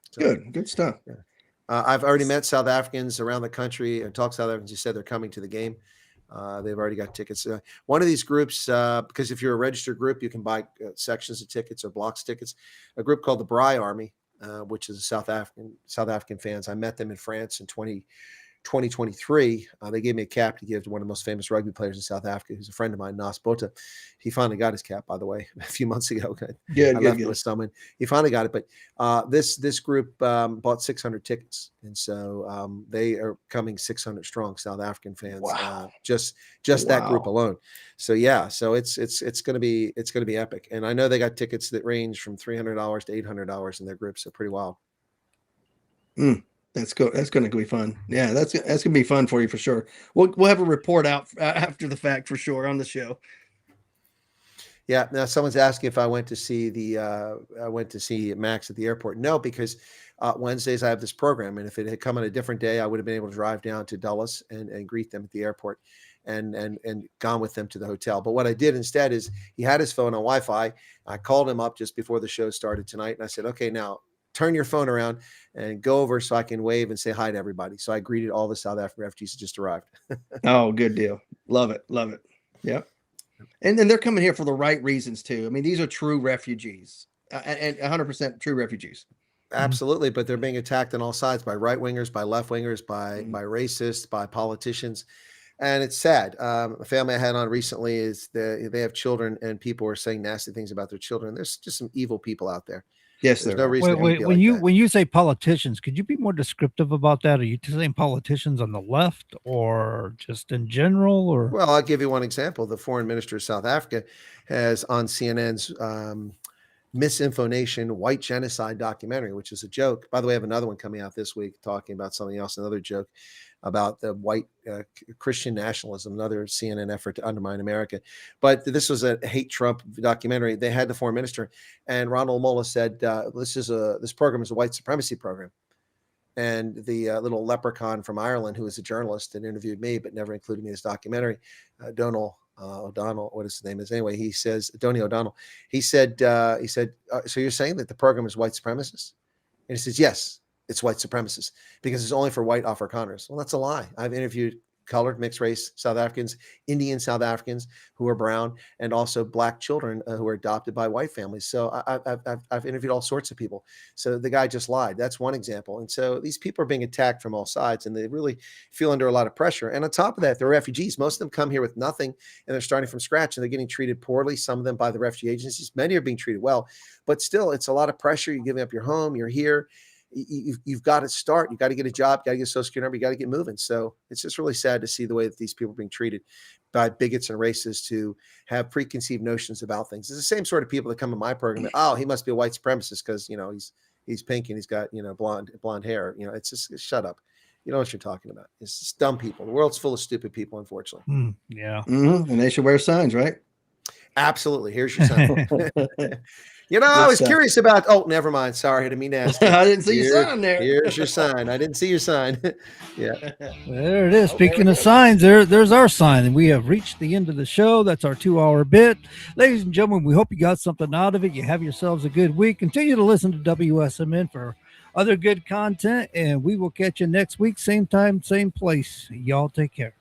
So, good stuff. Yeah. I've already met South Africans around the country and talked to South Africans who said they're coming to the game. They've already got tickets. One of these groups, because if you're a registered group, you can buy sections of tickets or blocks of tickets. A group called the Braai Army, which is South African fans. I met them in France in 2023. They gave me a cap to give to one of the most famous rugby players in South Africa, who's a friend of mine, Nas Botha. He finally got his cap, by the way, a few months ago. I left with someone. He finally got it. But this group bought 600 tickets, and so they are coming 600 strong, South African fans. Wow. Just that group alone. So yeah, so it's gonna be epic. And I know they got tickets that range from $300 to $800 in their group. So pretty wild. That's good. That's going to be fun. Yeah, that's going to be fun for you for sure. We'll have a report out after the fact for sure on the show. Yeah. Now someone's asking if I went to see Max at the airport. No, because Wednesdays I have this program, and if it had come on a different day, I would have been able to drive down to Dulles and greet them at the airport and gone with them to the hotel. But what I did instead is he had his phone on Wi-Fi. I called him up just before the show started tonight, and I said, okay, now turn your phone around and go over so I can wave and say hi to everybody. So I greeted all the South African refugees that just arrived. Oh, good deal. Love it. Love it. Yep. And then they're coming here for the right reasons too. I mean, these are true refugees and 100% true refugees. Absolutely. But they're being attacked on all sides by right wingers, by left wingers, by racists, by politicians. And it's sad. A family I had on recently is they have children, and people are saying nasty things about their children. There's just some evil people out there. Yes, there's no reason. When you say politicians, could you be more descriptive about that? Are you saying politicians on the left, or just in general? Or well, I'll give you one example. The foreign minister of South Africa has on CNN's Misinformation White Genocide documentary, which is a joke. By the way, I have another one coming out this week talking about something else, another joke about the white Christian nationalism, another CNN effort to undermine America. But this was a hate Trump documentary. They had the foreign minister, and Ronald Mullah said, this program is a white supremacy program. And the little leprechaun from Ireland, who was a journalist and interviewed me, but never included me in his documentary, O'Donnell, what his name is? Anyway, he says, Donny O'Donnell, he said, so you're saying that the program is white supremacist? And he says, yes, it's white supremacists because it's only for white Afrikaners. Well, that's a lie. I've interviewed colored, mixed race South Africans, Indian South Africans who are brown, and also black children who are adopted by white families. So I've interviewed all sorts of people. So the guy just lied. That's one example. And so these people are being attacked from all sides, and they really feel under a lot of pressure. And on top of that, they're refugees. Most of them come here with nothing, and they're starting from scratch, and they're getting treated poorly, some of them by the refugee agencies. Many are being treated well, but still, it's a lot of pressure. You're giving up your home. You're here. You've got to start. You got to get a job. Got to get a social security number. You got to get moving. So it's just really sad to see the way that these people are being treated by bigots and racists who have preconceived notions about things. It's the same sort of people that come in my program. That, oh, he must be a white supremacist because he's pink and he's got blonde hair. It's just shut up. You know what you're talking about. It's just dumb people. The world's full of stupid people, unfortunately. Yeah. Mm-hmm. And they should wear signs, right? Absolutely. Here's your sign. I was curious about. Oh, never mind. Sorry, I didn't mean to ask. I didn't see your sign there. Here's your sign. I didn't see your sign. Yeah. There it is. Speaking of signs, there's our sign, and we have reached the end of the show. That's our 2-hour bit, ladies and gentlemen. We hope you got something out of it. You have yourselves a good week. Continue to listen to WSMN for other good content, and we will catch you next week, same time, same place. Y'all take care.